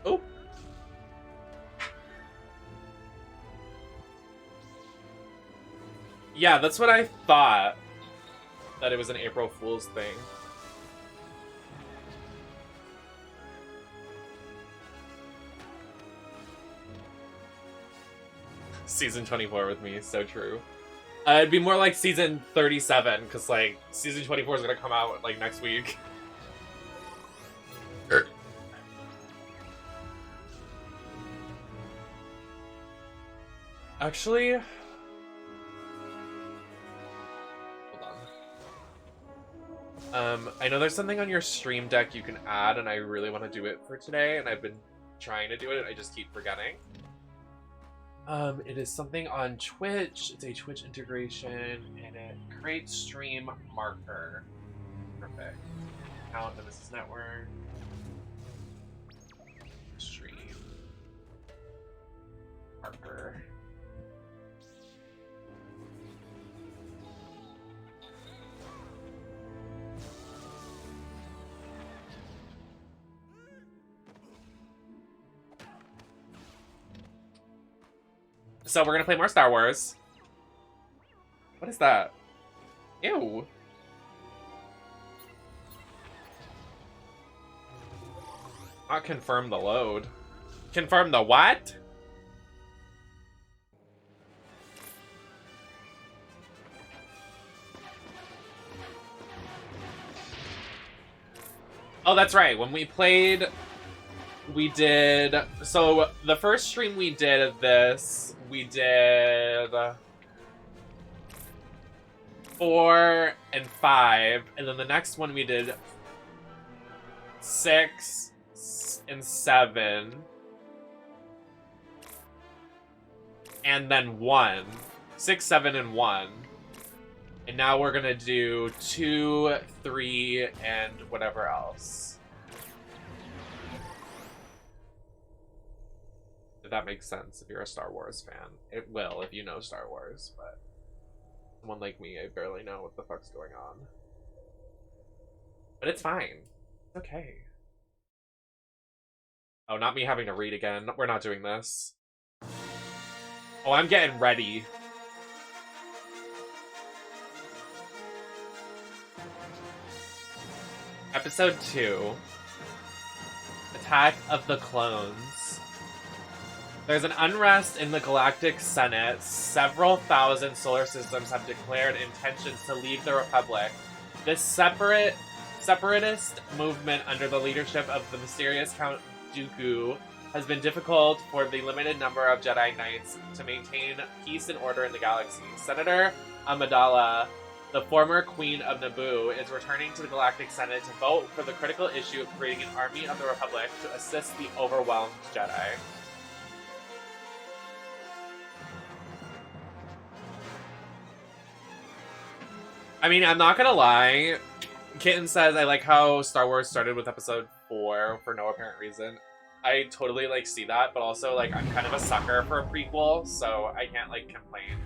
Oh. Yeah, that's what I thought. That it was an April Fool's thing. Season 24 with me, so true. It'd be more like season 37, because like season 24 is gonna come out like next week. Actually, hold on. I know there's something on your stream deck you can add, and I really want to do it for today, and I've been trying to do it, I just keep forgetting. It is something on Twitch. It's a Twitch integration, and it creates stream marker. Perfect. Account Nemesis Network. Stream marker. So we're gonna play more Star Wars. What is that? Ew. Not confirm the load. Confirm the what? Oh, that's right. When we played, we did... So the first stream we did of this, we did 4 and 5, and then the next one we did 6 and 7, and then 1. 6, 7, and 1. And now we're gonna do 2, 3, and whatever else. If that makes sense if you're a Star Wars fan. It will if you know Star Wars, but someone like me, I barely know what the fuck's going on. But it's fine. It's okay. Oh, not me having to read again. We're not doing this. Oh, I'm getting ready. Episode 2. Attack of the Clones. There's an unrest in the Galactic Senate. Several thousand solar systems have declared intentions to leave the Republic. This separatist movement under the leadership of the mysterious Count Dooku has been difficult for the limited number of Jedi Knights to maintain peace and order in the galaxy. Senator Amidala, the former Queen of Naboo, is returning to the Galactic Senate to vote for the critical issue of creating an army of the Republic to assist the overwhelmed Jedi. I mean, I'm not gonna lie. Kitten says, I like how Star Wars started with episode 4 for no apparent reason. I totally, like, see that, but also, like, I'm kind of a sucker for a prequel, so I can't, like, complain.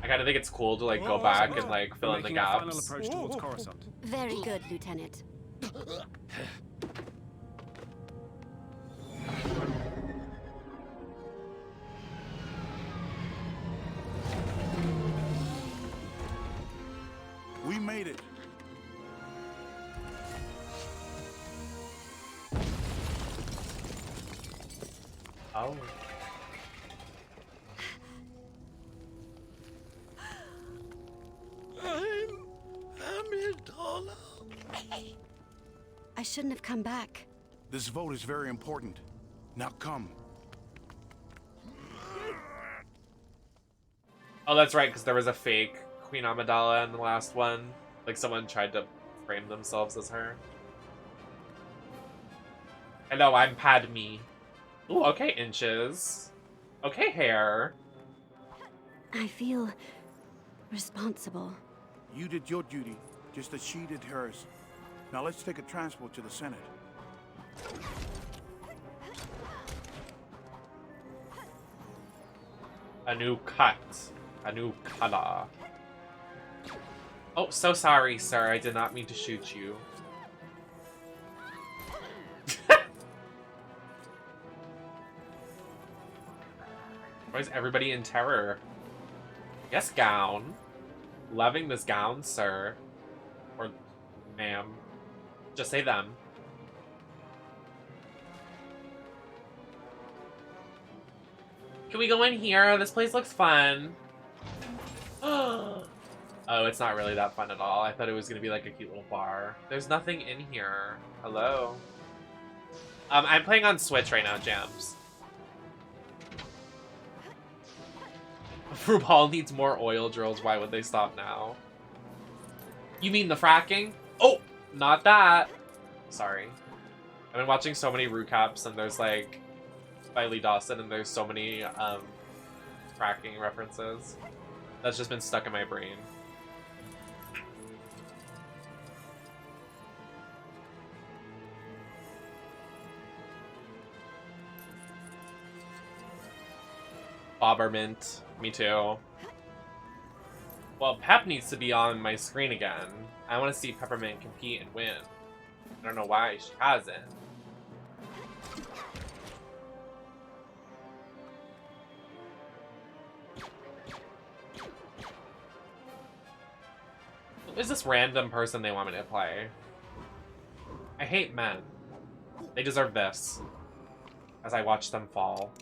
I kind of think it's cool to, like, go back and, like, fill in the gaps. Very good, Lieutenant. We made it. Oh. I'm Amidala. I shouldn't have come back. This vote is very important. Now come. Oh, that's right, because there was a fake Queen Amidala in the last one. Like, someone tried to frame themselves as her. Hello, I'm Padme. Ooh, okay, Inches. Okay, hair. I feel responsible. You did your duty, just as she did hers. Now let's take a transport to the Senate. A new cut. A new color. Oh, so sorry, sir. I did not mean to shoot you. Why is everybody in terror? Yes, gown. Loving this gown, sir. Or ma'am. Just say them. Can we go in here? This place looks fun. Oh, it's not really that fun at all. I thought it was gonna be like a cute little bar. There's nothing in here. Hello? I'm playing on Switch right now, Jams. RuPaul needs more oil drills. Why would they stop now? You mean the fracking? Oh, not that. Sorry. I've been watching so many recaps, and there's like by Lee Dawson, and there's so many fracking references. That's just been stuck in my brain. Bobbermint. Me too. Well, Pep needs to be on my screen again. I want to see Peppermint compete and win. I don't know why she hasn't. Who is this random person they want me to play? I hate men. They deserve this. As I watch them fall.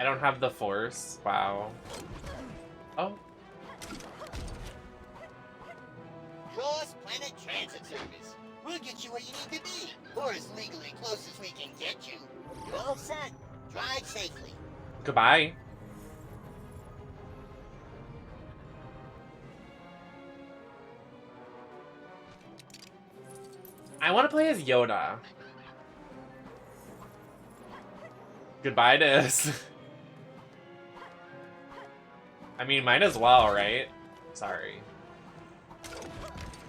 I don't have the force. Wow. Oh. Cross-planet transit service. We'll get you where you need to be, or as legally close as we can get you. You're all set. Drive safely. Goodbye. I want to play as Yoda. Goodbye, Diz. I mean, might as well, right? Sorry.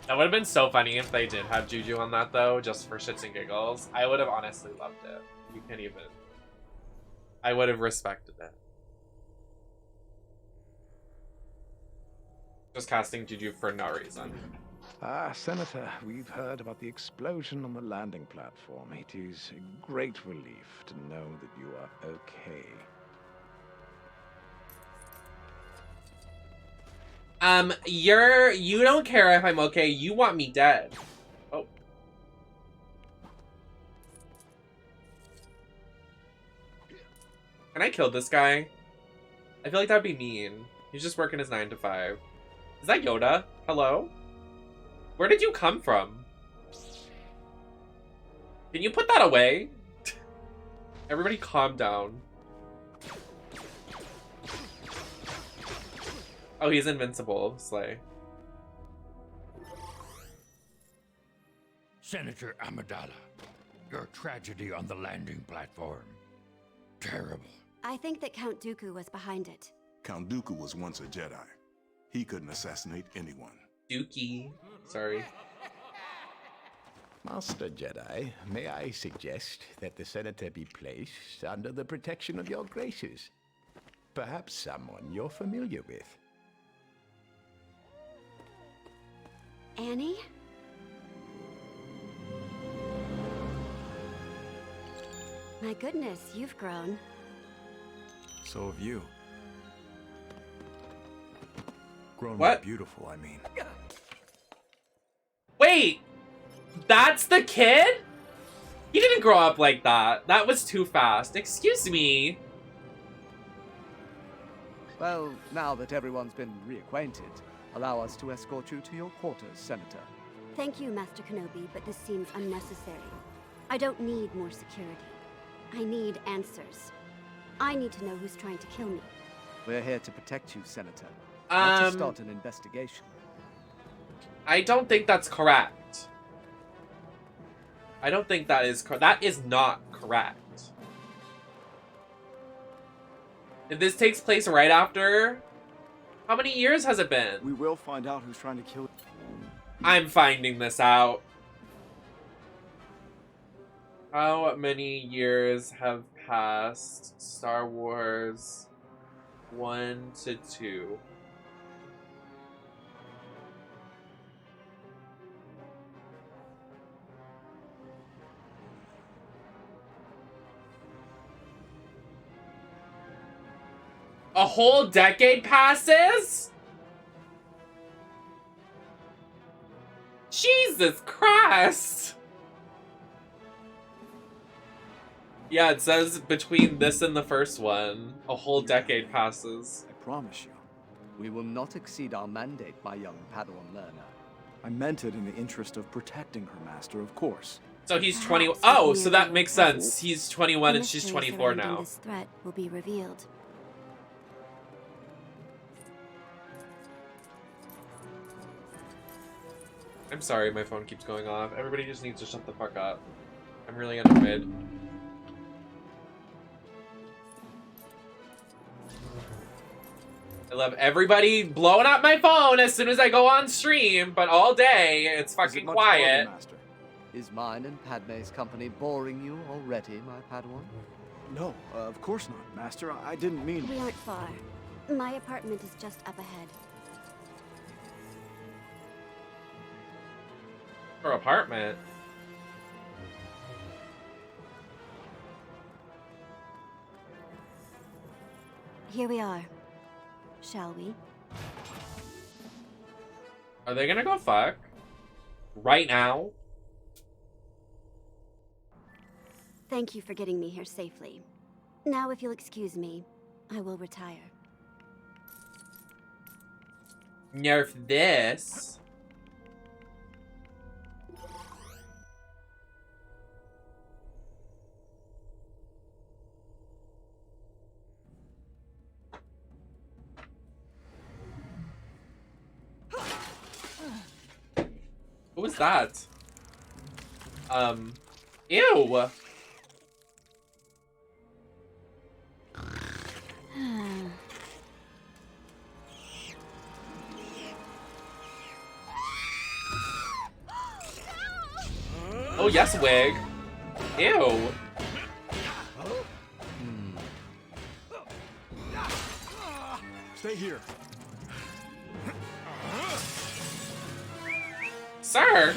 That would have been so funny if they did have Juju on that, though, just for shits and giggles. I would have honestly loved it. You can't even... I would have respected it. Just casting Juju for no reason. Ah, Senator, we've heard about the explosion on the landing platform. It is a great relief to know that you are okay. You don't care if I'm okay. You want me dead. Oh. Can I kill this guy? I feel like that'd be mean. He's just working his 9 to 5. Is that Yoda? Hello? Where did you come from? Can you put that away? Everybody calm down. Oh, he's invincible. Slay. Senator Amidala, your tragedy on the landing platform. Terrible. I think that Count Dooku was behind it. Count Dooku was once a Jedi. He couldn't assassinate anyone. Dookie. Sorry. Master Jedi, may I suggest that the Senator be placed under the protection of your graces? Perhaps someone you're familiar with. Annie? My goodness, you've grown. So have you. Grown What? more beautiful, I mean. Wait! That's the kid? He didn't grow up like that. That was too fast. Excuse me. Well, now that everyone's been reacquainted, allow us to escort you to your quarters, Senator. Thank you, Master Kenobi, but this seems unnecessary. I don't need more security. I need answers. I need to know who's trying to kill me. We're here to protect you, Senator. Not to Um, start an investigation. I don't think that's correct. I don't think that is that is not correct. If this takes place right after, how many years has it been? We will find out who's trying to kill you. I'm finding this out. How many years have past Star Wars 1 to 2. A whole decade passes? Jesus Christ! Yeah, it says between this and the first one, a whole decade passes. I promise you. We will not exceed our mandate, my young Padawan learner. I meant it in the interest of protecting her, Master, of course. So he's 20. Perhaps Oh, with so the that makes present, sense. He's 21 the and she's mystery 24 surrounding now. This threat will be revealed. I'm sorry, my phone keeps going off. Everybody just needs to shut the fuck up. I'm really annoyed. I love everybody blowing up my phone as soon as I go on stream, but all day it's Is it fucking much quiet. farther, Master? Is mine and Padme's company boring you already, my Padawan? No, of course not, Master. I didn't mean... We aren't far. My apartment is just up ahead. Her apartment. Here we are. Shall we? Are they gonna go fuck? Right now? Thank you for getting me here safely. Now, if you'll excuse me, I will retire. Nerf this. Who was that? Ew! Oh, yes, Wig. Ew. Stay here. Sir!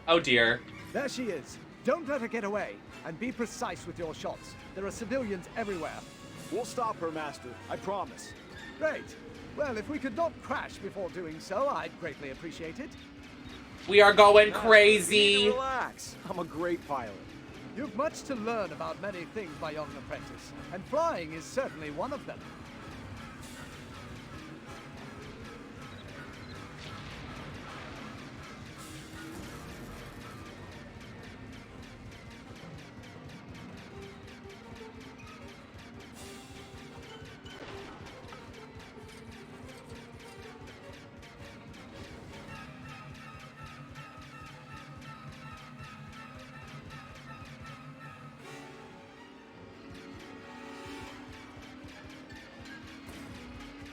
Oh, dear. There she is. Don't let her get away. And be precise with your shots. There are civilians everywhere. We'll stop her, Master. I promise. Great. Well, if we could not crash before doing so, I'd greatly appreciate it. We are going You need crazy. to relax. I'm a great pilot. You've much to learn about many things, my young apprentice, and flying is certainly one of them.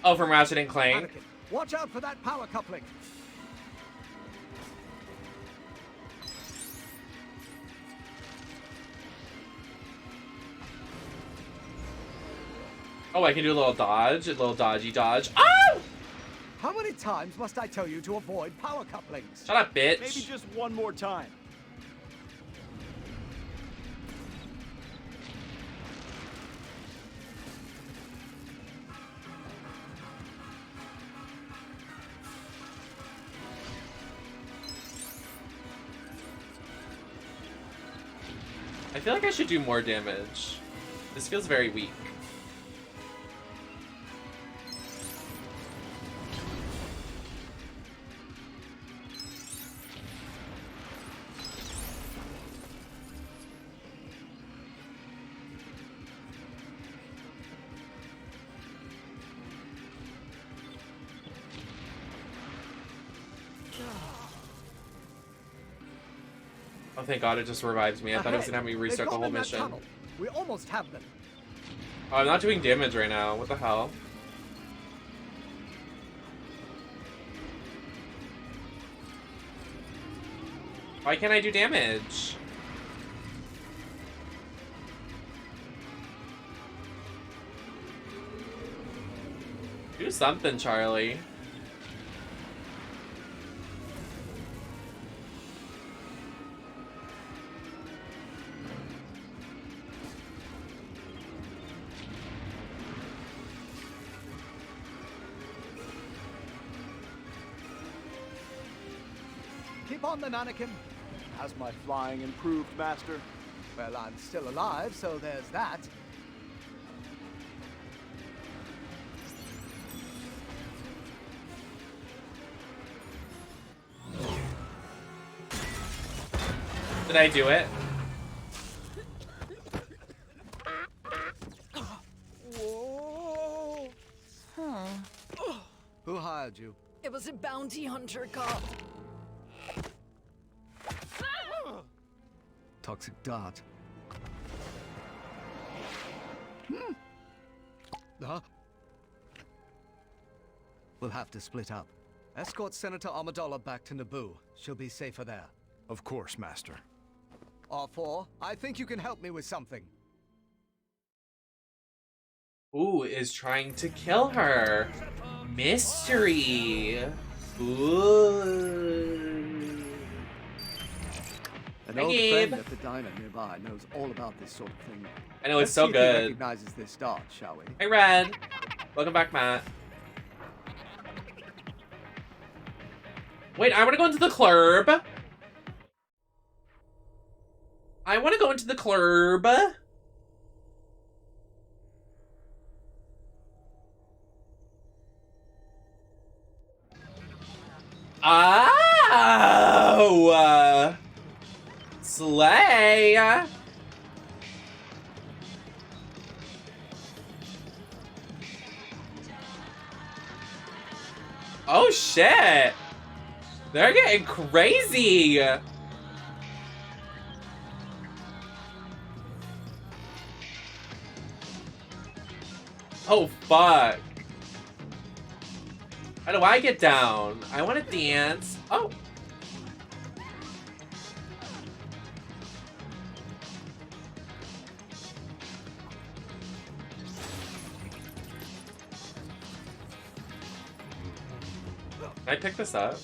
Oh, from Ratchet and Clank. Anakin, watch out for that power coupling. Oh, I can do a little dodge, a little dodgy dodge. Oh! How many times must I tell you to avoid power couplings? Shut up, bitch. Maybe just one more time. I feel like I should do more damage. This feels very weak. Oh, thank God, it just revives me. I thought it was gonna have me restart the whole mission. We almost have them. Oh, I'm not doing damage right now. What the hell? Why can't I do damage? something, Charlie. Keep on the Anakin. Has my flying improved, Master? Well, I'm still alive, so there's that. Did I do it? Whoa. Who hired you? It was a bounty hunter cop. Toxic dart. Huh? We'll have to split up. Escort Senator Amidala back to Naboo. She'll be safer there. Of course, Master. R4, I think you can help me with something. Who is trying to kill her? Mystery. Ooh. An Hi, old Gabe. friend at the diner nearby knows all about this sort of thing. I know, it's Let's so see if he good. recognizes this dart, shall we? Hey, Red. Welcome back, Matt. Wait, I want to go into the club. I want to go into the club. Oh! Slay! Oh shit! They're getting crazy! Oh fuck! How do I get down? I want to dance. Oh! Can I pick this up?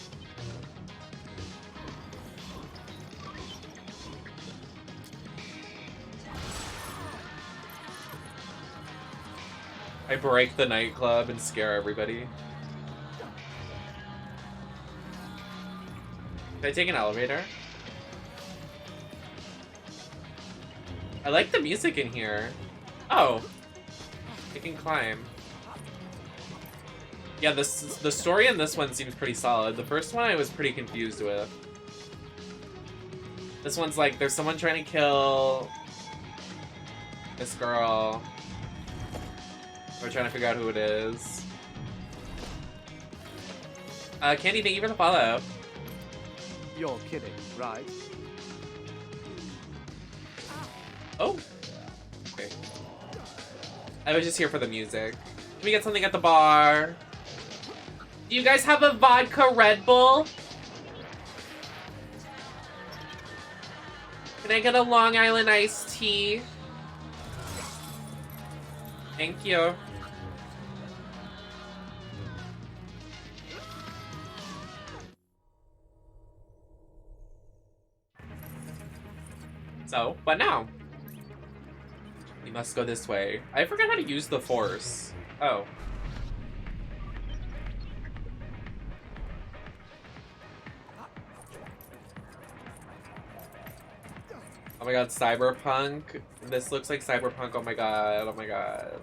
I break the nightclub and scare everybody. Can I take an elevator? I like the music in here. Oh. I can climb. Yeah, the story in this one seems pretty solid. The first one I was pretty confused with. This one's like, there's someone trying to kill this girl. We're trying to figure out who it is. Candy, thank you for the follow. You're kidding, right? Oh. Okay. I was just here for the music. Can we get something at the bar? Do you guys have a vodka Red Bull? Can I get a Long Island iced tea? Thank you. So, what now? We must go this way. I forgot how to use the Force. Oh. Oh my god, Cyberpunk. This looks like Cyberpunk. Oh my god. Oh my god.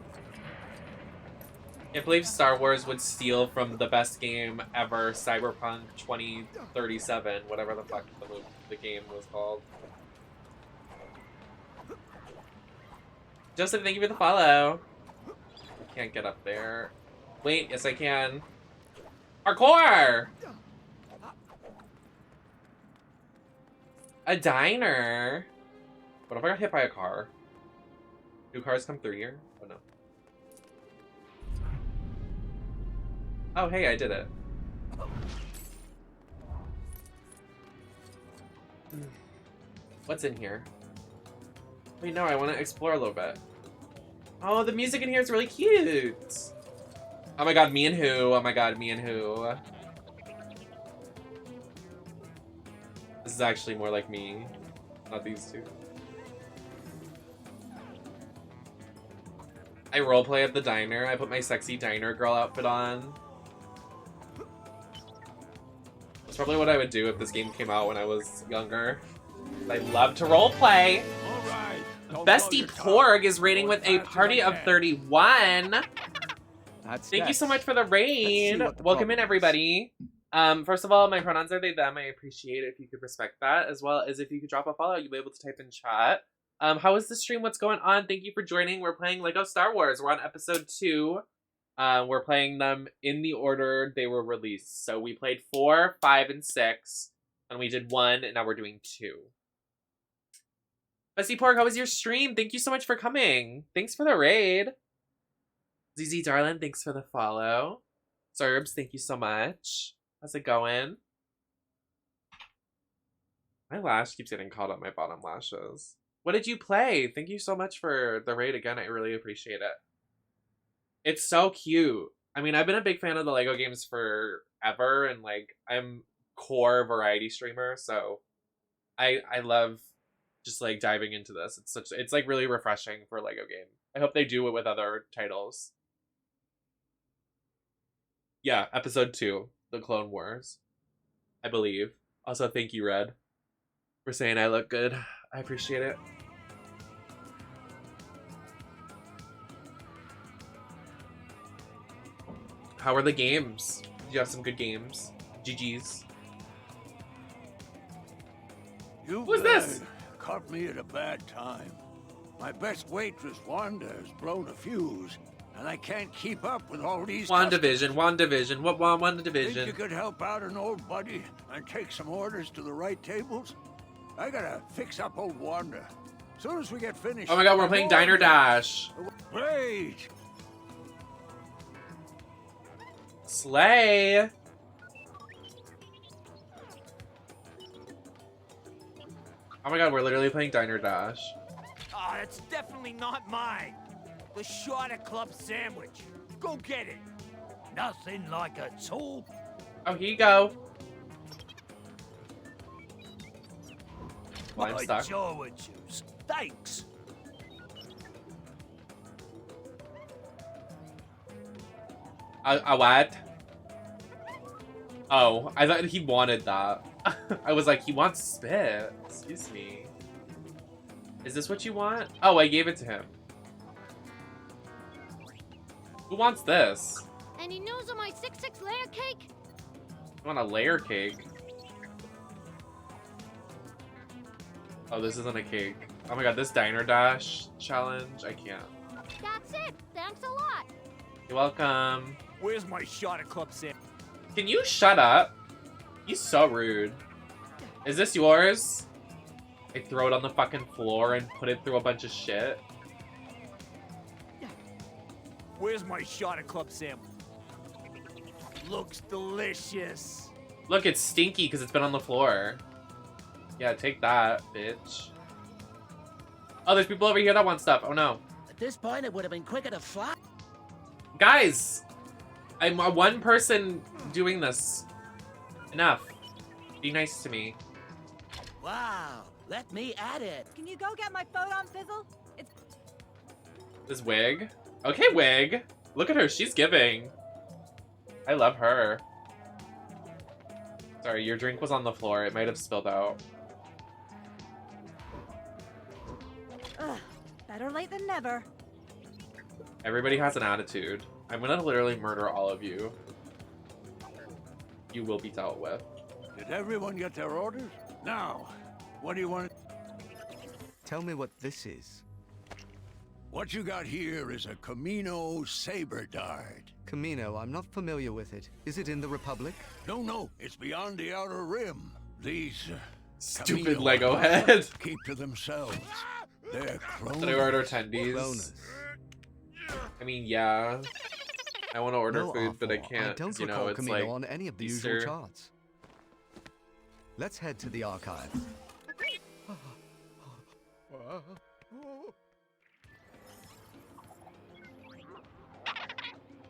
Can't believe Star Wars would steal from the best game ever, Cyberpunk 2037, whatever the fuck the game was called. Joseph, thank you for the follow. Can't get up there. Wait, yes I can. Parkour! A diner? What if I got hit by a car? Do cars come through here? Oh no. Oh hey, I did it. What's in here? Wait, no, I want to explore a little bit. Oh, the music in here is really cute. Oh my god, me and who? Oh my god, me and who? This is actually more like me, not these two. I roleplay at the diner. I put my sexy diner girl outfit on. That's probably what I would do if this game came out when I was younger. I love to roleplay. All right. Bestie Porg is raiding with a party of 31. That's Thank you so yes. much for the raid. what the Welcome in, problem is. everybody. First of all, my pronouns are they, them. I appreciate it if you could respect that, as well as if you could drop a follow. You'll be able to type in chat. How is the stream? What's going on? Thank you for joining. We're playing Lego Star Wars. We're on episode 2. We're playing them in the order they were released. So we played 4, 5, and 6. And we did 1, and now we're doing 2. Bessie Pork, how was your stream? Thank you so much for coming. Thanks for the raid. ZZ Darlin, thanks for the follow. Serbs, thank you so much. How's it going? My lash keeps getting caught up my bottom lashes. What did you play? Thank you so much for the raid again. I really appreciate it. It's so cute. I mean, I've been a big fan of the Lego games forever, and like I'm core variety streamer, so I love just like diving into this. It's like really refreshing for a Lego game. I hope they do it with other titles. Yeah, episode 2, The Clone Wars, I believe. Also, thank you, Red, for saying I look good. I appreciate it. How are the games? Did you have some good games? GG's. Who's this? Caught me at a bad time. My best waitress, Wanda, has blown a fuse, and I can't keep up with all these WandaVision, WandaVision, what Think you WandaVision? could help out an old buddy and take some orders to the right tables? I gotta fix up old Wanda. Soon as we get finished. Oh my god, we're playing Diner Dash. Great! Slay! Oh my god, we're literally playing Diner Dash. Oh, that's definitely not mine. The Shorter Club sandwich. Go get it. Nothing like a tool. Oh, here you go. Well, I'm My stuck. Jawa juice. Thanks. A what? Oh, I thought he wanted that. I was like, he wants spit. Excuse me. Is this what you want? Oh, I gave it to him. Who wants this? Any news on my 6-6 layer cake? You want a layer cake? Oh, this isn't a cake. Oh my god, this Diner Dash challenge, I can't. That's it. Thanks a lot. You're welcome. Where's my Shorter Club sandwich? Can you shut up? He's so rude. Is this yours? I throw it on the fucking floor and put it through a bunch of shit. Where's my Shorter Club sandwich? Looks delicious. Look, it's stinky because it's been on the floor. Yeah, take that, bitch. Oh, there's people over here that want stuff. Oh no. At this point, it would have been quicker to fly. Guys! I'm one person doing this. Enough. Be nice to me. Wow, let me at it. Can you go get my photon fizzle? It's This Wig? Okay, Wig. Look at her. She's giving. I love her. Sorry, your drink was on the floor. It might have spilled out. better late than never. Everybody has an attitude. I'm gonna literally murder all of you. You will be dealt with. Did everyone get their orders? Now, what do you want? Tell me what this is. What you got here is a Camino saber dart. Camino, I'm not familiar with it. Is it in the Republic? No, it's beyond the outer rim. These Stupid Camino Lego outlaws head. keep to themselves. They're clones. Did I order attendees? Cloners. I mean, yeah. I want to order No, food, but I Arthur, can't. don't You know, recall it's Camino like on any of the Easter. usual charts. Let's head to the archive.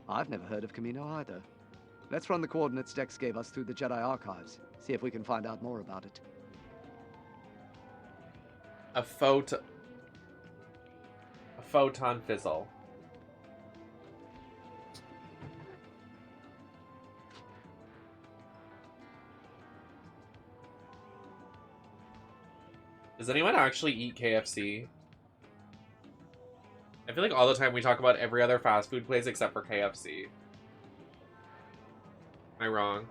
I've never heard of Camino either. Let's run the coordinates Dex gave us through the Jedi archives. See if we can find out more about it. A photon fizzle. Does anyone actually eat KFC? I feel like all the time we talk about every other fast food place except for KFC. Am I wrong?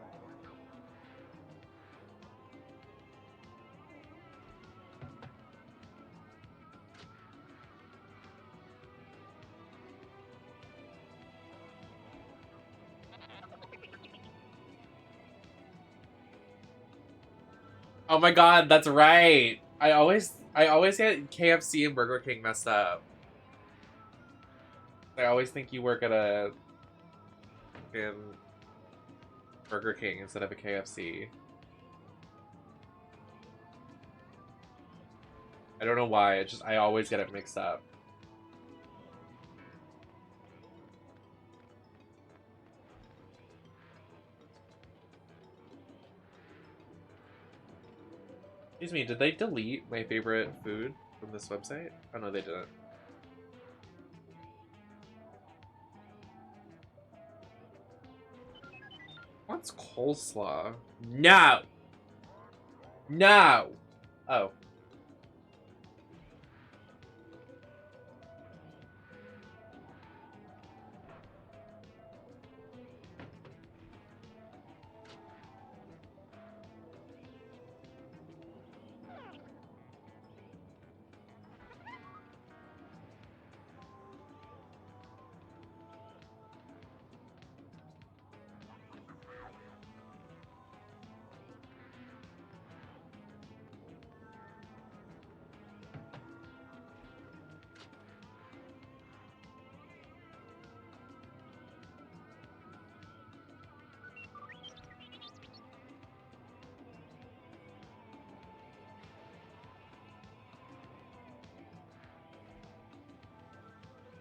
Oh my god, that's right. I always get KFC and Burger King messed up. I always think you work at a fucking Burger King instead of a KFC. I don't know why, I always get it mixed up. Excuse me, did they delete my favorite food from this website? Oh no, they didn't. What's coleslaw? No! No! Oh.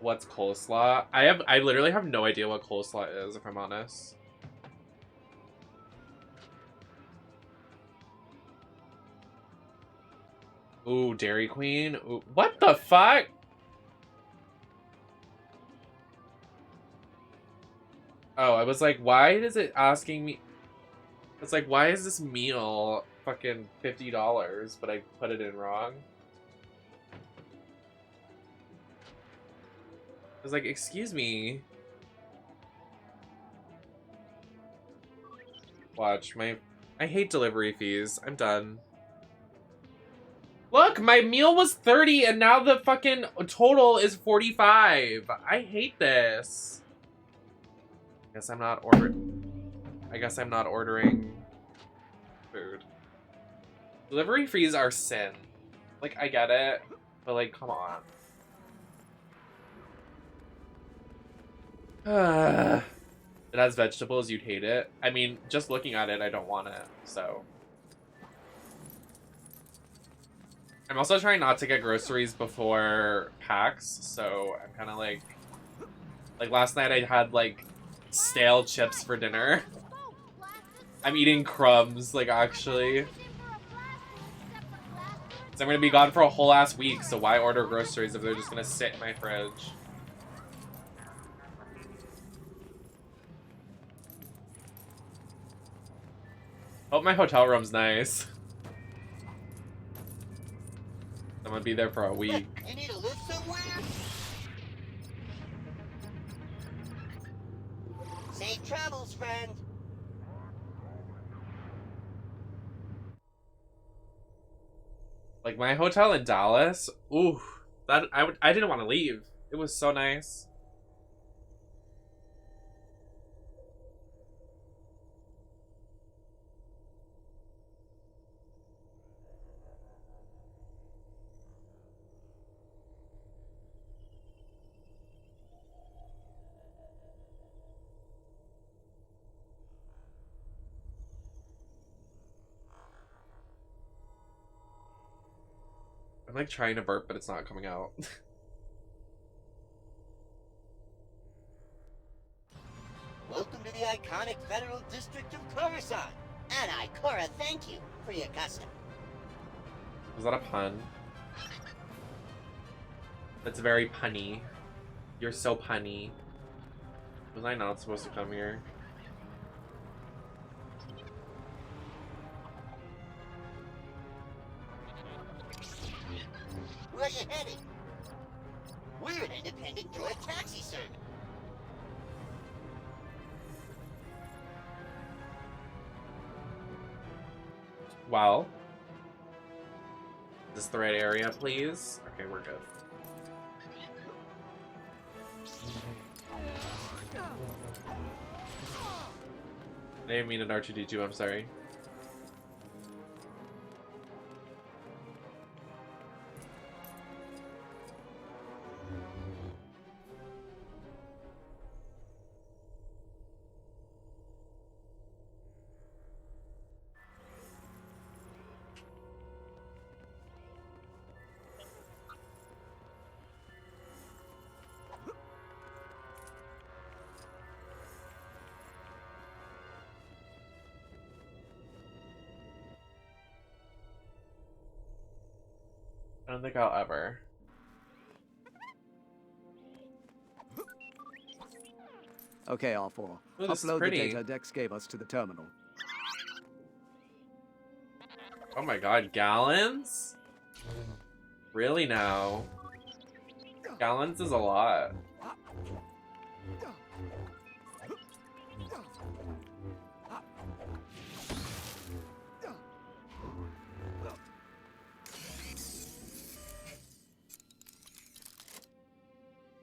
What's coleslaw? I literally have no idea what coleslaw is, if I'm honest. Ooh, Dairy Queen. Ooh, what the fuck? Oh, I was like, why is it asking me? It's like, why is this meal fucking $50, but I put it in wrong? I was like, excuse me. Watch, I hate delivery fees. I'm done. Look, my meal was 30 and now the fucking total is 45. I hate this. I guess I'm not ordering food. Delivery fees are sin. Like, I get it, but like, come on. It has vegetables, you'd hate it. I mean, just looking at it, I don't want it, so. I'm also trying not to get groceries before PAX, so I'm kind of like last night I had like stale chips for dinner. I'm eating crumbs, like actually. So I'm gonna be gone for a whole ass week, so why order groceries if they're just gonna sit in my fridge? Hope my hotel room's nice. I'm gonna be there for a week. You need to live somewhere? Safe travels, friend. Like my hotel in Dallas, ooh, that I didn't want to leave. It was so nice. I'm like trying to burp, but it's not coming out. iconic Federal District of Coruscant. And I, Cora, thank you for your custom. Was that a pun? That's very punny. You're so punny. Was I not supposed to come here? Where you headed? We're an independent droid taxi service. Well. Is this the right area, please? Okay, we're good. I didn't mean an R2-D2, I'm sorry. I don't think I'll ever. Okay, R4. Ooh, this is Upload the pretty. data Dex gave us to the terminal. Oh my god, gallons? Really now? Gallons is a lot.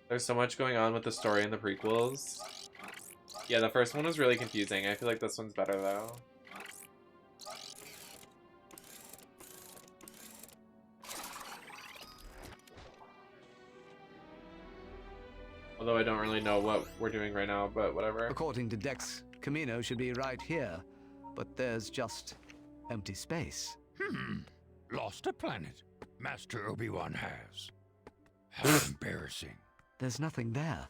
There's so much going on with the story in the prequels. Yeah, the first one was really confusing. I feel like this one's better though. Although I don't really know what we're doing right now, but whatever. According to Dex, Camino should be right here, but there's just empty space. Lost a planet. Master Obi-Wan has. How embarrassing. There's nothing there.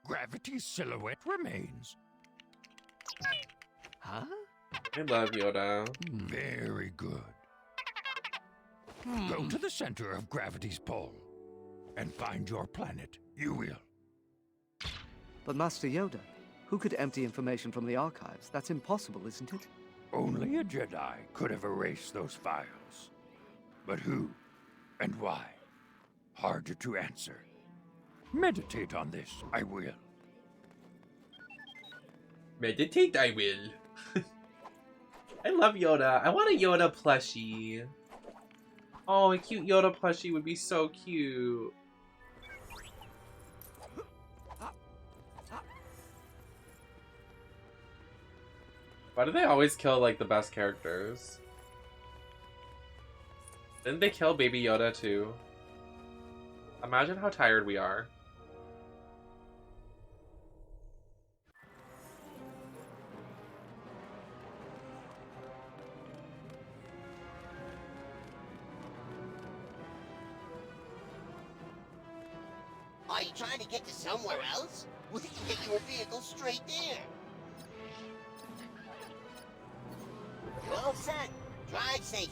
Gravity's silhouette remains. Huh? I love Yoda. Very good. Go to the center of gravity's pull and find your planet. You will. But Master Yoda, who could empty information from the archives? That's impossible, isn't it? Only a Jedi could have erased those files. But who and why? Harder to answer. Meditate on this, I will. Meditate, I will. I love Yoda. I want a Yoda plushie. Oh, a cute Yoda plushie would be so cute. Why do they always kill, like, the best characters? Didn't they kill Baby Yoda, too? Imagine how tired we are. Are you trying to get to somewhere else? We can get your vehicle straight there. You're all set. Drive safely.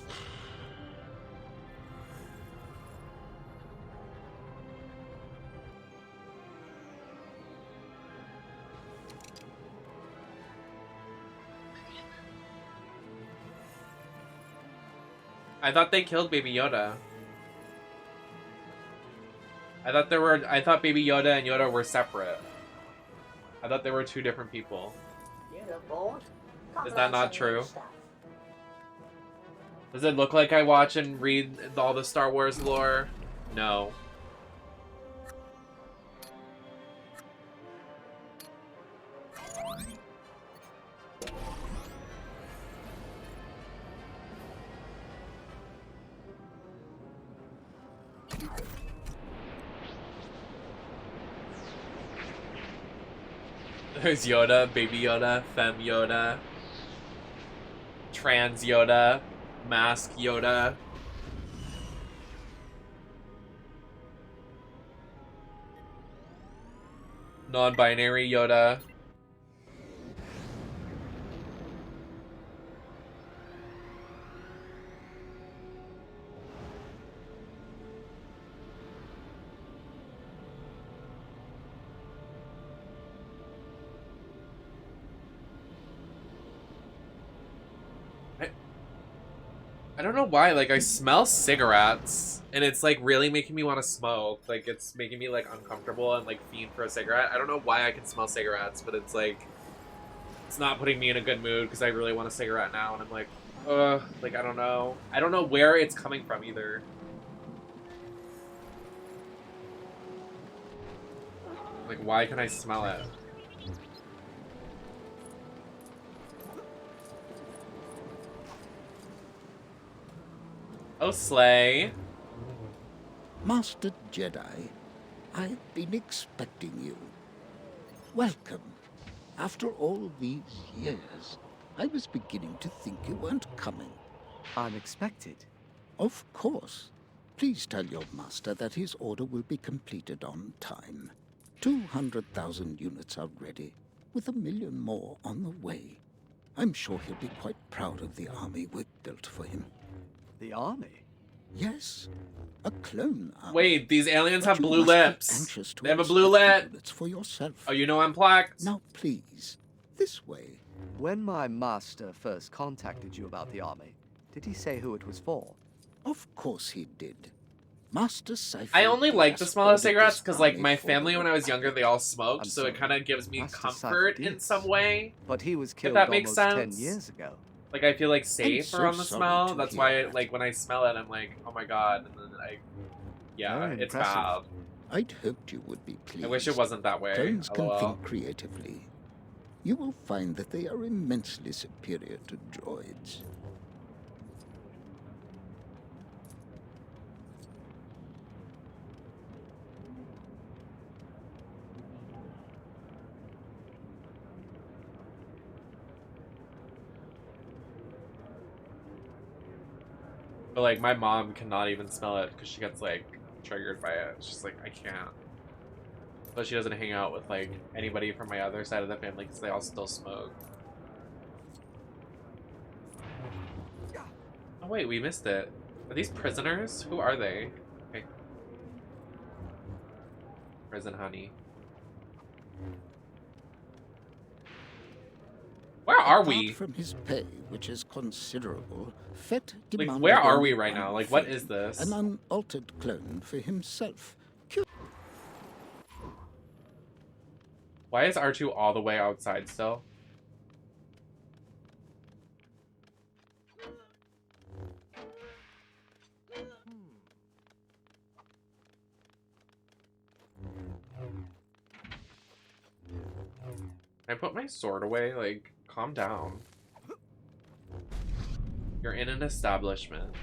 I thought they killed Baby Yoda. I thought Baby Yoda and Yoda were separate. I thought they were two different people. Is that not true? Does it look like I watch and read all the Star Wars lore? No. There's Yoda, Baby Yoda, Femme Yoda, Trans Yoda, Mask Yoda. Non-binary Yoda. I don't know why, like, I smell cigarettes, and it's, like, really making me want to smoke. Like, it's making me, like, uncomfortable and, like, fiend for a cigarette. I don't know why I can smell cigarettes, but it's, like, it's not putting me in a good mood, because I really want a cigarette now, and I'm like, ugh, like, I don't know. I don't know where it's coming from, either. Like, why can I smell it? Oh, Slay. Master Jedi, I've been expecting you. Welcome. After all these years, I was beginning to think you weren't coming. I'm expected. Of course. Please tell your master that his order will be completed on time. 200,000 units are ready, with 1 million more on the way. I'm sure he'll be quite proud of the army we've built for him. The army? Yes, a clone army. Wait, these aliens But have you blue must be lips. anxious to They have a blue inspect the lip. units for yourself. Oh, you know I'm black? Now, please, this way. When my master first contacted you about the army, did he say who it was for? Of course he did. Master Seifer. I only like the smell of cigarettes because, like, my for family when I was younger, they all smoked, I'm so it sorry. kind of gives me Master comfort Seifer in did. some way. But he was killed that makes almost 10 sense. years ago. Like, I feel, like, safer so on the sorry smell. to That's hear why, that. like, when I smell it, I'm like, oh my god. And then yeah, Very it's impressive. bad. I'd hoped you would be pleased. I wish it wasn't that way. Clones can LOL. think creatively. You will find that they are immensely superior to droids. But, like, my mom cannot even smell it because she gets, like, triggered by it. She's like, I can't. But she doesn't hang out with, like, anybody from my other side of the family because they all still smoke. Oh, wait, we missed it. Are these prisoners? Who are they? Okay. Prison honey. Where are we? Apart from his pay, which is considerable, Fett Like, demanded where are only we right now? one Like, what thing, is this? An unaltered clone for himself. Why is R2 all the way outside still? Can I put my sword away? Like, calm down. You're in an establishment.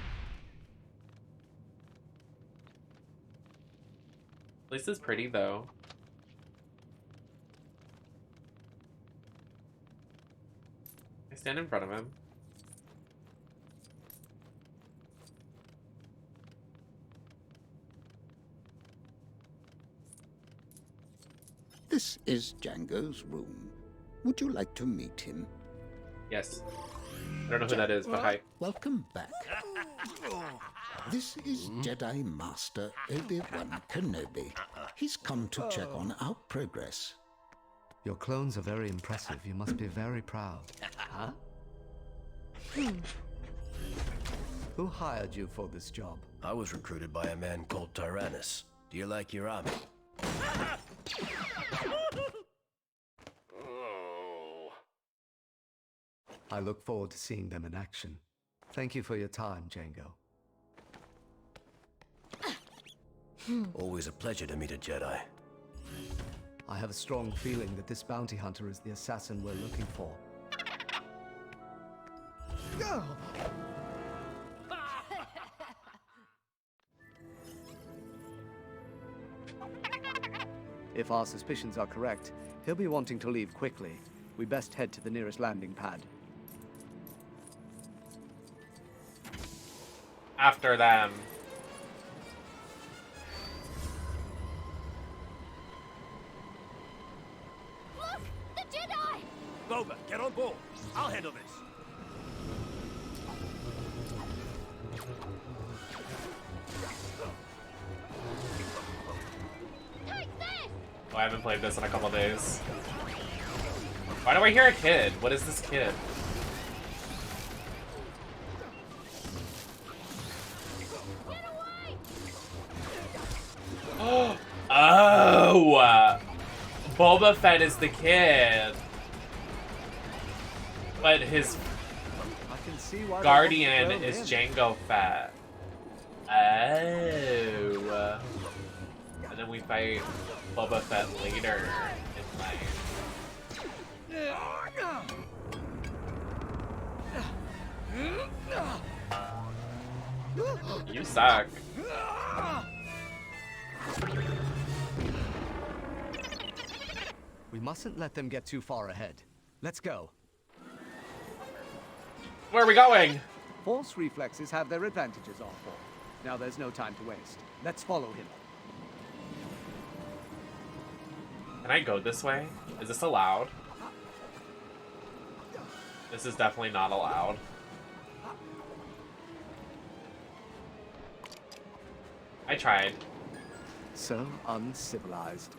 This is pretty, though. I stand in front of him. This is Django's room. Would you like to meet him? Yes. I don't know who that is, but hi. Welcome back. This is Jedi Master Obi-Wan Kenobi. He's come to check on our progress. Your clones are very impressive. You must be very proud. Huh? Who hired you for this job? I was recruited by a man called Tyrannus. Do you like your army? I look forward to seeing them in action. Thank you for your time, Django. Always a pleasure to meet a Jedi. I have a strong feeling that this bounty hunter is the assassin we're looking for. If our suspicions are correct, he'll be wanting to leave quickly. We best head to the nearest landing pad. After them. Look! The Jedi! Boba, get on board. I'll handle this. Take this! Oh, I haven't played this in a couple days. Why do I hear a kid? What is this kid? Boba Fett is the kid. But his I can see why guardian they want to is throw him Jango Fett. Oh. And then we fight Boba Fett later in life. You suck. We mustn't let them get too far ahead. Let's go. Where are we going? Force reflexes have their advantages, Arthur. Now there's no time to waste. Let's follow him. Can I go this way? Is this allowed? This is definitely not allowed. I tried. So uncivilized.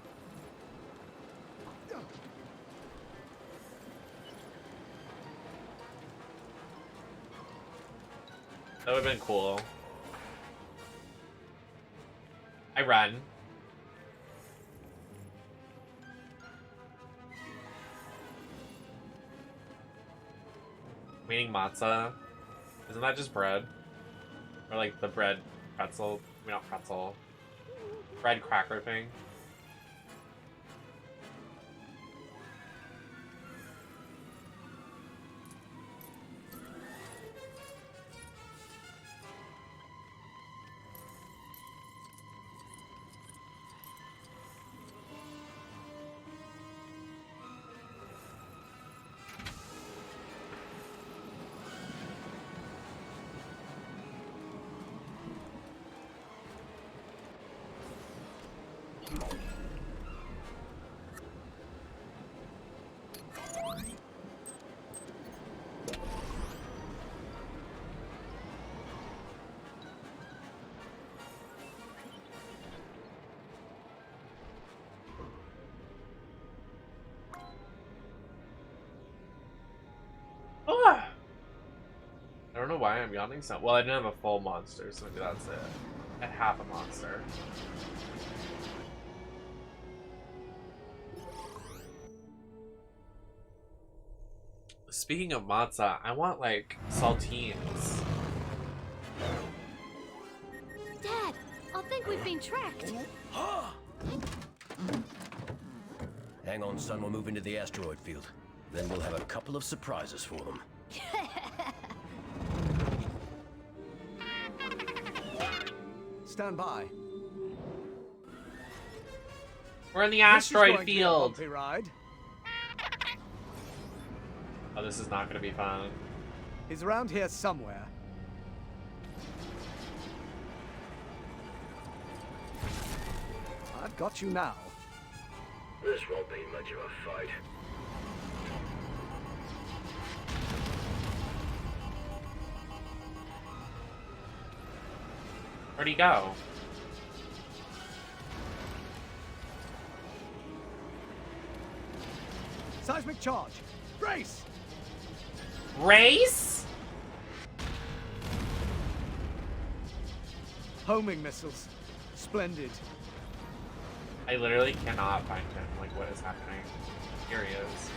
That would have been cool. I run. Meaning matzah. Isn't that just bread? Or like the bread pretzel? I mean, not pretzel. Bread cracker thing. I don't know why I'm yawning so. Well, I didn't have a full monster, so maybe that's it. I had half a monster. Speaking of matzah, I want like saltines. Dad, I think we've been tracked. Hang on, son. We'll move into the asteroid field. Then we'll have a couple of surprises for them. Stand by. We're in the This is asteroid going to be a field. bumpy ride. Oh, this is not gonna be fun. He's around here somewhere. I've got you now. This won't be much of a fight. Where'd he go? Seismic charge. Brace! Race? Homing missiles. Splendid. I literally cannot find him. Like, what is happening? Here he is.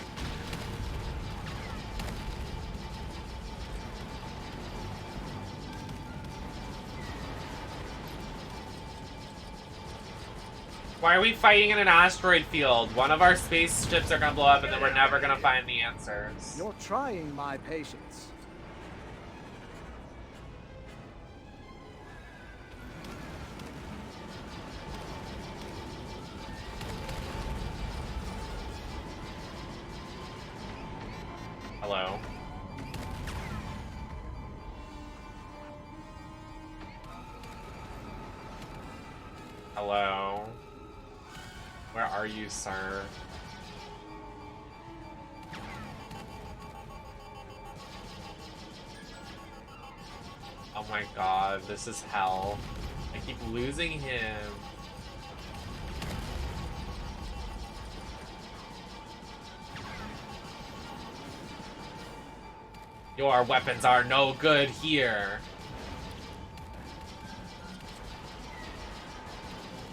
Why are we fighting in an asteroid field? One of our spaceships are gonna blow up and then we're never gonna find the answers. You're trying my patience. Hello? Hello? Where are you, sir? Oh my god, this is hell. I keep losing him. Your weapons are no good here.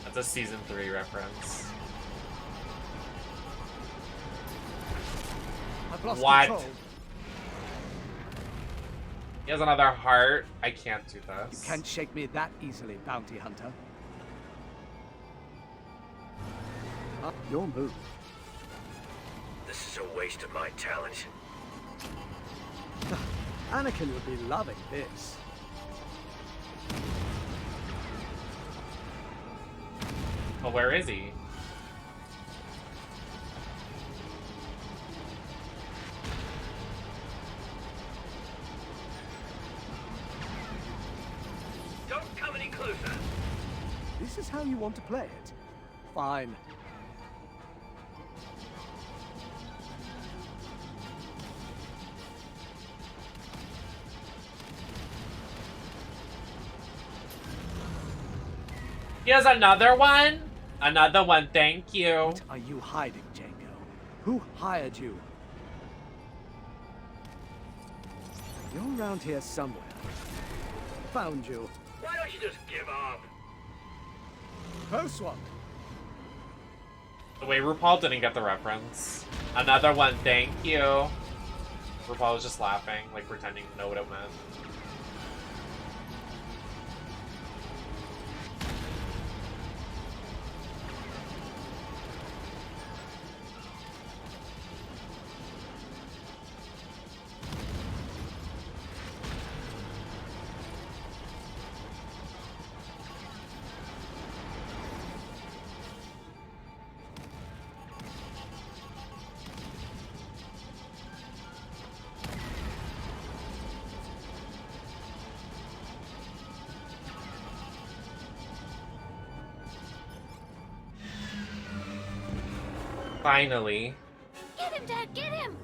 That's a season 3 reference. I've lost What? control. He has another heart. I can't do You this. can't shake me that easily, bounty hunter. Your move. This is a waste of my talent. Anakin would be loving this. Well, where is he? Don't come any closer. This is how you want to play it. Fine. He has another one? Another one, thank you. What are you hiding, Jango? Who hired you? You're around here somewhere. Found you. Why don't you just give up? Close one. The way RuPaul didn't get the reference. Another one, thank you. RuPaul was just laughing, like pretending to know what it meant. Finally. Get him, Dad, get him!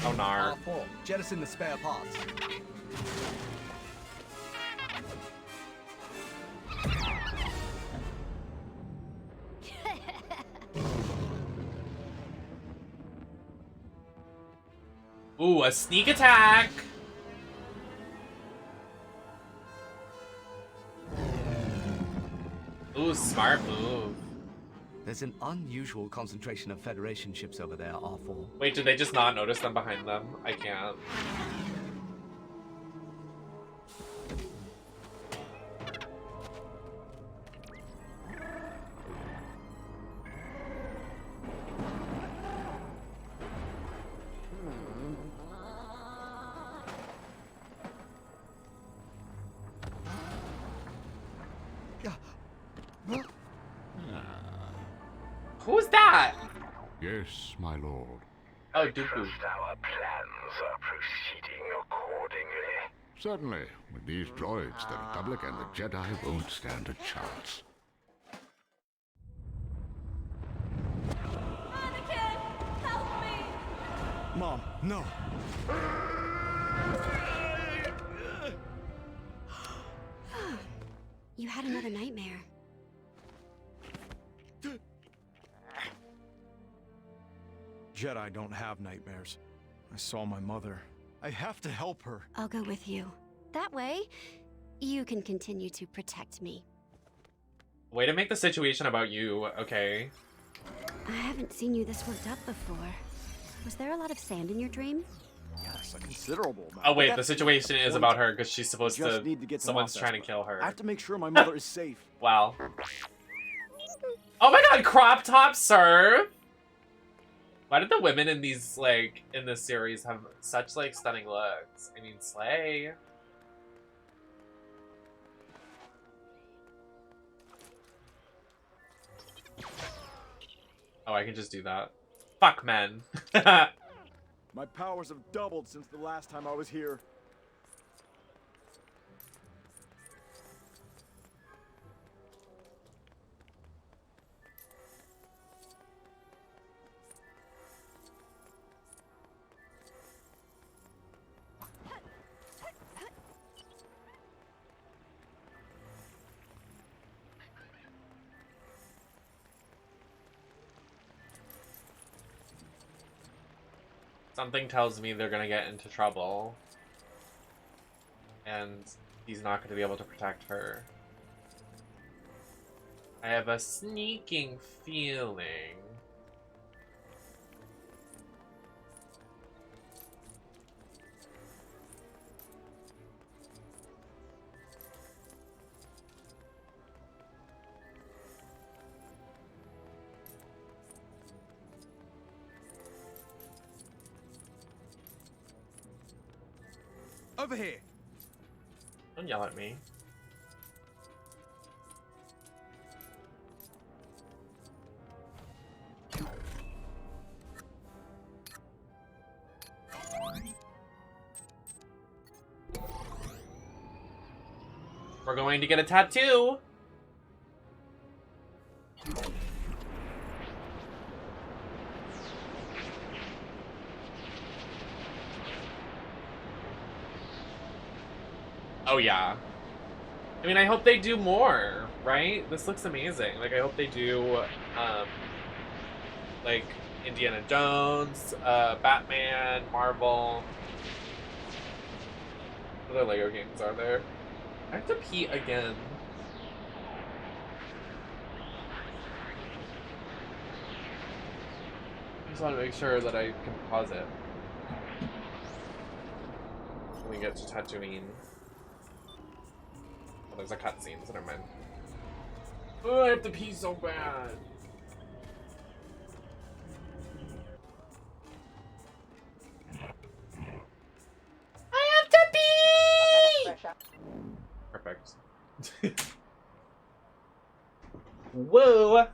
Oh, nar. R4. Jettison the spare parts. Ooh, a sneak attack! Ooh, smart move. There's an unusual concentration of Federation ships over there, R4. Wait, did they just not notice them behind them? I can't. Who's that? Yes, my lord. Oh, Dooku. Our plans are proceeding accordingly. Certainly. With these droids, the Republic and the Jedi won't stand a chance. Anakin! Help me! Mom, no. You had another nightmare. Jedi don't have nightmares. I saw my mother. I have to help her. I'll go with you. That way, you can continue to protect me. Way to make the situation about you, okay? I haven't seen you this worked up before. Was there a lot of sand in your dream? Yes, a considerable amount. Oh wait, But the that's situation is point. about her because she's supposed Just to. need to get to Someone's Mos trying to Espa. kill her. I have to make sure my mother is safe. Wow. Oh my god, crop top serve! Why did the women in these, like, in this series have such, like, stunning looks? I mean, slay. Oh, I can just do that. Fuck men. My powers have doubled since the last time I was here. Something tells me they're gonna get into trouble. And he's not gonna be able to protect her. I have a sneaking feeling. Over here. Don't yell at me. We're going to get a tattoo. Oh yeah. I mean, I hope they do more, right? This looks amazing. Like, I hope they do, like, Indiana Jones, Batman, Marvel. What other LEGO games are there? I have to pee again. I just want to make sure that I can pause it when we get to Tatooine. Oh, there's a cutscene, so never mind. Oh, I have to pee so bad. I have to pee! Perfect. Whoa!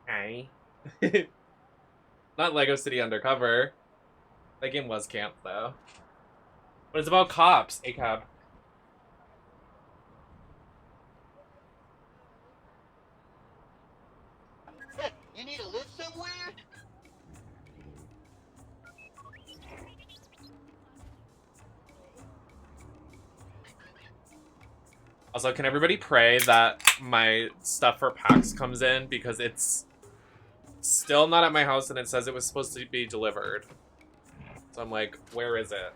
Hey. Not Lego City Undercover. That game was camp, though. But it's about cops, ACAB. You need to live somewhere? Also, can everybody pray that my stuff for PAX comes in, because it's still not at my house and it says it was supposed to be delivered. So I'm like, where is it?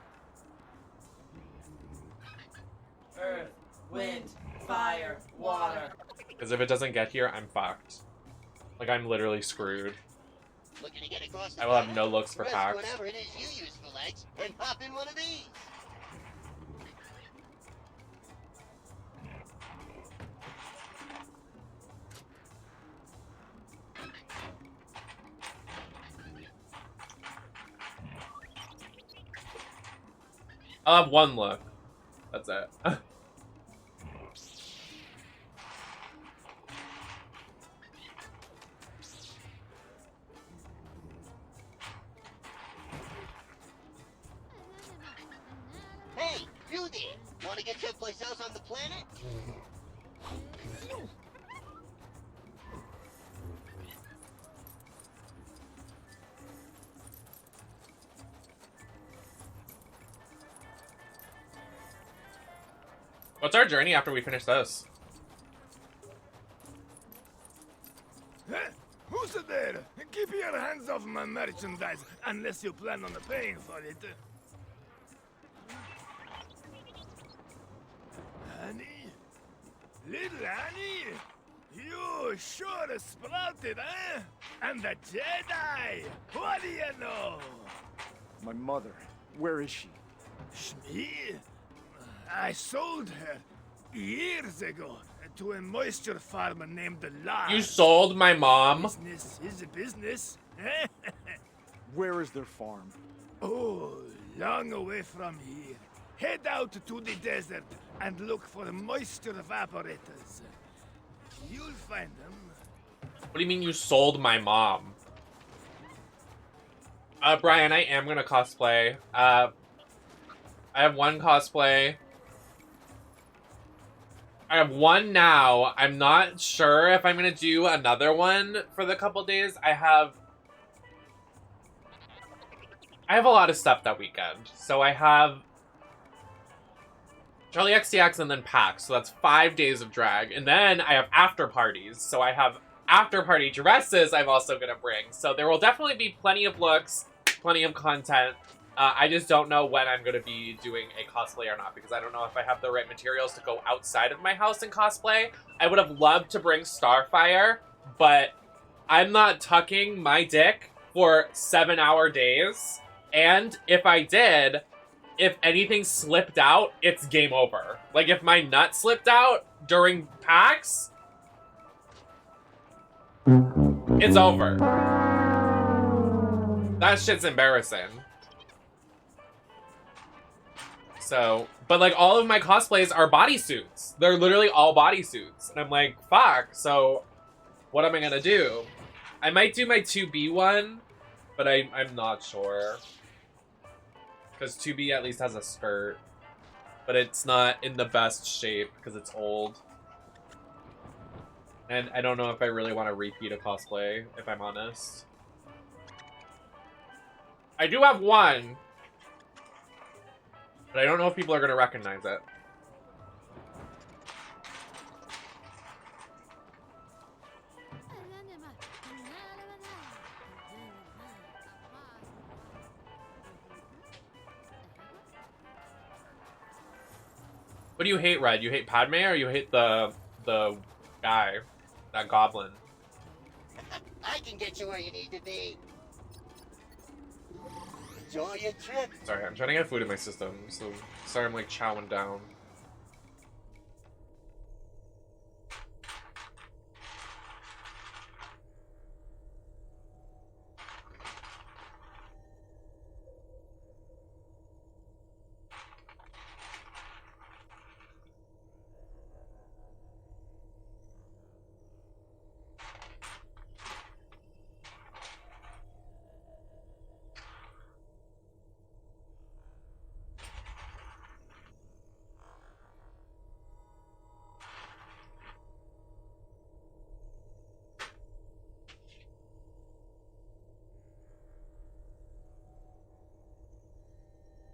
Earth, wind, fire, water. Because if it doesn't get here, I'm fucked. Like, I'm literally screwed. Looking to get across the I will have no looks for press PAX. whatever it is you use for legs and pop in one of these. I'll have one look. That's it. Hey, you there! Want to get someplace else on the planet? What's our journey after we finish this? Who's there? Keep your hands off my merchandise, unless you plan on paying for it. Annie? Little Annie? You sure sprouted, eh? And the Jedi! What do you know? My mother. Where is she? Me? I sold her years ago to a moisture farmer named Lars. You sold my mom? Business is a business. Where is their farm? Oh, long away from here. Head out to the desert and look for moisture evaporators. You'll find them. What do you mean you sold my mom? Brian, I am gonna cosplay. I have one cosplay. I have one now. I'm not sure if I'm gonna do another one for the couple days. I have a lot of stuff that weekend. So I have Charlie XTX and then PAX. So that's 5 days of drag. And then I have after parties. So I have after party dresses I'm also gonna bring. So there will definitely be plenty of looks, plenty of content. I just don't know when I'm going to be doing a cosplay or not, because I don't know if I have the right materials to go outside of my house and cosplay. I would have loved to bring Starfire, but I'm not tucking my dick for 7-hour days. And if I did, if anything slipped out, it's game over. Like, if my nut slipped out during PAX, it's over. That shit's embarrassing. So, but like all of my cosplays are bodysuits. They're literally all bodysuits. And I'm like, fuck, so what am I gonna do? I might do my 2B one, but I'm not sure. Because 2B at least has a skirt. But it's not in the best shape because it's old. And I don't know if I really want to repeat a cosplay, if I'm honest. I do have one. But I don't know if people are going to recognize it. What do you hate, Red? You hate Padme or you hate the guy, that goblin? I can get you where you need to be. Enjoy your trip. Sorry, I'm trying to get food in my system, so sorry I'm like chowing down.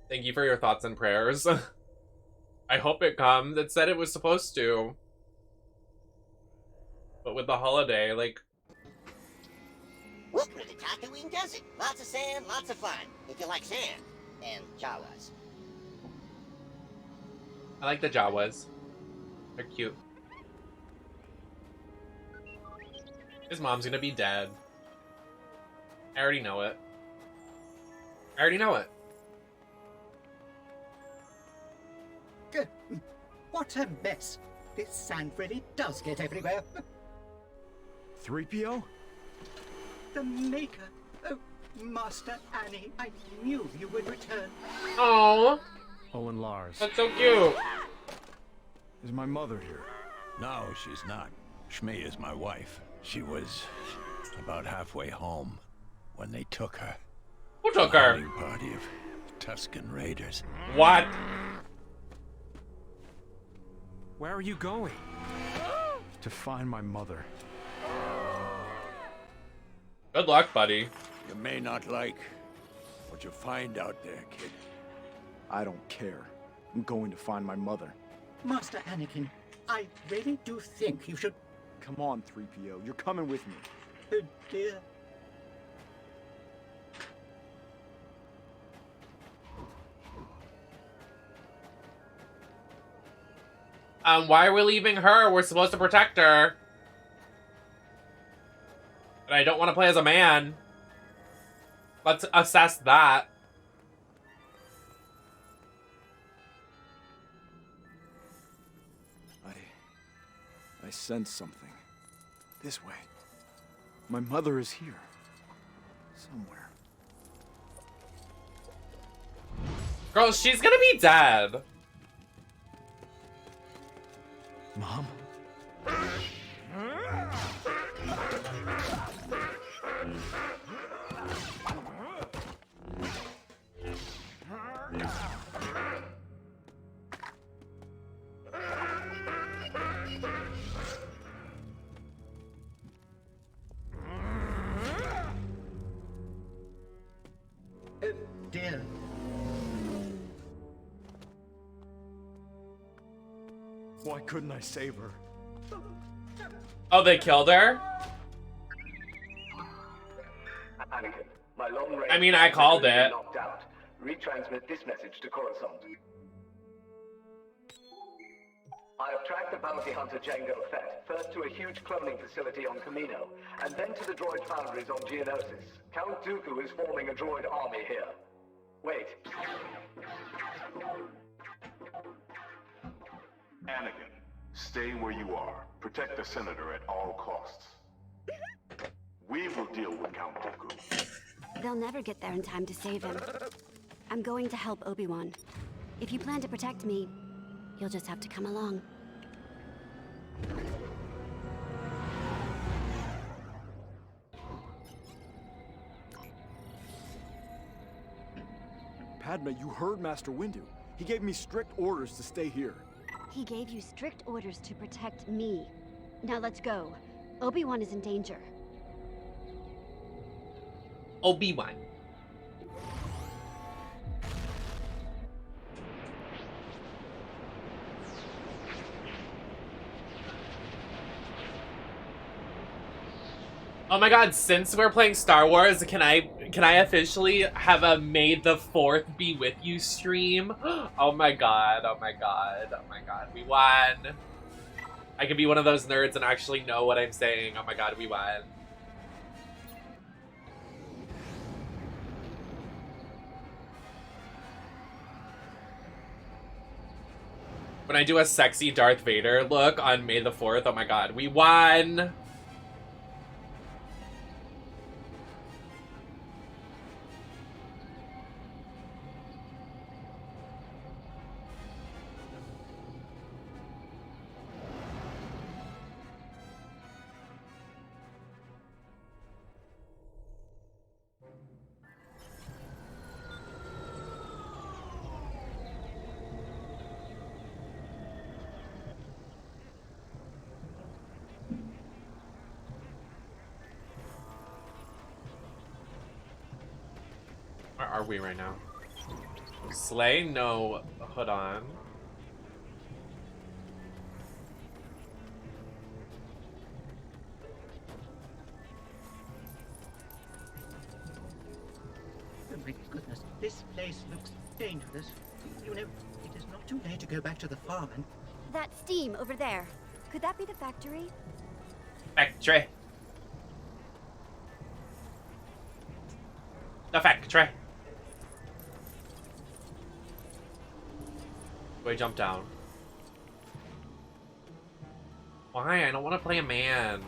Thank you for your thoughts and prayers. I hope it comes. It said it was supposed to. But with the holiday, like... Welcome to the Tatooine Desert. Lots of sand, lots of fun. If you like sand. And Jawas. I like the Jawas. They're cute. His mom's gonna be dead. I already know it. I already know it. What a mess. This sand really does get everywhere. 3PO? The Maker. Oh, Master Annie, I knew you would return. Aww. Owen Lars. That's so cute. Is my mother here? No, she's not. Shmi is my wife. She was about halfway home when they took her. Who took her? A party of Tusken Raiders. What? Where are you going? To find my mother. Good luck, buddy. You may not like what you find out there, kid. I don't care. I'm going to find my mother. Master Anakin, I really do think you should... Come on, 3PO. You're coming with me. Oh, dear. Why are we leaving her? We're supposed to protect her. But I don't want to play as a man. Let's assess that. I sense something. This way. My mother is here. Somewhere. Girl, she's gonna be dead. Mom? Oh, dear. Why couldn't I save her? Oh, they killed her? Anakin, my long-range I mean, I called it. knocked out. Retransmit this message to Coruscant. I have tracked the bounty hunter Jango Fett, first to a huge cloning facility on Kamino, and then to the droid foundries on Geonosis. Count Dooku is forming a droid army here. Wait. Anakin, stay where you are. Protect the Senator at all costs. We will deal with Count Dooku. They'll never get there in time to save him. I'm going to help Obi-Wan. If you plan to protect me, you'll just have to come along. Padme, you heard Master Windu. He gave me strict orders to stay here. He gave you strict orders to protect me. Now let's go. Obi-Wan is in danger. Obi-Wan. Oh my god, since we're playing Star Wars, can I officially have a May the 4th be with you stream? Oh my god, oh my god, oh my god, we won. I can be one of those nerds and actually know what I'm saying. Oh my god, we won. When I do a sexy Darth Vader look on May the 4th, oh my god, we won! Where are we right now? Slay? No. Hood on. Oh my goodness, this place looks dangerous. You know, it is not too late to go back to the farm and... That steam over there. Could that be the factory? Factory. The factory. Do I jump down? Why? I don't want to play a man.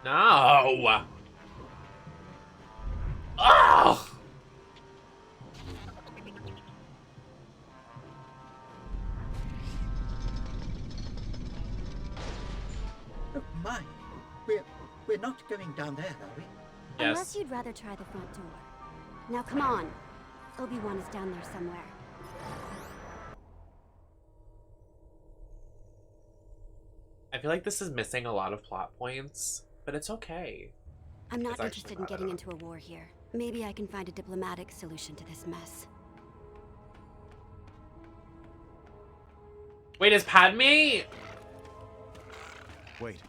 No! Oh! Oh my, going down there, are we? Yes. Unless you'd rather try the front door. Now come on. Obi-Wan is down there somewhere. I feel like this is missing a lot of plot points, but it's okay. I'm not It's actually interested in not, I getting don't into a war here. Maybe I can find a diplomatic solution to this mess. Wait, is Padme? Wait.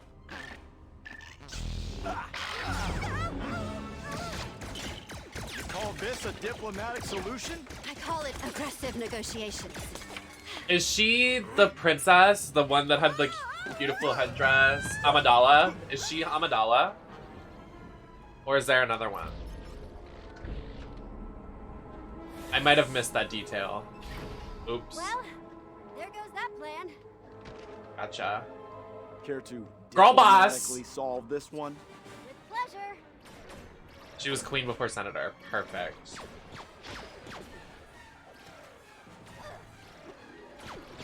You call this a diplomatic solution? I call it aggressive negotiations. Is she the princess? The one that had the beautiful headdress? Amidala? Is she Amidala? Or is there another one? I might have missed that detail. Oops. Well, there goes that plan. Gotcha. Care to Girl boss! diplomatically solve this one? With pleasure. She was queen before senator. Perfect.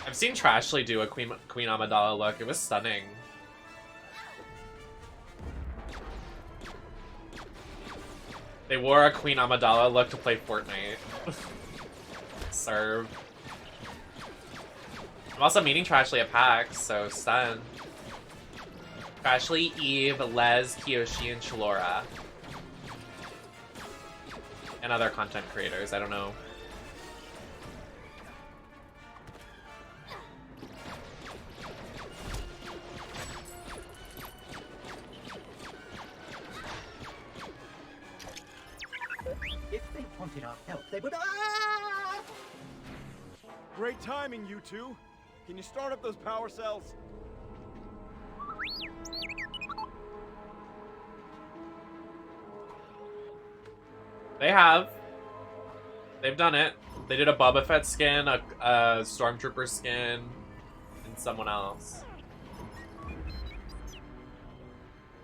I've seen Trashley do a Queen Amidala look. It was stunning. They wore a Queen Amidala look to play Fortnite. Serve. I'm also meeting Trashley at PAX, so stun. Trashley, Eve, Les, Kiyoshi, and Chalora. And other content creators, I don't know. If they wanted our help, they would. Ah! Great timing, you two. Can you start up those power cells? They have. They've done it. They did a Boba Fett skin, a Stormtrooper skin, and someone else.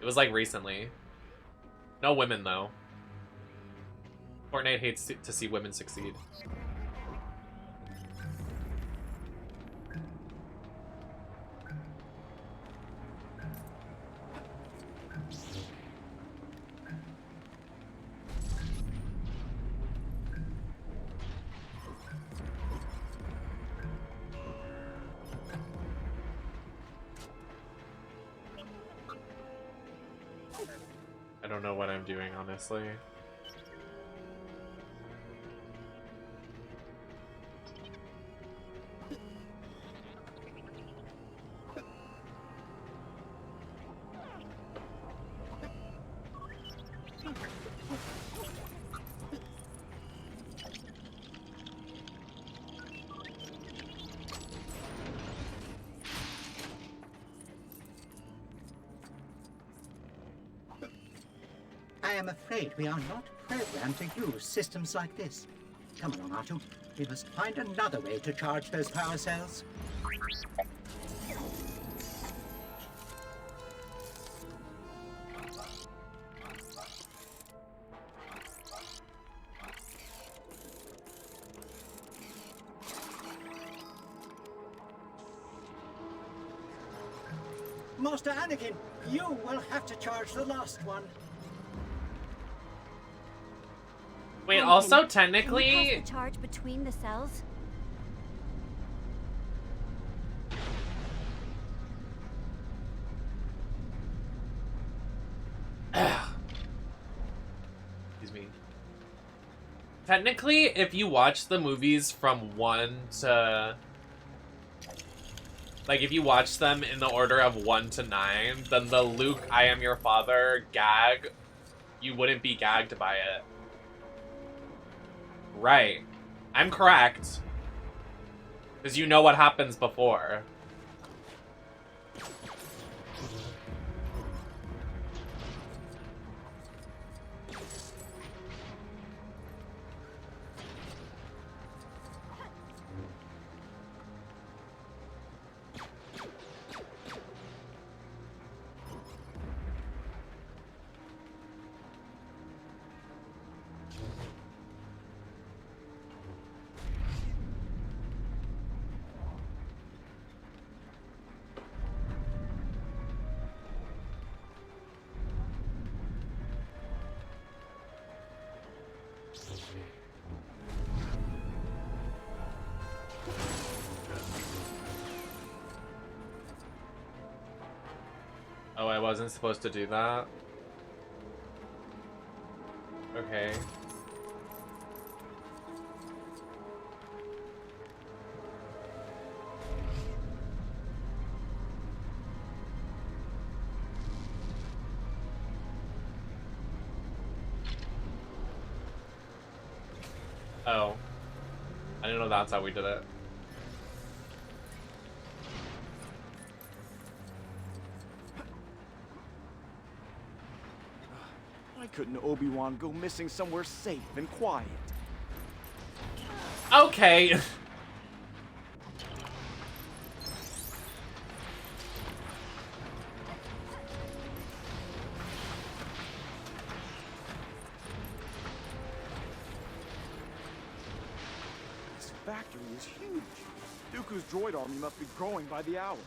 It was like recently. No women though. Fortnite hates to see women succeed. I don't know what I'm doing, honestly. I am afraid we are not programmed to use systems like this. Come along, R2. We must find another way to charge those power cells. Master Anakin, you will have to charge the last one. Wait, Anakin, also can we technically... pass the charge between the cells? Excuse me. Technically, if you watch the movies from 1 to... Like, if you watch them in the order of 1 to 9, then the Luke, I am your father gag, you wouldn't be gagged by it. Right. I'm correct. Because you know what happens before. Oh, I wasn't supposed to do that? Okay. Oh. I didn't know that's how we did it. Why couldn't Obi-Wan go missing somewhere safe and quiet? Okay. This factory is huge. Dooku's droid army must be growing by the hour.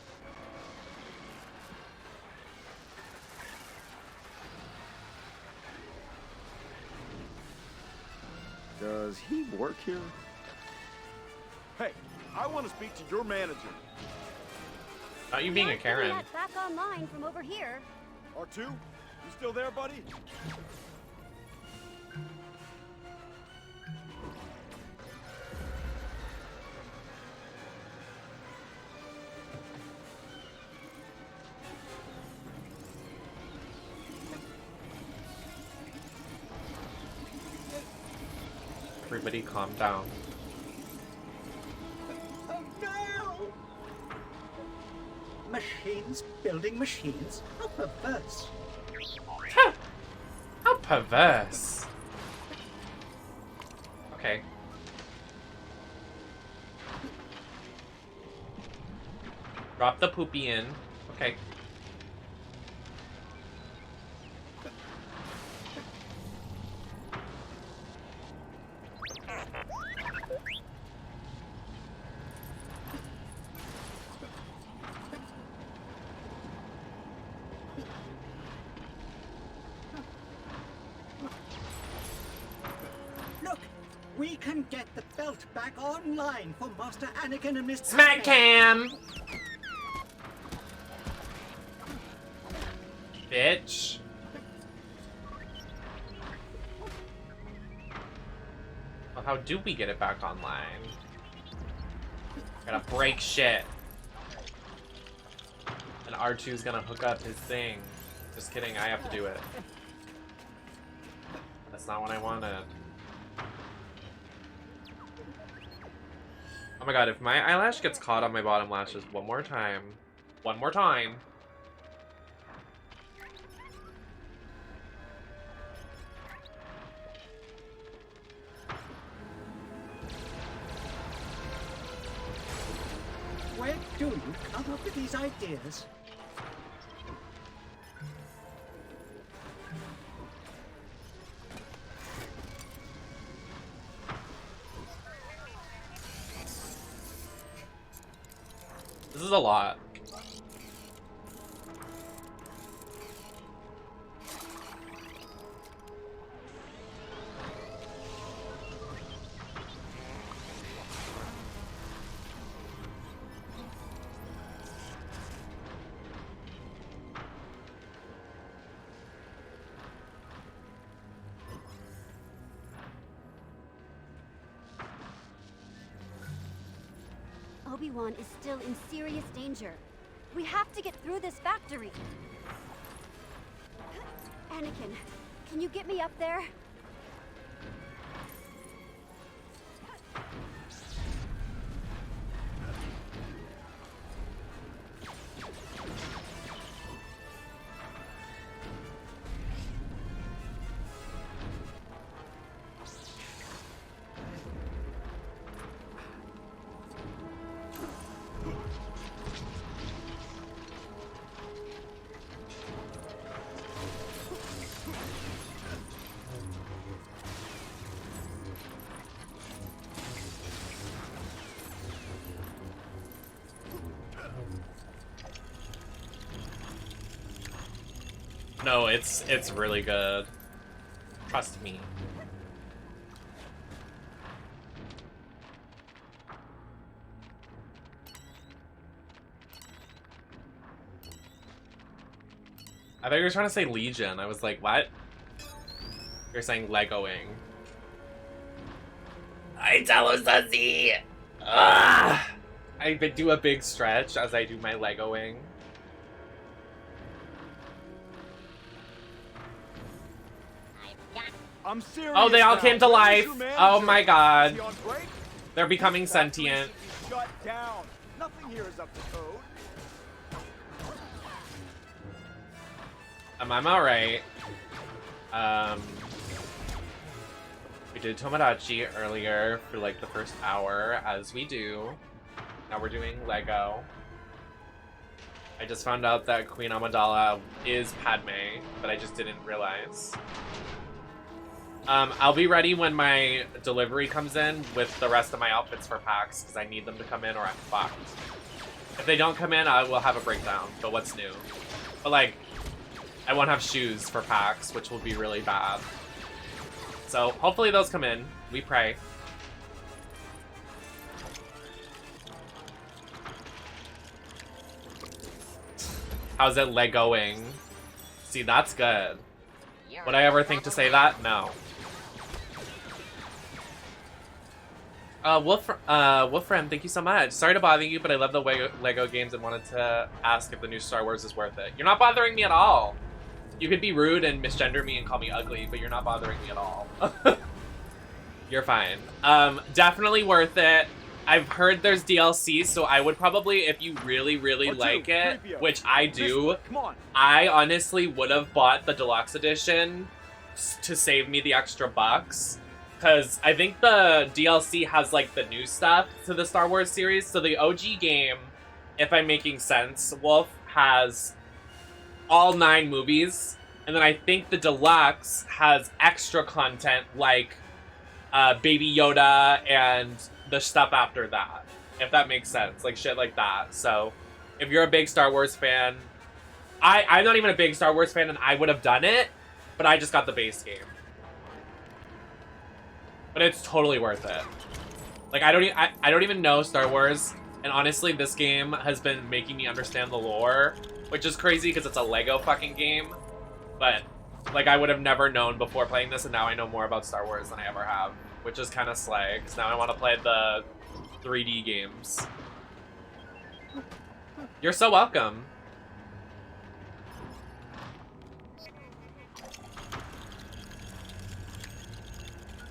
Does he work here? Hey, I want to speak to your manager. Not you being a Karen. That back online from over here. R2, you still there, buddy? Everybody calm down. Oh no! Machines building machines? How perverse. How perverse. Okay. Drop the poopy in. Okay. Look, we can get the belt back online for Master Anakin and Miss Smack cam! Bitch. Well, how do we get it back online? Gotta break shit. And R2's gonna hook up his thing. Just kidding, I have to do it. That's not what I wanted. Oh my god, if my eyelash gets caught on my bottom lashes one more time. Where do you come up with these ideas? This is a lot. Obi-Wan is still in serious danger. We have to get through this factory. Anakin, can you get me up there? No, it's really good. Trust me. I thought you were trying to say Legion. I was like, what? You're saying Legoing. I tell us Suzy! I do a big stretch as I do my Legoing. I'm serious. Oh, they all now. came to Where's life. your manager? Oh my god. Is he on break? They're becoming That place sentient. is shut down. Nothing here is up to code. I'm alright. We did Tomodachi earlier for like the first hour, as we do. Now we're doing Lego. I just found out that Queen Amidala is Padme, but I just didn't realize. I'll be ready when my delivery comes in with the rest of my outfits for PAX, because I need them to come in or I'm fucked. If they don't come in, I will have a breakdown, but what's new? But like, I won't have shoes for PAX, which will be really bad. So hopefully those come in. We pray. How's it Legoing? See, that's good. Would I ever think to say that? No. Wolfram, thank you so much. Sorry to bother you, but I love the Lego games and wanted to ask if the new Star Wars is worth it. You're not bothering me at all. You could be rude and misgender me and call me ugly, but you're not bothering me at all. You're fine. Definitely worth it. I've heard there's DLC, so I would probably, if you really, really like it, which I do, I honestly would have bought the deluxe edition to save me the extra bucks. Because I think the DLC has, like, the new stuff to the Star Wars series. So the OG game, if I'm making sense, Wolf has all 9 movies. And then I think the deluxe has extra content, like Baby Yoda and the stuff after that. If that makes sense. Like, shit like that. So, if you're a big Star Wars fan... I'm not even a big Star Wars fan, and I would have done it. But I just got the base game. But it's totally worth it. Like, I don't even know Star Wars, and honestly, this game has been making me understand the lore, which is crazy because it's a Lego fucking game. But, like, I would have never known before playing this, and now I know more about Star Wars than I ever have, which is kind of slay, because now I want to play the 3D games. You're so welcome.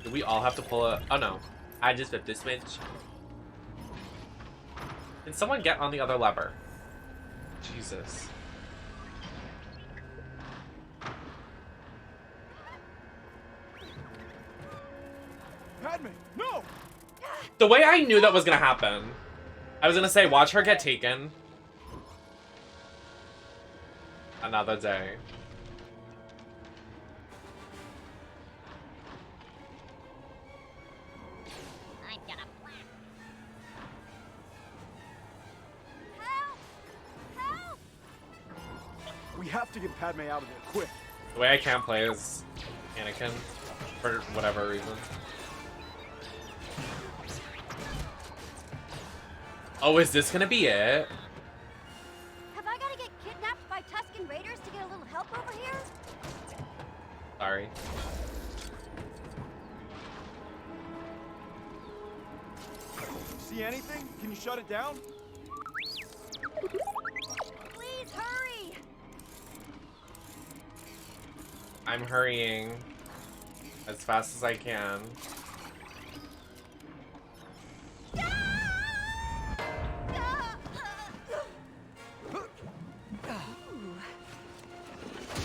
Do we all have to pull a... Oh, no. I just flipped this switch. Can someone get on the other lever? Jesus. Padme, no! The way I knew that was gonna happen. I was gonna say, watch her get taken. Another day. We have to get Padme out of there, quick. The way I can't play is Anakin, for whatever reason. Oh, is this gonna be it? Have I gotta get kidnapped by Tusken Raiders to get a little help over here? Sorry. See anything? Can you shut it down? Please hurry! I'm hurrying as fast as I can.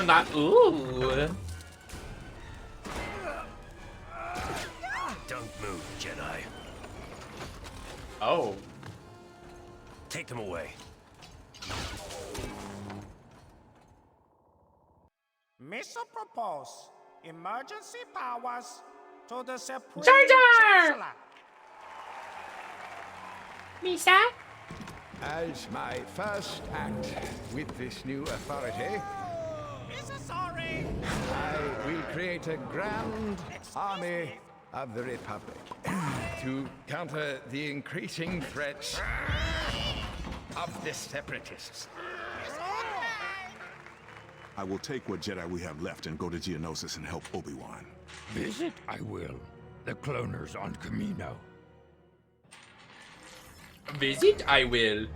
Not ooh. Don't move, Jedi. Oh. Take them away. Mission propose emergency powers to the Supreme Jar Jar! Chancellor. Misa? As my first act with this new authority, Sorry. I will create a grand army of the Republic to counter the increasing threats of the Separatists. I will take what Jedi we have left and go to Geonosis and help Obi-Wan. Visit I will. The cloners on Camino. Visit I will.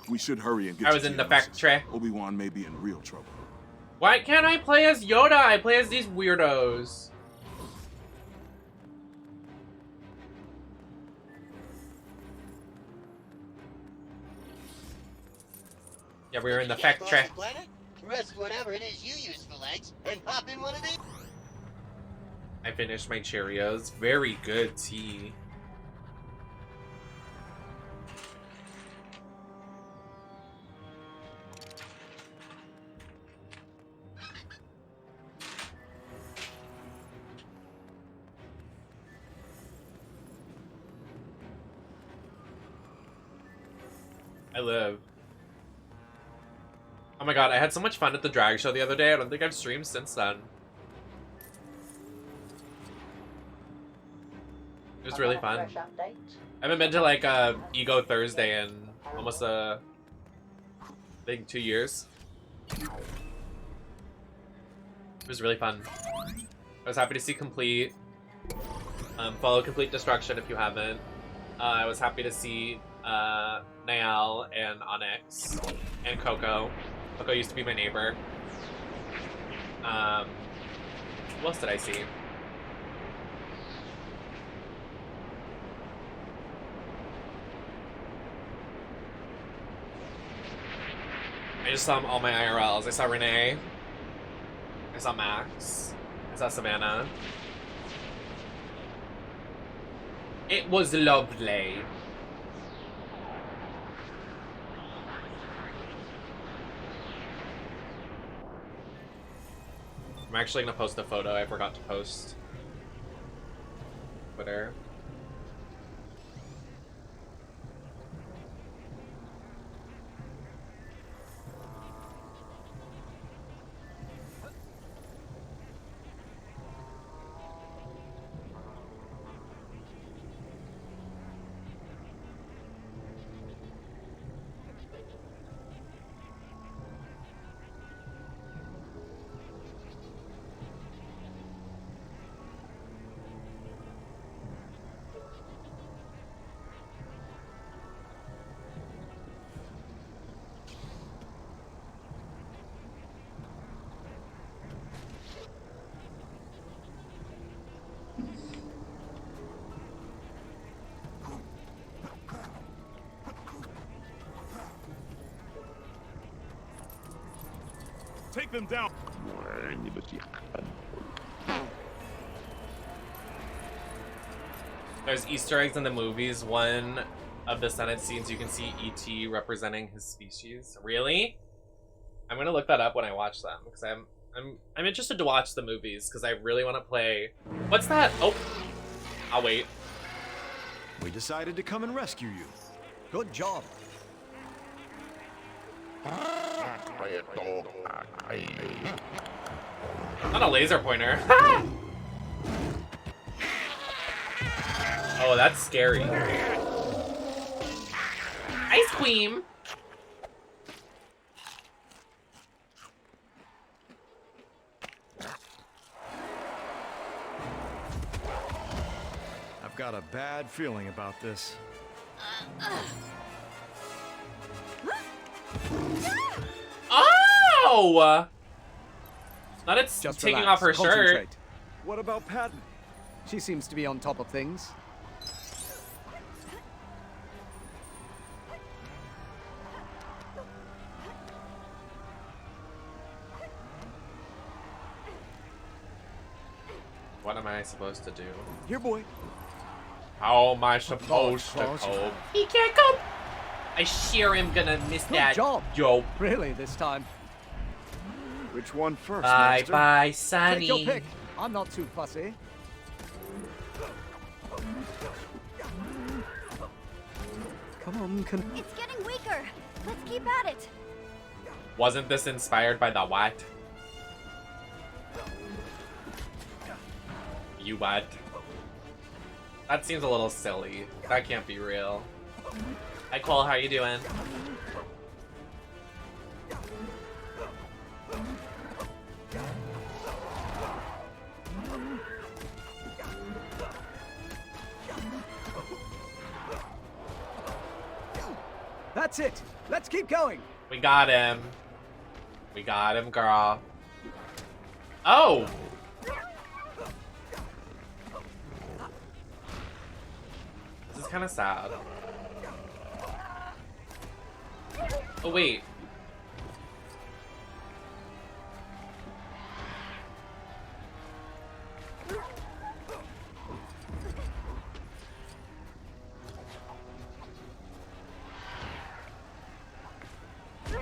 We should hurry and get I to was in the Geonosis. factory. Obi-Wan may be in real trouble. Why can't I play as Yoda? I play as these weirdos. Yeah, we were in the factory. Rest whatever it is you use for legs and pop in one of these. I finished my Cheerios. Very good tea. I live. Oh my god, I had so much fun at the drag show the other day. I don't think I've streamed since then. It was really fun. I haven't been to like Ego Thursday in almost I think 2 years. It was really fun. I was happy to see Complete. Follow Complete Destruction if you haven't. I was happy to see Nael and Onyx and Coco. Coco used to be my neighbor. What else did I see? I just saw all my IRLs. I saw Renee. I saw Max. I saw Savannah. It was lovely. I'm actually gonna post a photo I forgot to post. Twitter. Take them down. There's Easter eggs in the movies. One of the Senate scenes, you can see E.T. representing his species. Really? I'm gonna look that up when I watch them because I'm interested to watch the movies because I really want to play. What's that? Oh, I'll wait. We decided to come and rescue you. Good job. Not a laser pointer. Oh, that's scary. Ice cream. I've got a bad feeling about this. Oh! Not it's Just taking relax, off her shirt. concentrate. What about Padme? She seems to be on top of things. What am I supposed to do? Here, boy. How am I supposed to cope? He can't cope. I sure am gonna miss that. Good job. Yo. Really, this time. Which one first, Bye Master? bye, Sunny. Take your pick. I'm not too fussy. Come on, It's getting weaker. Let's keep at it. Wasn't this inspired by the what? You what? That seems a little silly. That can't be real. Hi Cole, how you doing? That's it. Let's keep going. We got him. We got him, girl. Oh! This is kind of sad. Oh, wait.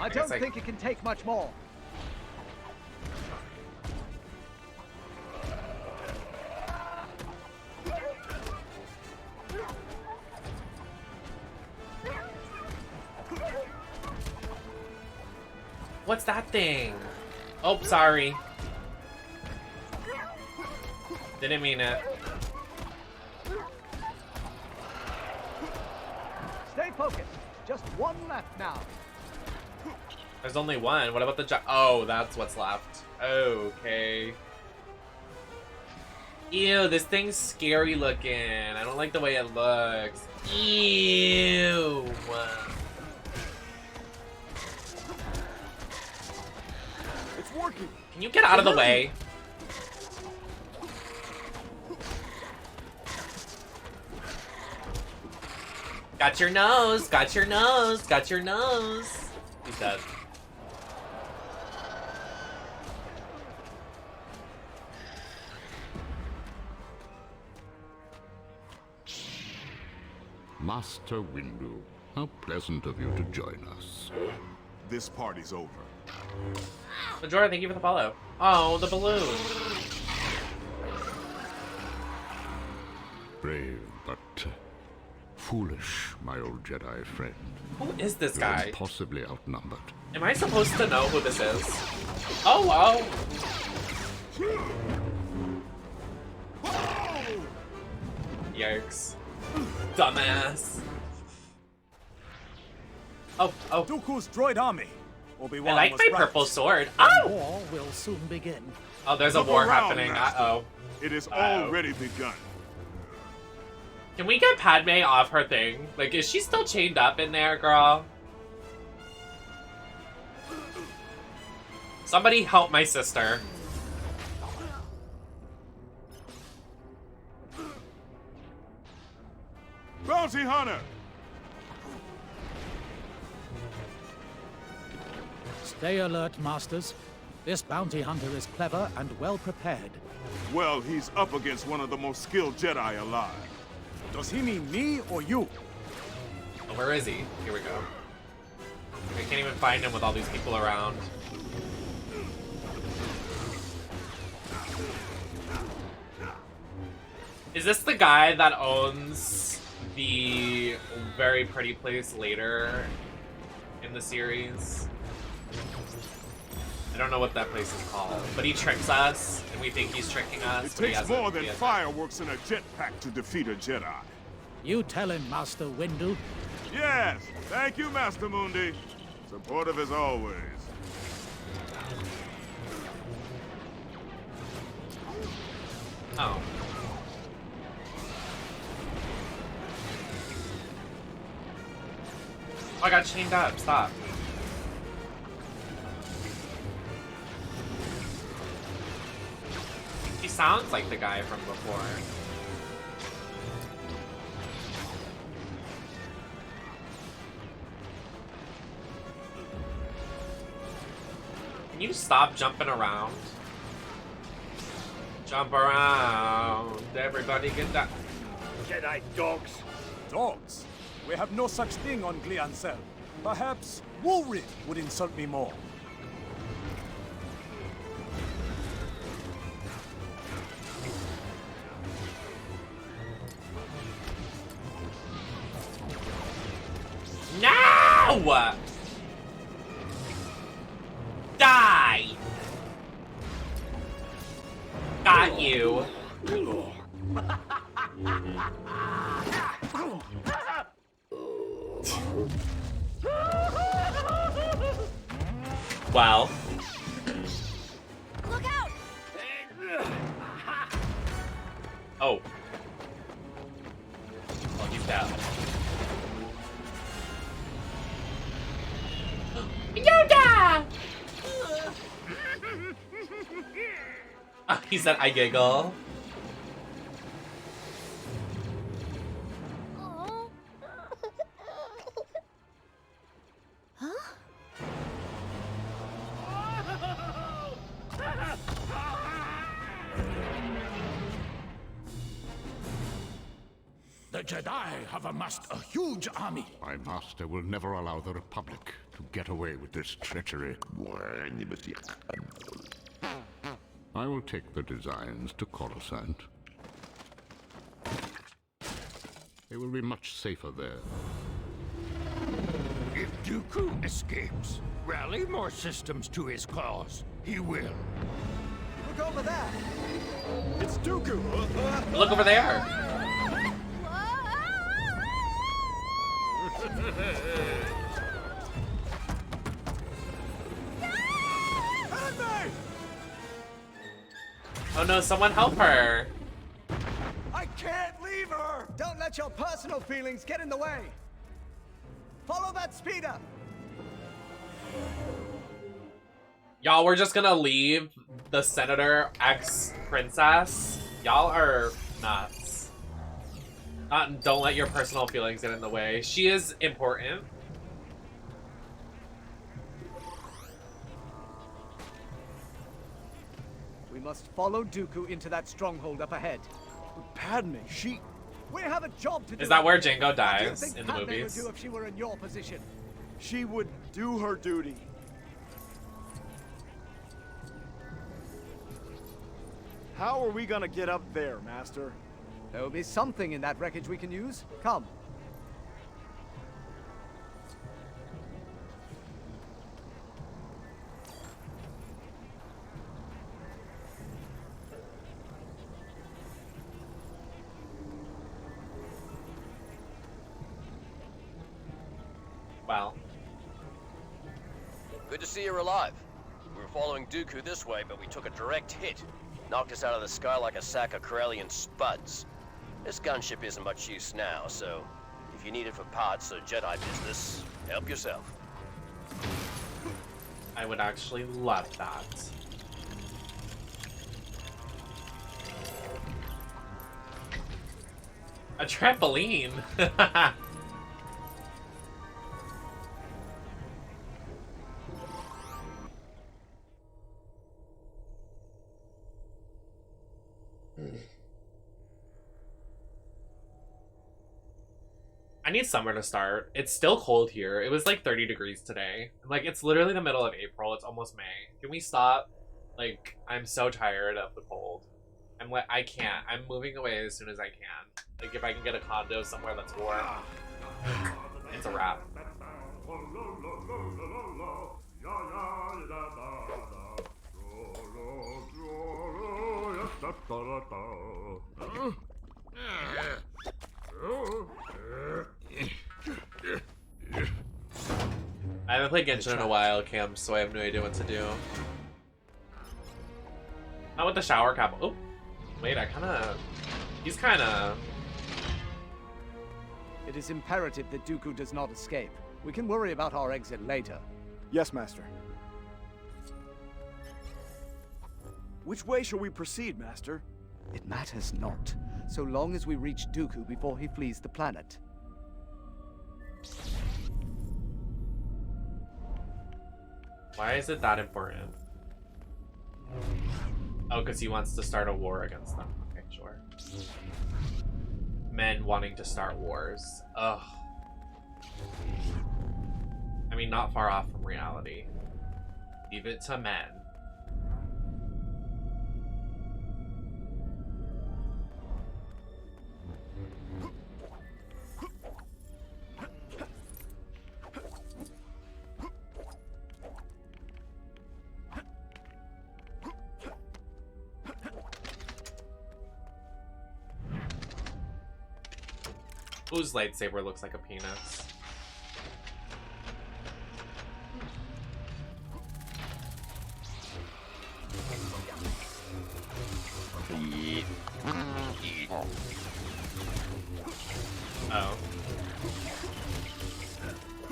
I don't think it can take much more. What's that thing? Oh, sorry. Didn't mean it. Stay focused. Just one left now. There's only one. What about the oh, that's what's left. Okay. Ew, this thing's scary looking. I don't like the way it looks. Ew. It's working. Can you get out of the way? Got your nose, got your nose, got your nose. He's dead. Master Windu, how pleasant of you to join us. This party's over. Majora, thank you for the follow. Oh, the balloon. Brave, but foolish, my old Jedi friend. Who is this You're guy? impossibly outnumbered. Am I supposed to know who this is? Oh, Yikes. Dumbass. Oh. Dooku's droid army. Obi-Wan I like was my right. purple sword. The Oh! war will soon begin. Oh, there's a Look war around, happening. Master. Uh-oh. It is Uh-oh. already begun. Can we get Padme off her thing? Like, is she still chained up in there, girl? Somebody help my sister. Bounty hunter! Stay alert, Masters. This bounty hunter is clever and well prepared. Well, he's up against one of the most skilled Jedi alive. Does he mean me or you? Oh, where is he? Here we go. I can't even find him with all these people around. Is this the guy that owns the very pretty place later in the series? I don't know what that place is called, but he tricks us, and we think he's tricking us. It but he takes hasn't- more than he hasn't. fireworks and a jetpack to defeat a Jedi. You tell him, Master Windu. Yes! Thank you, Master Mundi. Supportive as always. Oh. Oh, I got chained up. Stop. He sounds like the guy from before. Can you stop jumping around? Jump around. Everybody get that. Jedi dogs. Dogs? We have no such thing on Gliancel. Perhaps Woolrid would insult me more. Die! Got you. Well. Look out! Oh. Oh, he's down. Yoda! Oh, he said I giggle. The Jedi have amassed a huge army. My master will never allow the Republic to get away with this treachery. I will take the designs to Coruscant. They will be much safer there. If Dooku escapes, rally more systems to his cause. He will. Look over there! It's Dooku! Look over there! Oh no, someone help her! I can't leave her! Don't let your personal feelings get in the way! Follow that speeder! Y'all, we're just gonna leave the senator ex-princess? Y'all are nuts. Don't let your personal feelings get in the way. She is important. We must follow Dooku into that stronghold up ahead. Padme, she... We have a job to do. Is that where Jango What do you dies think in the Padme movies? would do if she were in your position? She would do her duty. How are we gonna get up there, Master? There will be something in that wreckage we can use. Come. Wow. Good to see you're alive. We were following Dooku this way, but we took a direct hit. Knocked us out of the sky like a sack of Corellian spuds. This gunship isn't much use now, so if you need it for parts or Jedi business, help yourself. I would actually love that. A trampoline! I need summer to start. It's still cold here. It was like 30 degrees today. Like, it's literally the middle of April. It's almost May. Can we stop? Like, I'm so tired of the cold. I'm like, I can't. I'm moving away as soon as I can. Like, if I can get a condo somewhere that's warm, it's a wrap. I haven't played Genshin in a while, Cam, so I have no idea what to do. Not with the shower cap. Oh, wait, he's kinda... It is imperative that Dooku does not escape. We can worry about our exit later. Yes, Master. Which way shall we proceed, Master? It matters not, so long as we reach Dooku before he flees the planet. Why is it that important? Oh, because he wants to start a war against them. Okay, sure. Men wanting to start wars. Ugh. I mean, not far off from reality. Leave it to men. Whose lightsaber looks like a penis? Oh.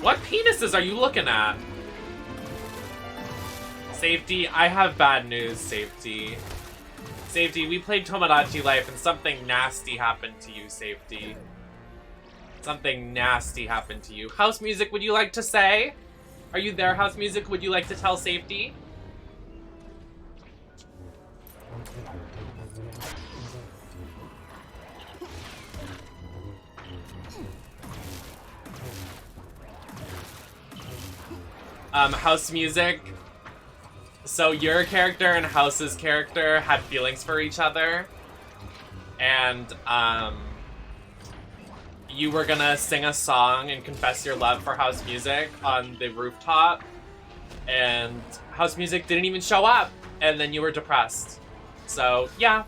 What penises are you looking at? Safety, I have bad news, Safety. Safety, we played Tomodachi Life and something nasty happened to you, Safety. Something nasty happened to you. House Music, would you like to say? Are you there, House Music? Would you like to tell Safety? House Music. So your character and House's character had feelings for each other. And, you were gonna sing a song and confess your love for House Music on the rooftop. And House Music didn't even show up. And then you were depressed. So, yeah.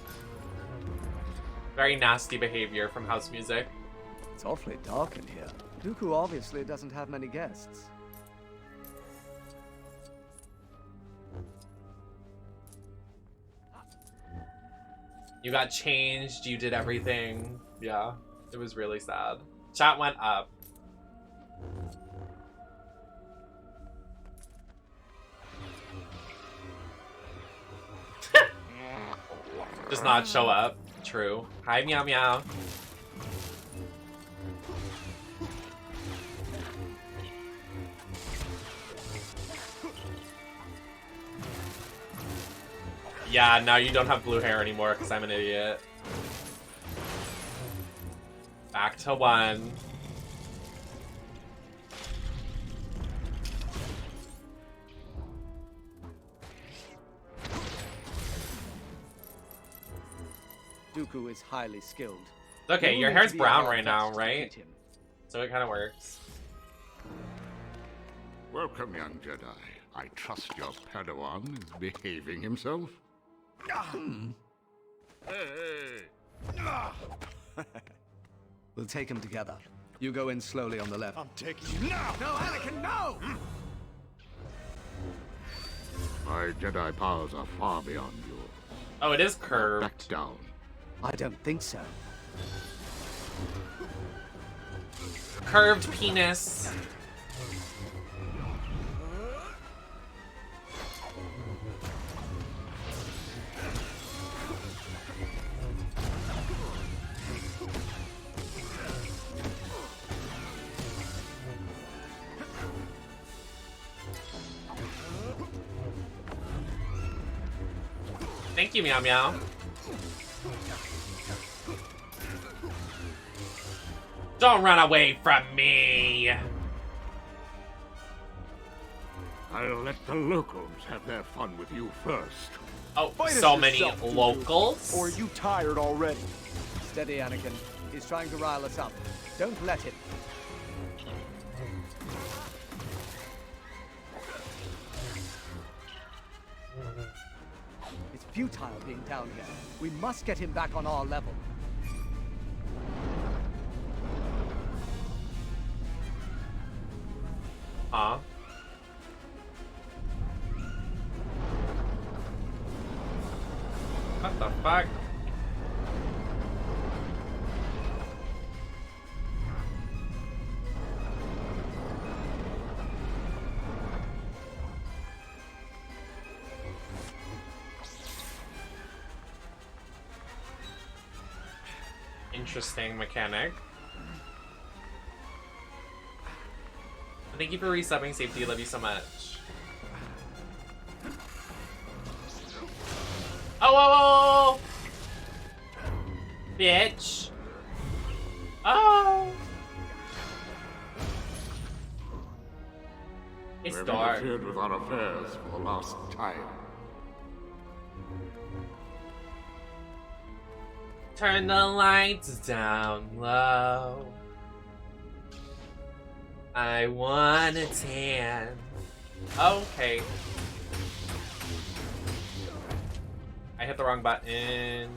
Very nasty behavior from House Music. It's awfully dark in here. Dooku obviously doesn't have many guests. You got changed, you did everything. Yeah, it was really sad. Chat went up. Does not show up. True. Hi, Meow Meow. Yeah, now you don't have blue hair anymore because I'm an idiot. Back to 1. Dooku is highly skilled. Okay, You your need hair's to be brown our right now, best to right? beat him. So it kind of works. Welcome, young Jedi. I trust your Padawan is behaving himself. We'll take him together. You go in slowly on the left. I'm taking you now! No, Anakin, no! My Jedi powers are far beyond yours. Oh, it is curved. Back down. I don't think so. Curved penis. Thank you, Meow Meow. Don't run away from me! I'll let the locals have their fun with you first. Oh, Fight us so many yourself, Dooku. locals? Or are you tired already? Steady, Anakin. He's trying to rile us up. Don't let him. It's futile being down here. We must get him back on our level. Huh? What the fuck? Interesting mechanic. Thank you for resubbing, Safety. Love you so much. Oh, bitch. Oh. It's We've dark. interfered with our affairs for the last time. Turn the lights down low. I want a tan. Okay. I hit the wrong button.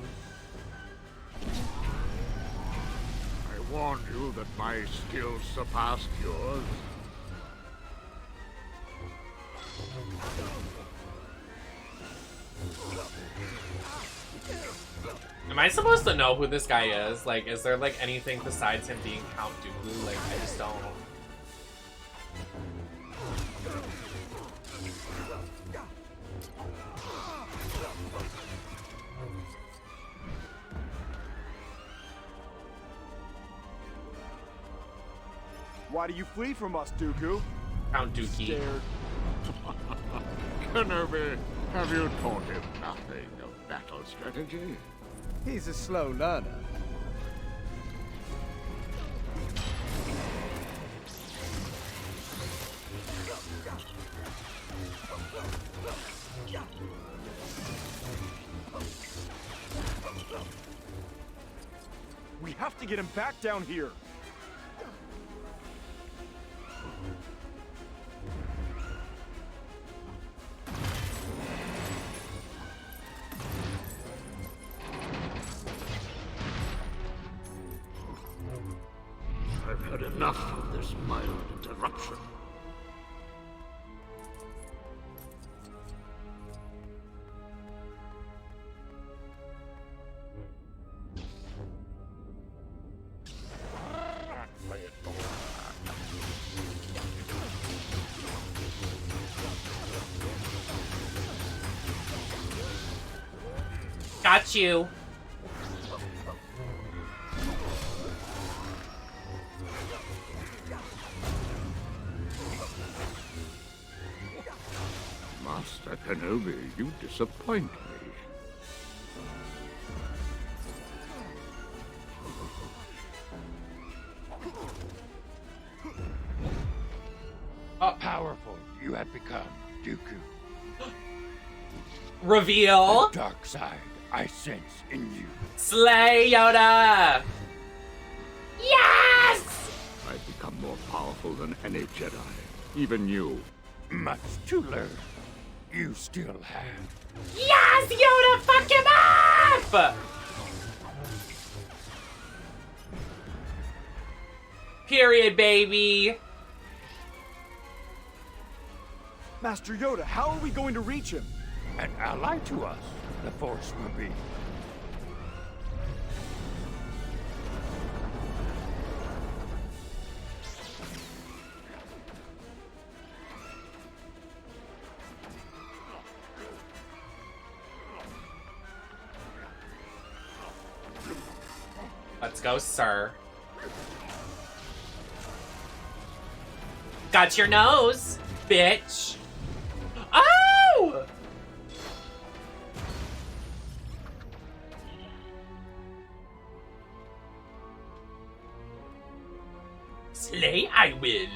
I warned you that my skills surpassed yours. Am I supposed to know who this guy is? Like, is there like anything besides him being Count Dooku? Like, I just don't. Why do you flee from us, Dooku? Count Dookie. Scared. Kenobi, have you taught him nothing of battle strategy? He's a slow learner. We have to get him back down here. I've had enough of this mild interruption. Got you. Master Kenobi, you disappoint me. How powerful you have become, Dooku. Reveal. The dark side I sense in you. Slay Yoda. Yes! I've become more powerful than any Jedi. Even you. Much to learn. You still have. Yes, Yoda, fuck him up! Period, baby. Master Yoda, how are we going to reach him? An ally to us, the Force will be. Let's go, sir. Got your nose, bitch. Oh! Slay, I will.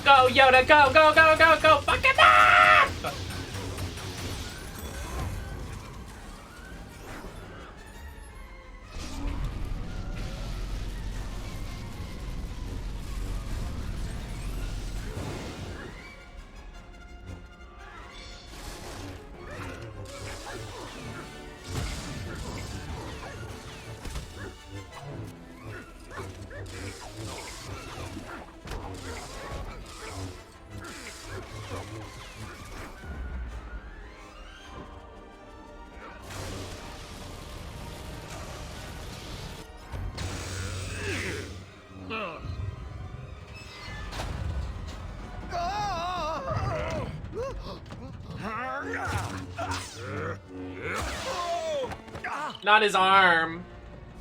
Go, Yoda, go, go, go, go, go, fuck him up! Not his arm.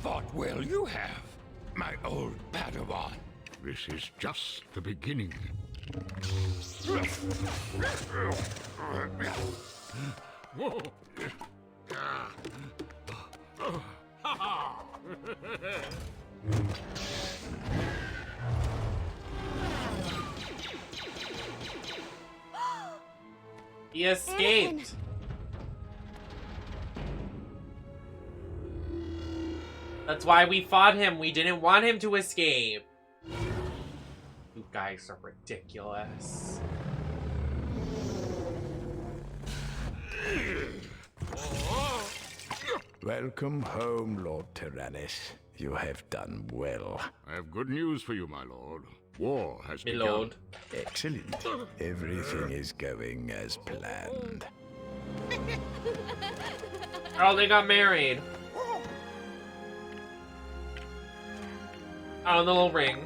Fought well you have, my old Padawan. This is just the beginning. He escaped. That's why we fought him. We didn't want him to escape. guys are ridiculous. Welcome home, Lord Tyrannus. You have done well. I have good news for you, my lord. War has begun. Lord. Excellent. Everything is going as planned. Oh, they got married. Oh, the little ring.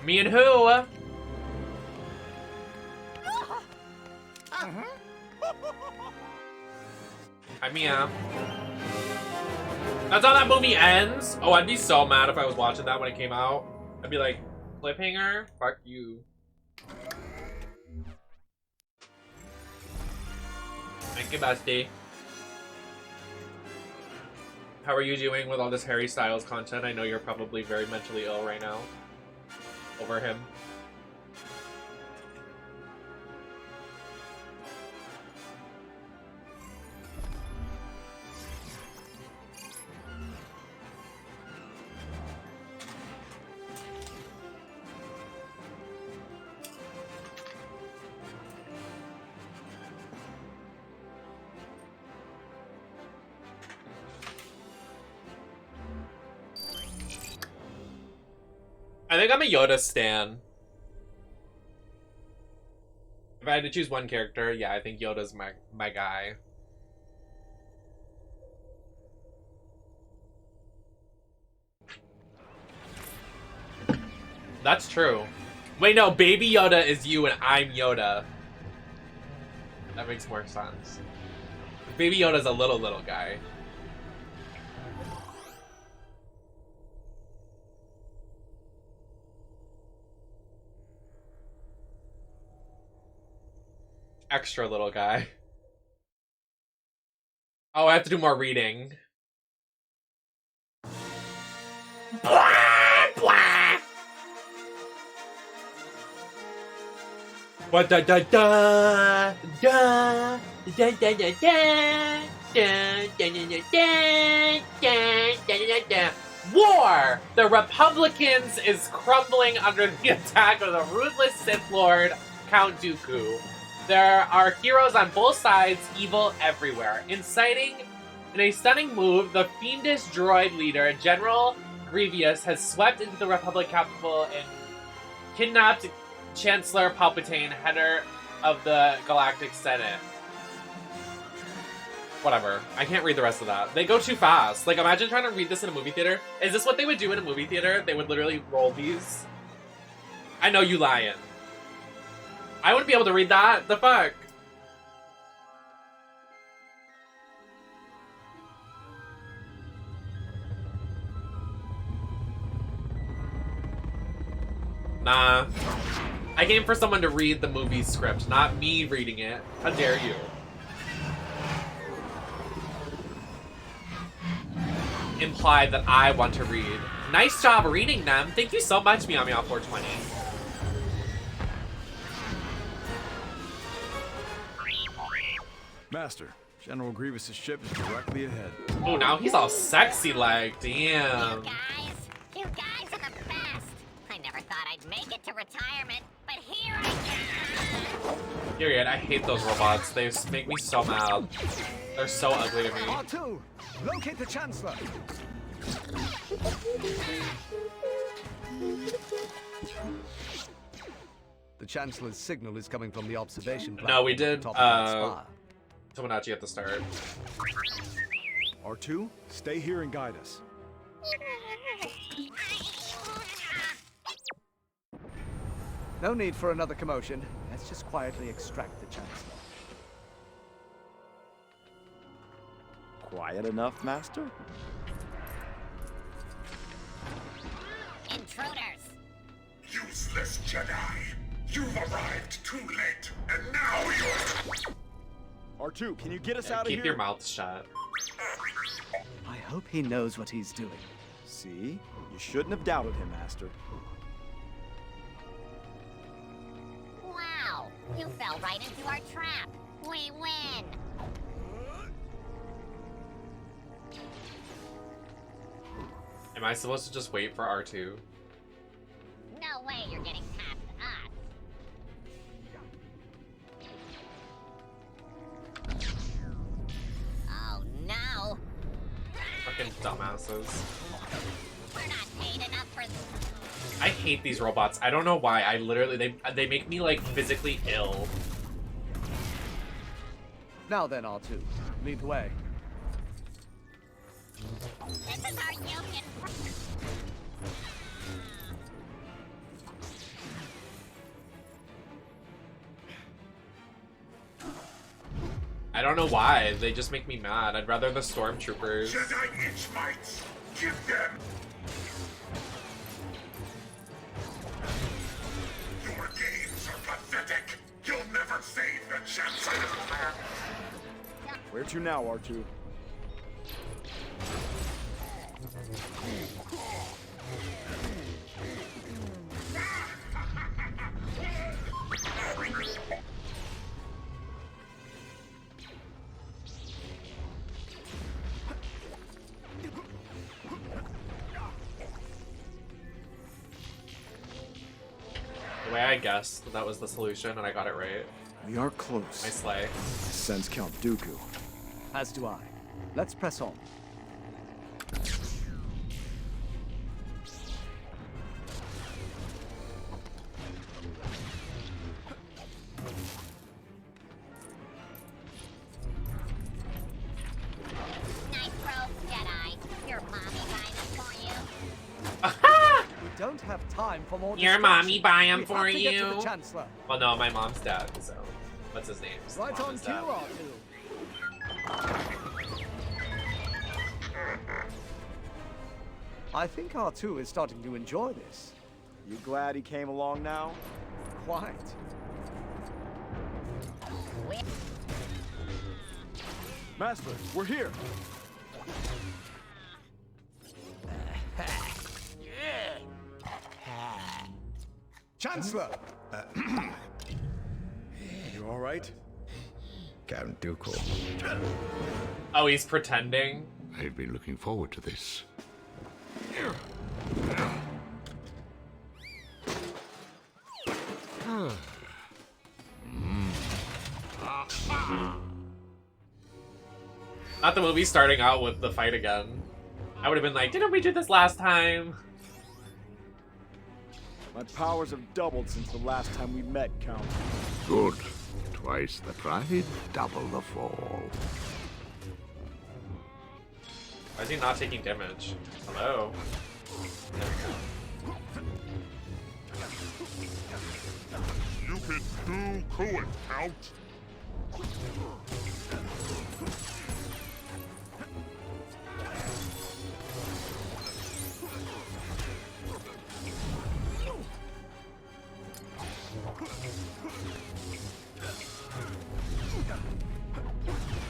Me and who? I mean, yeah. That's how that movie ends? Oh, I'd be so mad if I was watching that when it came out. I'd be like, cliffhanger? Fuck you. Thank you, bestie. How are you doing with all this Harry Styles content? I know you're probably very mentally ill right now. Over him. I think I'm a Yoda stan. If I had to choose one character, yeah, I think Yoda's my guy. That's true. Wait, no, Baby Yoda is you and I'm Yoda. That makes more sense. Baby Yoda's a little guy. Extra little guy. Oh, I have to do more reading. What da da da da da da da da da. War! The Republicans is crumbling under the attack of the ruthless Sith Lord, Count Dooku. There are heroes on both sides, evil everywhere. In a stunning move, the fiendish droid leader, General Grievous, has swept into the Republic capital and kidnapped Chancellor Palpatine, header of the Galactic Senate. Whatever. I can't read the rest of that. They go too fast. Like, imagine trying to read this in a movie theater. Is this what they would do in a movie theater? They would literally roll these? I know you lying. I wouldn't be able to read that. The fuck? Nah. I came for someone to read the movie script, not me reading it. How dare you? Imply that I want to read. Nice job reading them. Thank you so much, Meow420. Master, General Grievous's ship is directly ahead. Oh, now he's all sexy like, damn. You guys are the best. I never thought I'd make it to retirement, but here I am. Period. I hate those robots. They make me so mad. They're so ugly to me. R2, locate the Chancellor. The Chancellor's signal is coming from the observation platform. No, we did Tomodachi at the start. R2, stay here and guide us. No need for another commotion. Let's just quietly extract the Chancellor. Quiet enough, Master? Intruders! Useless Jedi! You've arrived too late, and now you're... R2, can you get us out of here? Keep your mouth shut. I hope he knows what he's doing. See? You shouldn't have doubted him, Master. Wow! You fell right into our trap. We win! Am I supposed to just wait for R2? No way you're getting past us. Oh no! Fucking dumbasses. We're not paid enough for this. I hate these robots. I don't know why. I literally, they make me like physically ill. Now then, R2, lead the way. This is our Yoken. I don't know why. They just make me mad. I'd rather the stormtroopers. Jedi itch mites! Give them! Your games are pathetic! You'll never save the Chancellor! Where to now, R2? The way I guessed that was the solution, and I got it right. We are close. I slay. I sense Count Dooku. As do I. Let's press on. Nice robe, Jedi. Your mommy buying them for you. We don't have time for more Your discussion. mommy buy 'em We for have to get to you? the Chancellor. Well, no, my mom's dead, so what's his name? Right on Mom's cue, dead. R2. I think R2 is starting to enjoy this. You glad he came along now? Quite. Master, we're here! Chancellor! You alright? Count Dooku. Oh, he's pretending? I've been looking forward to this. Not the movie starting out with the fight again. I would have been like, didn't we do this last time? My powers have doubled since the last time we met, Count. Good. Twice the pride, double the fall. Why is he not taking damage? Hello? You can do cool it, Count.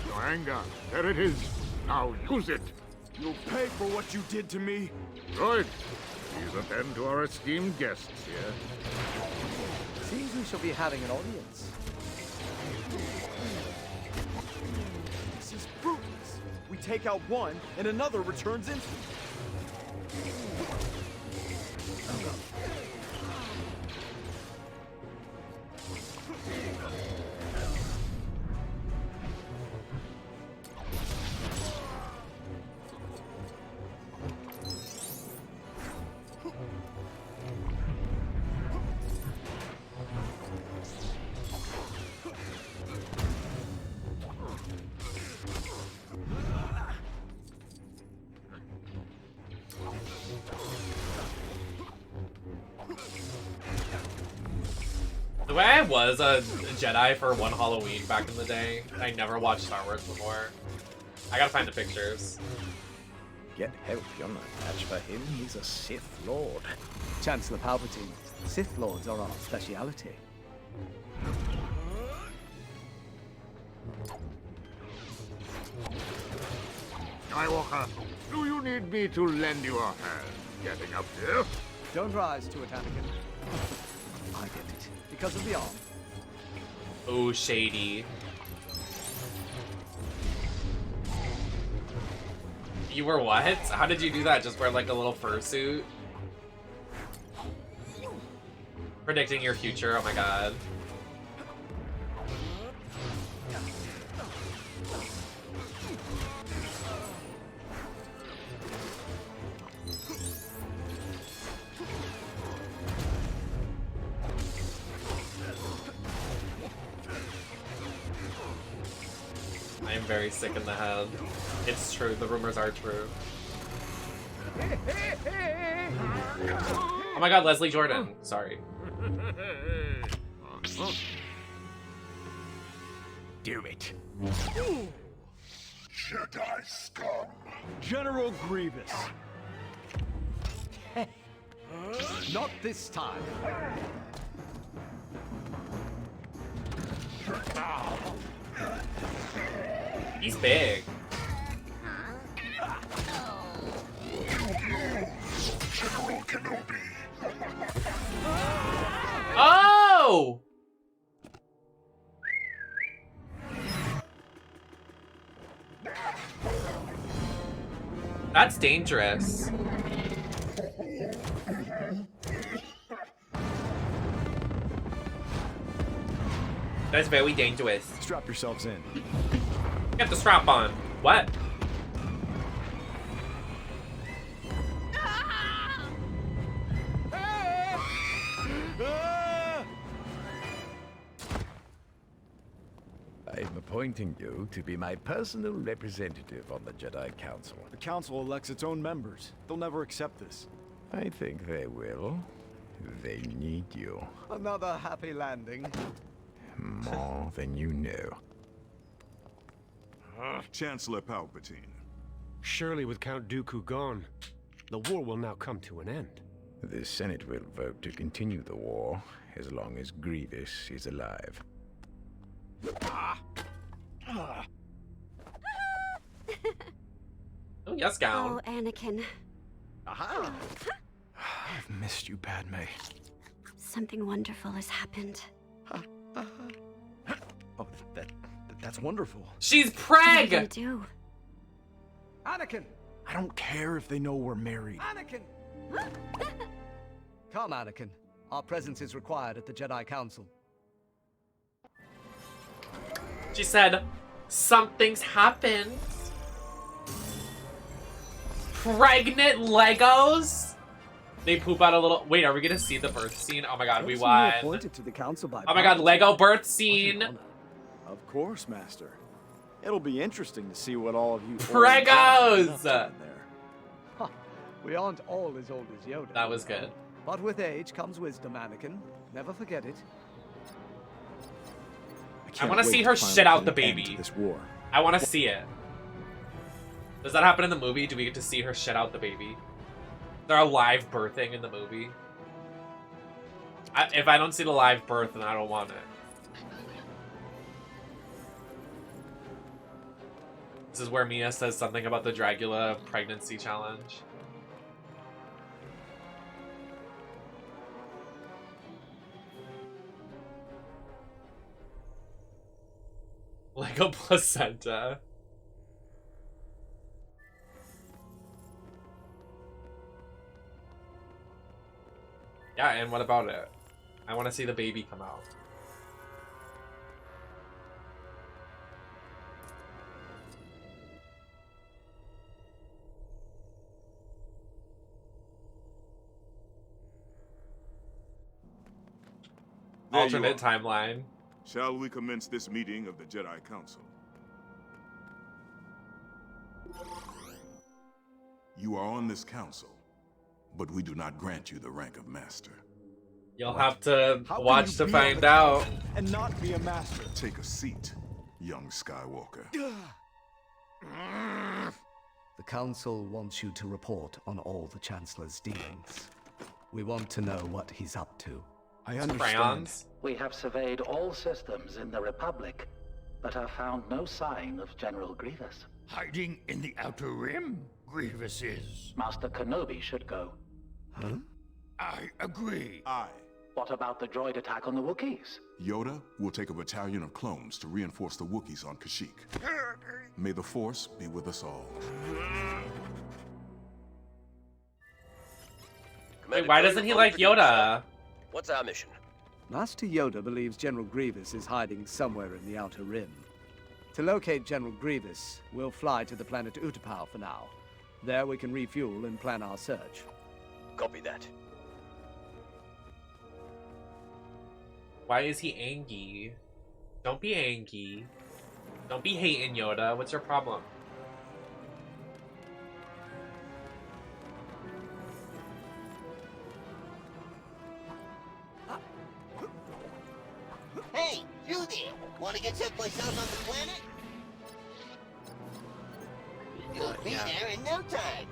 Your anger, there it is. Now use it. You'll pay for what you did to me. Good. Please attend to our esteemed guests here. Seems we shall be having an audience. This is fruitless. We take out one, and another returns instantly. The way I was a Jedi for one Halloween back in the day, I never watched Star Wars before. I gotta find the pictures. Get help, you're no match for him. He's a Sith Lord. Chancellor Palpatine, Sith Lords are our speciality. Skywalker, do you need me to lend you a hand getting up here? Don't rise to it, Anakin. I get it. Because of the arm. Oh, shady. You were what? How did you do that? Just wear like a little fursuit? Predicting your future, oh my god. I am very sick in the head. It's true, the rumors are true. Oh my god, Leslie Jordan. Sorry. Do it. Jedi scum. General Grievous. Not this time. He's big. General Kenobi. Oh! That's dangerous. That's very dangerous. Strap yourselves in. Get the strap on. What? I'm appointing you to be my personal representative on the Jedi Council. The Council elects its own members. They'll never accept this. I think they will. They need you. Another happy landing. More than you know. Chancellor Palpatine. Surely with Count Dooku gone, the war will now come to an end. The Senate will vote to continue the war as long as Grievous is alive. Oh, yes, gown. Oh, Anakin. Aha! I've missed you, Padme. Something wonderful has happened. Oh, that's wonderful. She's What are you preg! gonna do? Anakin! I don't care if they know we're married. Anakin! Come, Anakin. Our presence is required at the Jedi Council. She said, something's happened. Pregnant Legos? They poop out a little. Wait, are we gonna see the birth scene? Oh my god, we won. Appointed to the council by Oh my god, Lego birth scene. Of course, Master. It'll be interesting to see what all of you Pregos! We aren't all as old as Yoda. That was good. But with age comes wisdom, Anakin. Never forget it. I want to see her shit out the baby. This war. I want to see it. Does that happen in the movie? Do we get to see her shit out the baby? There are live birthing in the movie. If I don't see the live birth, then I don't want it. This is where Mia says something about the Dragula pregnancy challenge. Lego placenta. Yeah, and what about it? I want to see the baby come out. There you Alternate are. timeline. Shall we commence this meeting of the Jedi Council? You are on this council, but we do not grant you the rank of master. You'll have to How can watch you to be find on the out. council and not be a master. Take a seat, young Skywalker. The Council wants you to report on all the Chancellor's dealings. We want to know what he's up to. I understand. Crayons. We have surveyed all systems in the Republic, but have found no sign of General Grievous. Hiding in the Outer Rim, Grievous is. Master Kenobi should go. Huh? I agree. I What about the droid attack on the Wookiees? Yoda will take a battalion of clones to reinforce the Wookiees on Kashyyyk. May the Force be with us all. Wait, why doesn't he like Yoda? What's our mission? Master Yoda believes General Grievous is hiding somewhere in the Outer Rim. To locate General Grievous, we'll fly to the planet Utapau for now. There we can refuel and plan our search. Copy that. Why is he angry? Don't be angry. Don't be hating Yoda. What's your problem? Hey, you there! Want to get someplace else on the planet? You'll be there in no time.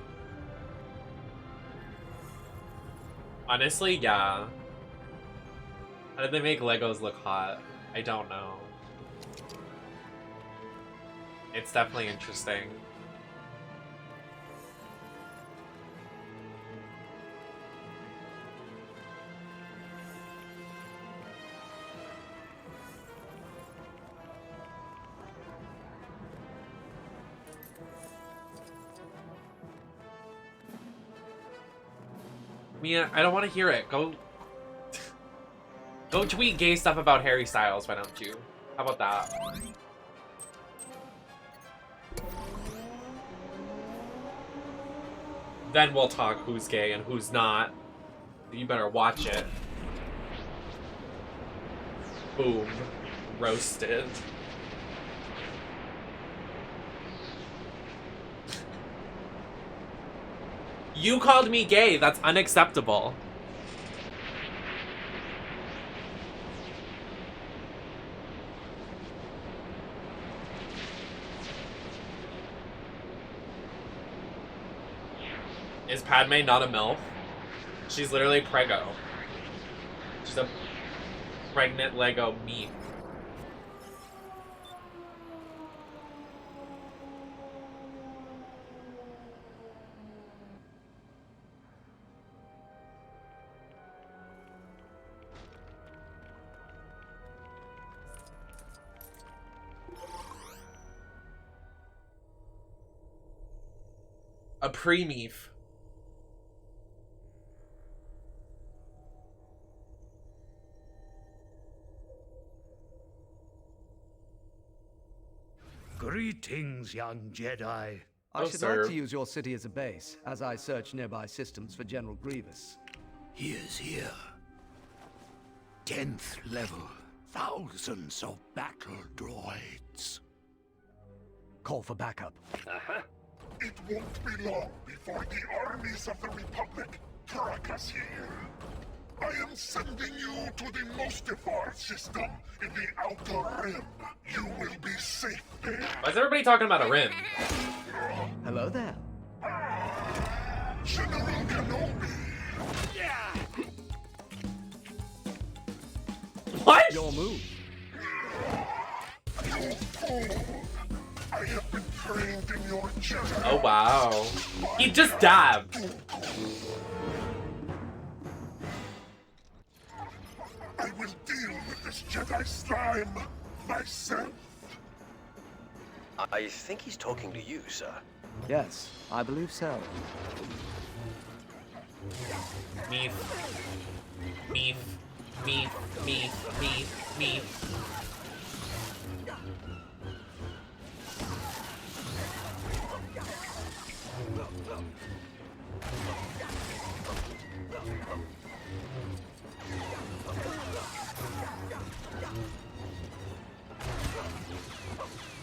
Honestly, yeah. How did they make Legos look hot? I don't know. It's definitely interesting. Mia, I don't want to hear it. Go tweet gay stuff about Harry Styles, why don't you? How about that? Then we'll talk who's gay and who's not. You better watch it. Boom. Roasted. You called me gay. That's unacceptable. Is Padme not a MILF? She's literally preggo. She's a pregnant Lego me. A pre-meef. Greetings, young Jedi. I should like to use your city as a base, as I search nearby systems for General Grievous. He is here. 10th level. Thousands of battle droids. Call for backup. It won't be long before the armies of the Republic track us here. I am sending you to the Mustafar system in the Outer Rim. You will be safe there. Why is everybody talking about a rim? Hello there. General Kenobi. What? Your move. You fool. I have been trained in your Jedi. Oh wow. He just dabbed. I will deal with this Jedi slime myself. I think he's talking to you, sir. Yes, I believe so. Meef. Meef. Meef. Meef. Meef. Meef.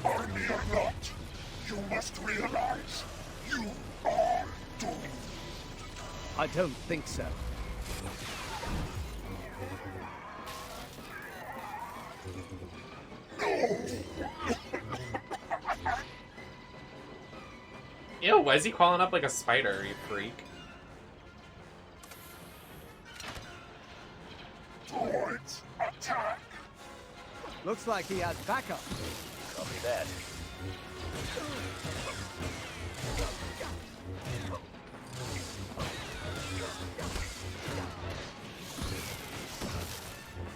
Army or not, you must realize you are doomed. I don't think so. Ew, why is he crawling up like a spider, you freak? Droids, attack! Looks like he has backup. Copy that.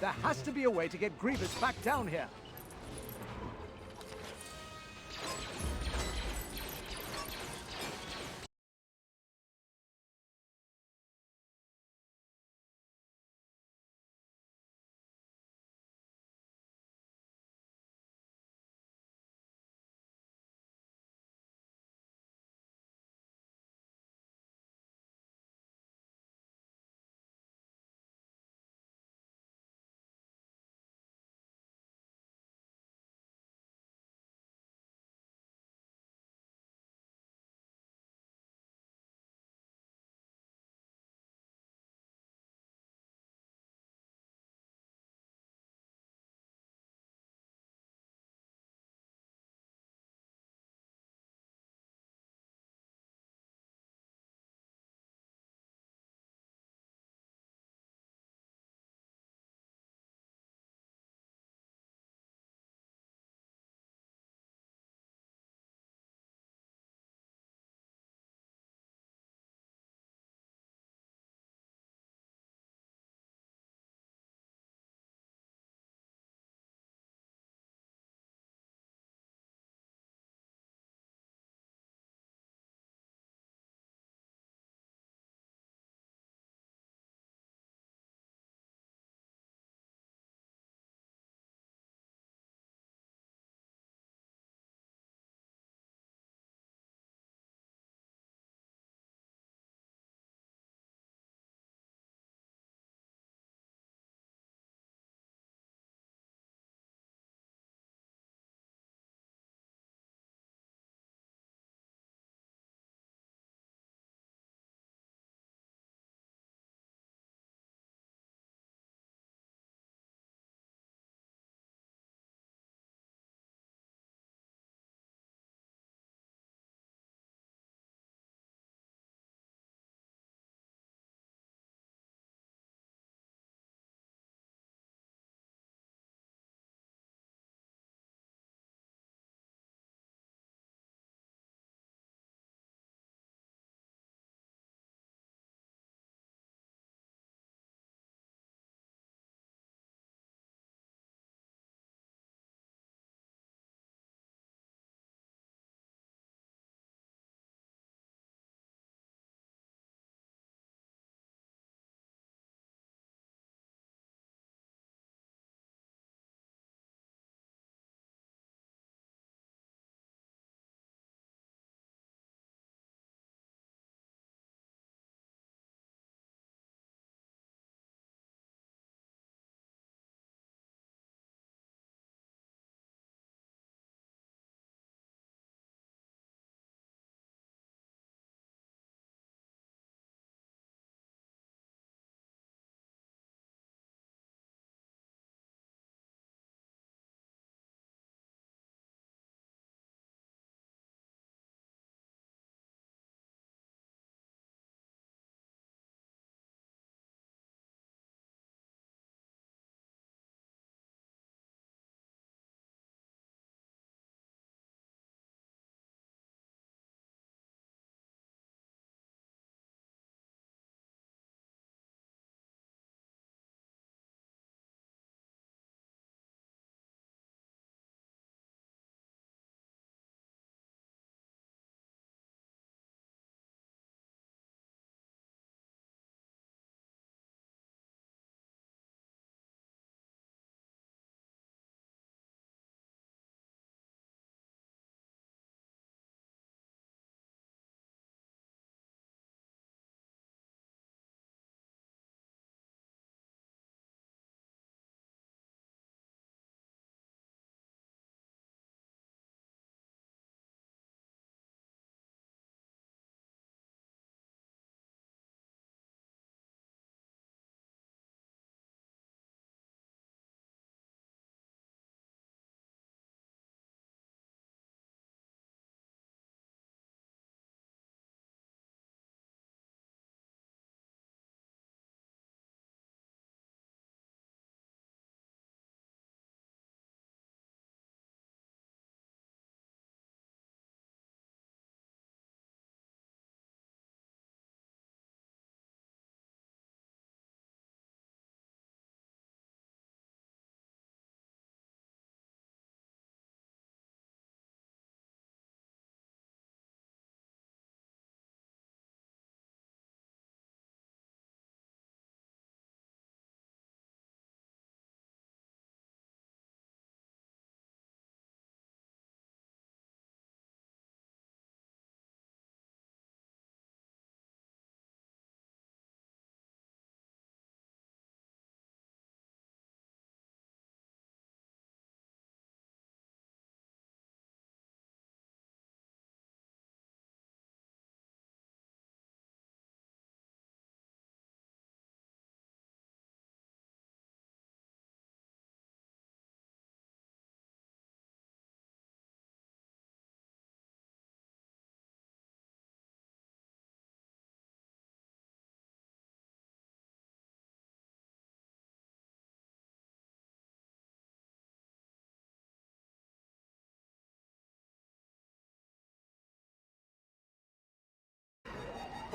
There has to be a way to get Grievous back down here.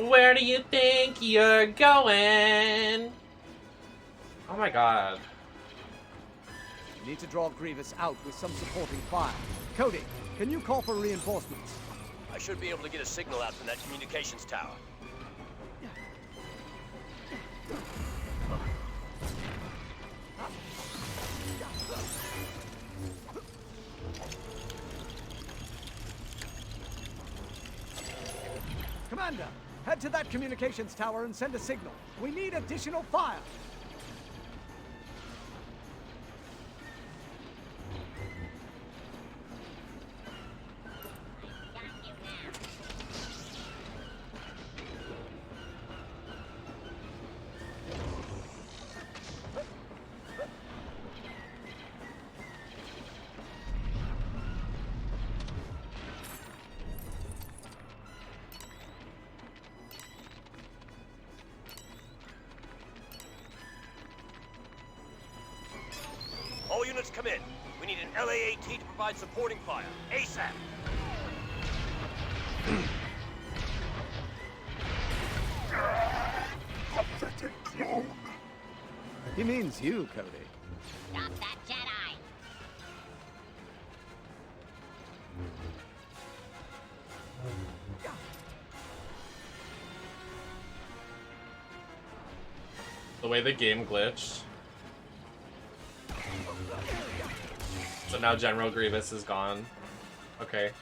Where do you think you're going? Oh my god. You need to draw Grievous out with some supporting fire. Cody, can you call for reinforcements? I should be able to get a signal out from that communications tower. Commander, head to that communications tower and send a signal. We need additional fire. All units come in. We need an LA-AT to provide supporting fire. ASAP! Pathetic clone! He means you, Cody. Stop that Jedi! The way the game glitched. So now General Grievous is gone. Okay.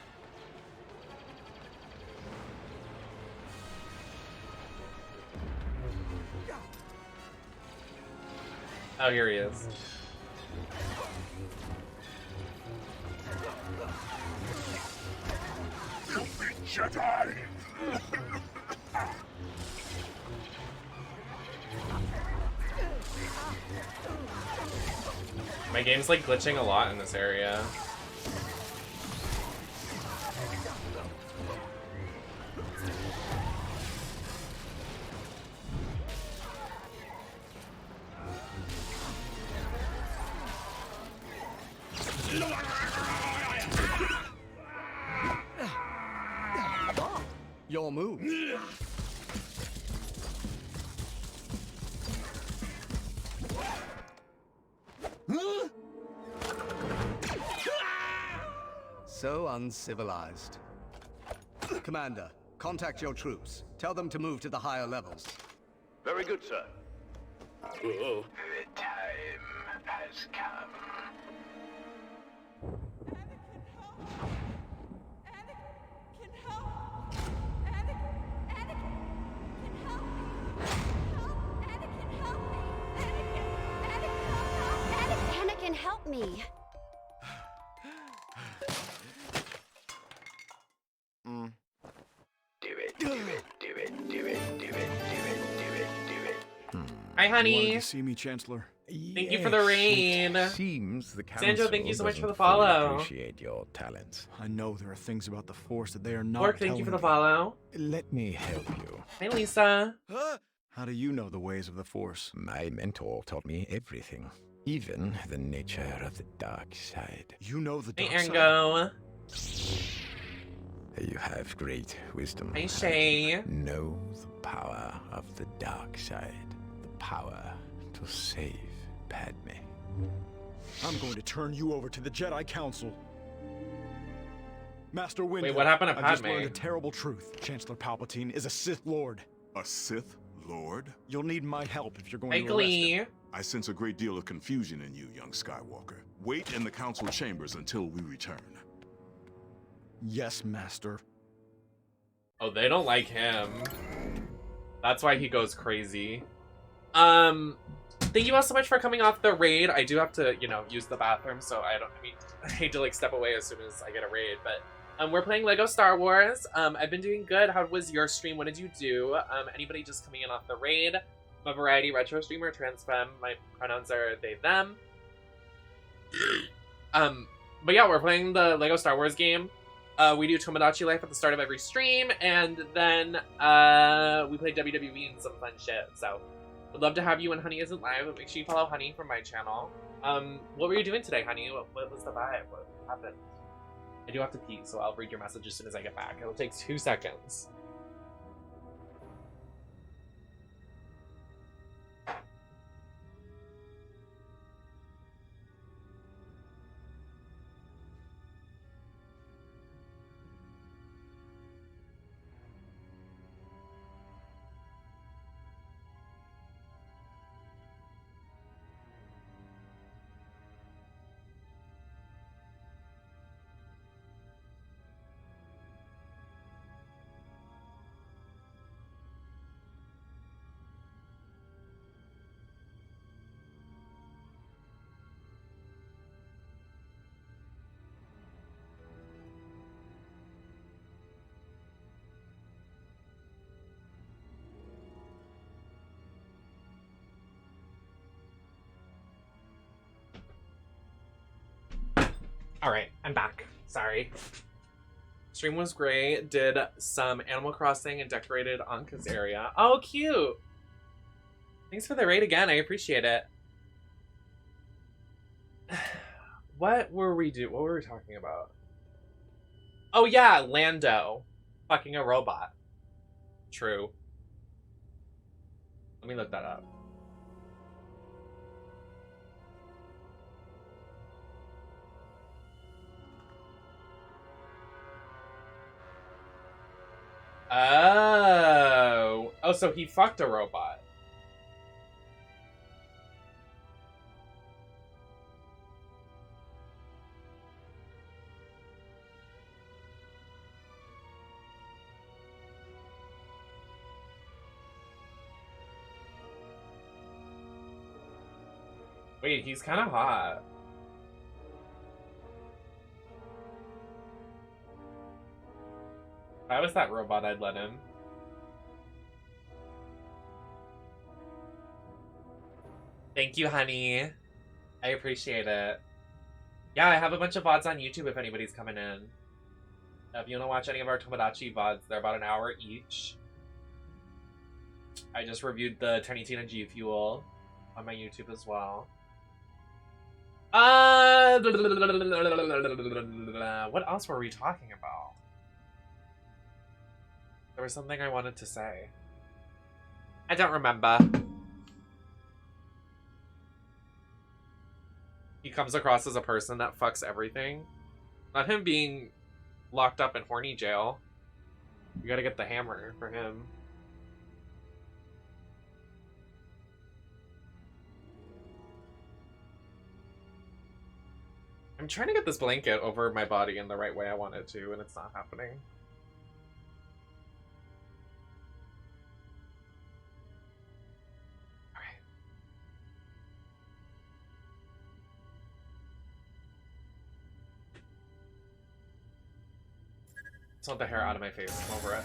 Oh, here he is. Filthy Jedi! My game's like glitching a lot in this area. Your move. So uncivilized. Commander, contact your troops. Tell them to move to the higher levels. Very good, sir. The time has come. Anakin, help me! Do it, do it, do it, do it, do it, do it, do it, do it. Hi, honey. Wanted to see me, Chancellor? Thank you for the rain. Seems the council Sanjo, thank you so much for the doesn't fully follow. Appreciate your talents. I know there are things about the Force that they are not Lord, thank you for the telling me. follow. Let me help you. Hey, Lisa. How do you know the ways of the Force? My mentor taught me everything, even the nature of the dark side. You know the Hey, dark side? Eringo. You have great wisdom. Hey, Shay. Know the power of the dark side, the power to save Padme. I'm going to turn you over to the Jedi Council. Master Windu. Wait, what happened to I've just Padme? learned a terrible truth. Chancellor Palpatine is a Sith Lord. A Sith Lord? You'll need my help if you're going Hey, to arrest him. Glee. I sense a great deal of confusion in you, young Skywalker. Wait in the council chambers until we return. Yes, Master. Oh, they don't like him. That's why he goes crazy. Thank you all so much for coming off the raid. I do have to, you know, use the bathroom, so I hate to like step away as soon as I get a raid, but we're playing Lego Star Wars. I've been doing good. How was your stream? What did you do? Anybody just coming in off the raid? I'm a variety retro streamer, trans femme. My pronouns are they, them. But yeah, we're playing the Lego Star Wars game. We do Tomodachi Life at the start of every stream, and then we play WWE and some fun shit. So, would love to have you when Honey isn't live. But make sure you follow Honey from my channel. What were you doing today, Honey? What was the vibe? What happened? I do have to pee, so I'll read your message as soon as I get back. It'll take 2 seconds. Alright, I'm back. Sorry. Stream was great. Did some Animal Crossing and decorated Anka's area. Oh, cute! Thanks for the raid again. I appreciate it. What were we talking about? Oh yeah, Lando. Fucking a robot. True. Let me look that up. Oh. Oh, so he fucked a robot. Wait, he's kind of hot. If I was that robot, I'd let him. Thank you, honey. I appreciate it. Yeah, I have a bunch of VODs on YouTube if anybody's coming in. If you want to watch any of our Tomodachi VODs, they're about an hour each. I just reviewed the Tiny Tina G Fuel on my YouTube as well. What else were we talking about? There was something I wanted to say. I don't remember. He comes across as a person that fucks everything. Not him being locked up in horny jail. You gotta get the hammer for him. I'm trying to get this blanket over my body in the right way I want it to, and it's not happening. Alright. Just want the hair out of my face. I'm over it.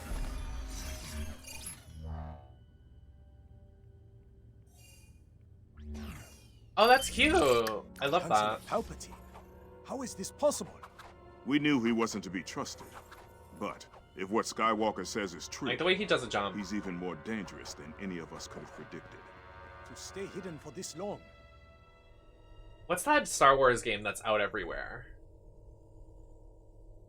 Oh, that's cute! I love that. Palpatine. How is this possible? We knew he wasn't to be trusted. But if what Skywalker says is true, Like the way he does a jump. he's even more dangerous than any of us could have predicted. To stay hidden for this long. What's that Star Wars game that's out everywhere?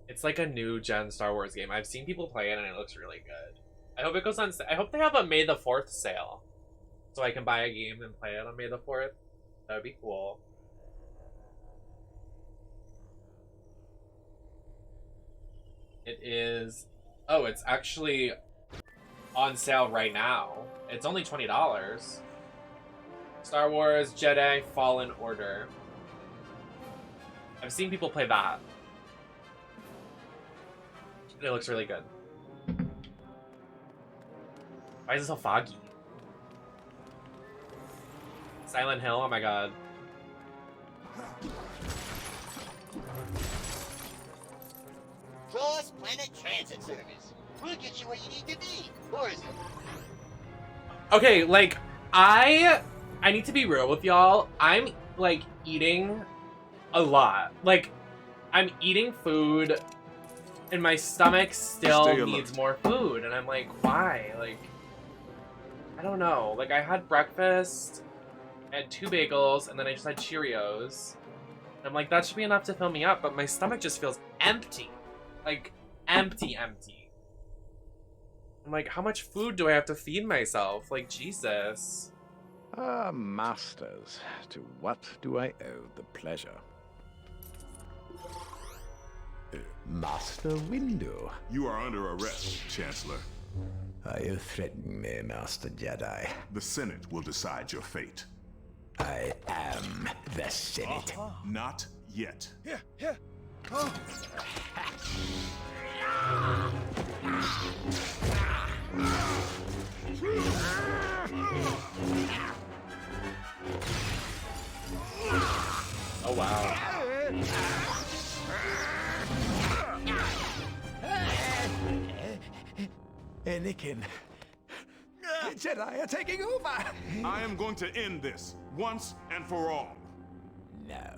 It's like a new gen Star Wars game. I've seen people play it and it looks really good. I hope it goes on. I hope they have a May the 4th sale, so I can buy a game and play it on May the 4th. That would be cool. It is. Oh, it's actually on sale right now. It's only $20. Star Wars Jedi Fallen Order. I've seen people play that. It looks really good. Why is it so foggy? Silent Hill, oh my god. Cross-planet transit service. We'll get you where you need to be. Or is it? Okay, like, I need to be real with y'all. I'm, like, eating a lot. Like, I'm eating food, and my stomach still needs more food. And I'm like, why? Like, I don't know. Like, I had breakfast, I had 2 bagels, and then I just had Cheerios. And I'm like, that should be enough to fill me up, but my stomach just feels empty. Like, empty. I'm like, how much food do I have to feed myself? Like, Jesus. Ah, masters, to what do I owe the pleasure? Master Windu. You are under arrest, Chancellor. Are you threatening me, Master Jedi? The Senate will decide your fate. I am the Senate. Not yet. Here. Oh. Oh wow. Anakin. The Jedi are taking over. I am going to end this once and for all. No.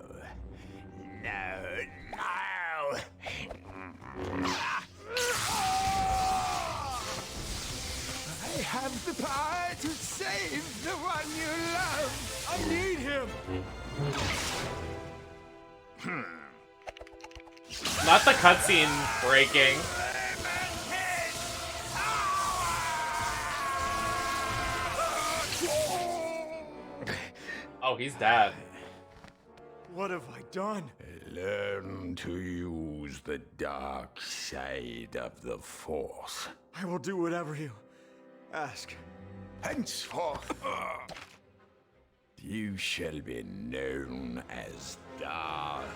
Not the cutscene breaking. Oh, he's dead. What have I done? Learn to use the dark side of the Force. I will do whatever you ask. Henceforth, you shall be known as Darth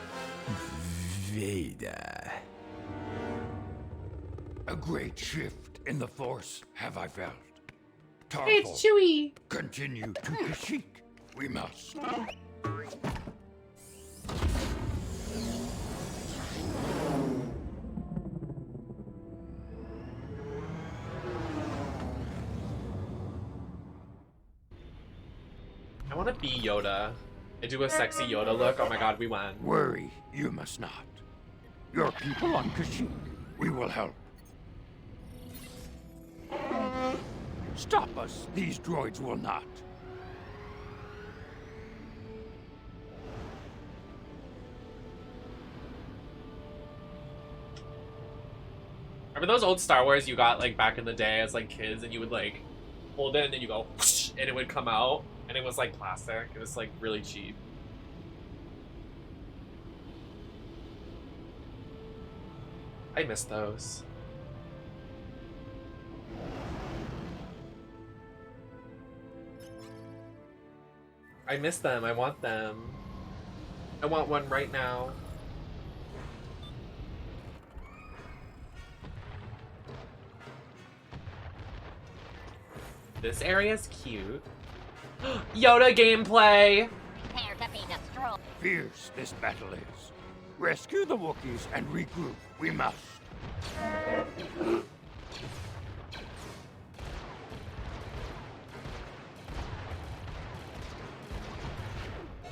Vader. A great shift in the Force have I felt. It's Chewie. Continue to Kashyyyk. We must. I want to be Yoda. I do a sexy Yoda look. Oh my god, we won. Worry, you must not. Your people on Kashyyyk, we will help. Stop us, these droids will not. Remember those old Star Wars you got like back in the day as like kids, and you would like hold it and then you go whoosh, and it would come out, and it was like plastic. It was like really cheap. I miss those. I miss them. I want them. I want one right now. This area's cute. Yoda gameplay! Prepare to be destroyed. Fierce this battle is. Rescue the Wookiees and regroup. We must.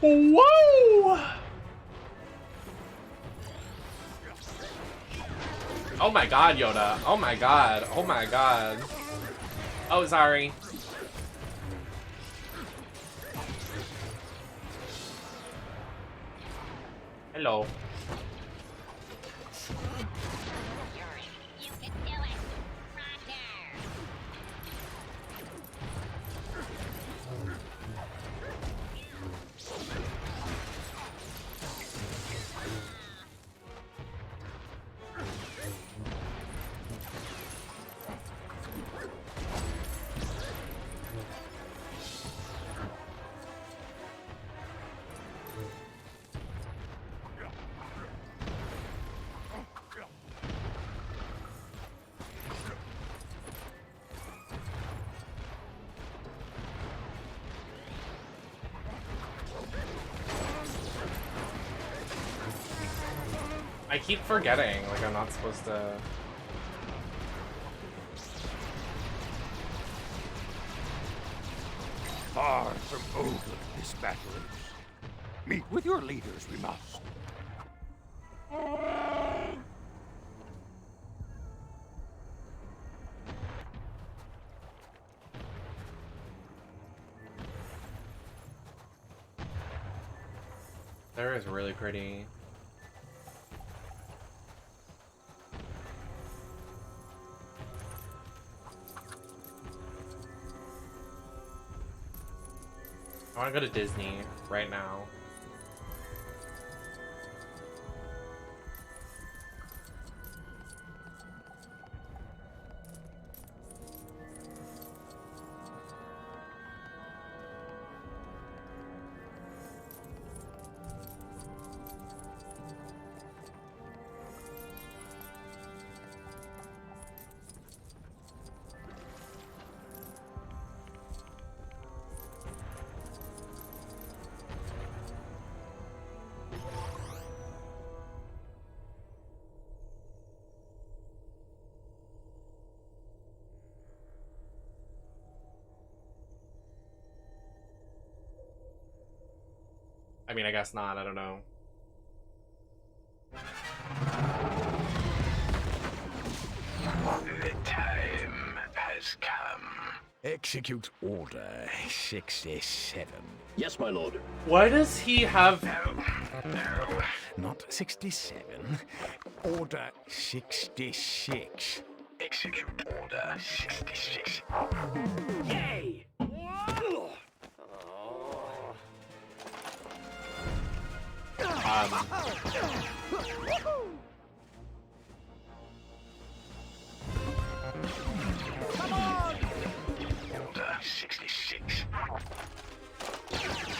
Whoa! Oh my god, Yoda. Oh my god. Oh my god. Oh, sorry. Hello. You can do it. Roger. I keep forgetting, like I'm not supposed to... Far from over this battle is. Meet with your leaders, we must. There is really pretty. I want to go to Disney right now. I mean, I guess not, I don't know. The time has come. Execute Order 67. Yes, my lord. Why does he have... No, not 67. Order 66. Execute Order 66. Yay! Come on! Order 66.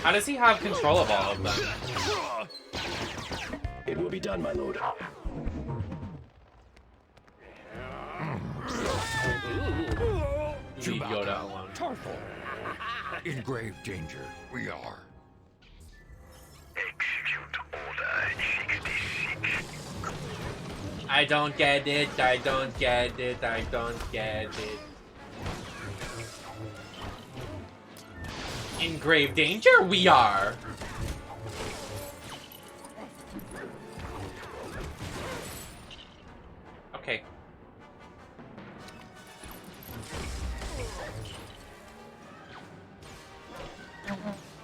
How does he have control of all of them? It will be done, my lord. Leave Yoda alone. Tarful. In grave danger, we are. Execute Order 66. I don't get it, I don't get it, I don't get it. In grave danger, we are. Okay.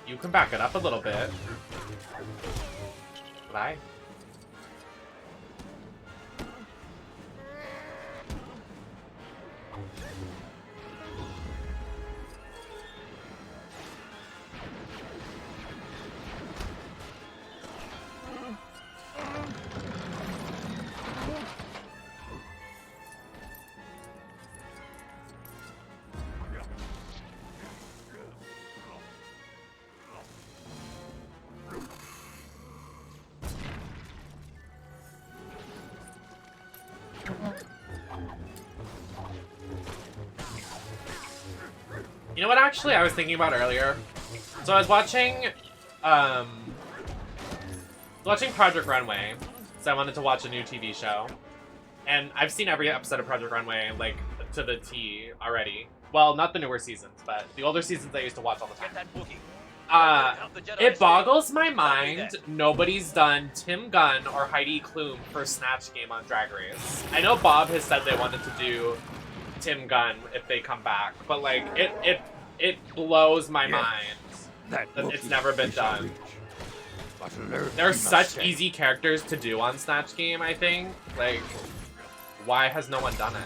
You can back it up a little bit. Bye. You know what, actually, I was thinking about earlier? So I was watching Project Runway, so I wanted to watch a new TV show. And I've seen every episode of Project Runway, like, to the T already. Well, not the newer seasons, but the older seasons I used to watch all the time. It boggles my mind nobody's done Tim Gunn or Heidi Klum for Snatch Game on Drag Race. I know Bob has said they wanted to do Tim Gunn if they come back, but like it blows my mind that it's never been done. They're such easy characters to do on Snatch Game, I think. Like, why has no one done it?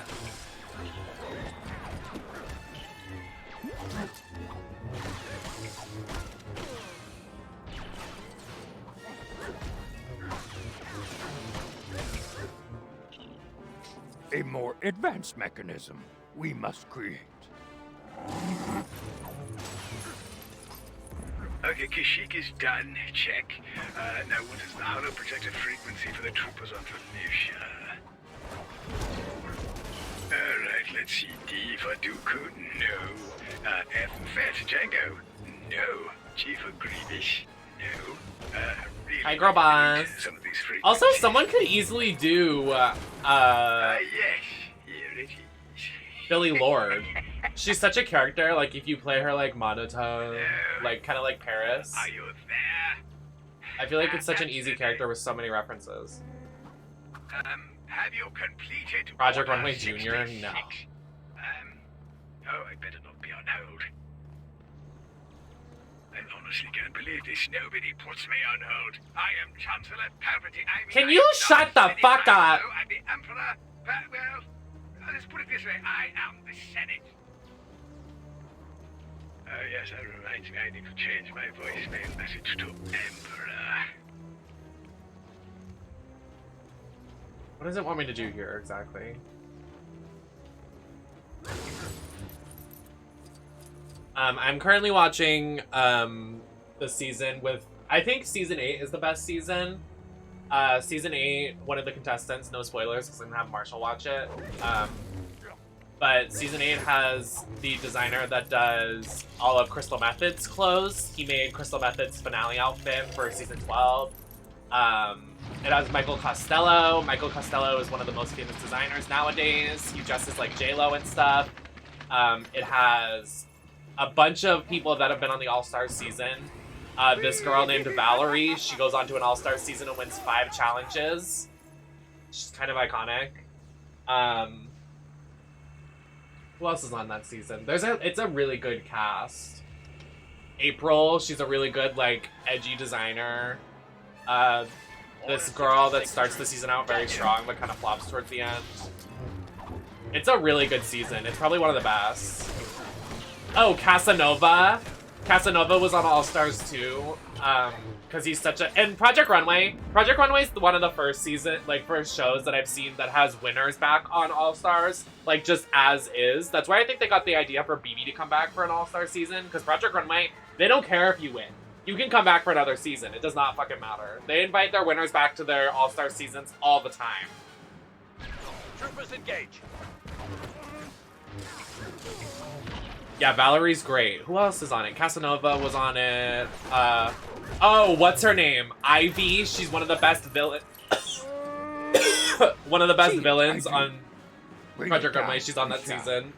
A more advanced mechanism we must create. Okay, Kashyyyk is done. Check. Now what is the hollow protective frequency for the troopers on Venetia? Alright, let's see. D for Dooku? No. F for Django? No. G for Grievous? No. Really Hi, girl boss. Some of these frequencies. Also, someone could easily do, Yes. Here it is. Billy Lord. She's such a character, like, if you play her, like, monotone, like, kind of like Paris. Are you there? I feel like it's such an easy character with so many references. Have you completed Project Order Runway Jr.? 66? No. Oh, I better not be on hold. I honestly can't believe this. Nobody puts me on hold. I am Chancellor Palpatine. Can you shut the fuck up? I'm the Emperor. But, well, let's put it this way. I am the Senate. Oh, yes, that reminds me. I need to change my voicemail message to Emperor. What does it want me to do here, exactly? I'm currently watching the season with... I think Season 8 is the best season. Season 8, one of the contestants, no spoilers because I'm going to have Marshall watch it. But Season 8 has the designer that does all of Crystal Method's clothes. He made Crystal Method's finale outfit for Season 12. It has Michael Costello. Michael Costello is one of the most famous designers nowadays. He dresses like J-Lo and stuff. It has a bunch of people that have been on the All-Star season. This girl named Valerie, she goes on to an All-Star season and wins 5 challenges. She's kind of iconic. Who else is on that season? It's a really good cast. April, she's a really good, like, edgy designer. This girl that starts the season out very strong, but kind of flops towards the end. It's a really good season. It's probably one of the best. Oh, Casanova. Casanova was on All Stars too, because he's such a... And Project Runway. Project Runway is one of the first shows that I've seen that has winners back on All Stars, like, just as is. That's why I think they got the idea for BB to come back for an All Star season, because Project Runway, they don't care if you win. You can come back for another season. It does not fucking matter. They invite their winners back to their All Star seasons all the time. Troopers engage. Yeah, Valerie's great. Who else is on it? Casanova was on it. Oh, what's her name? Ivy. She's one of the best villains. One of the best villains on Project Runway. She's on that season.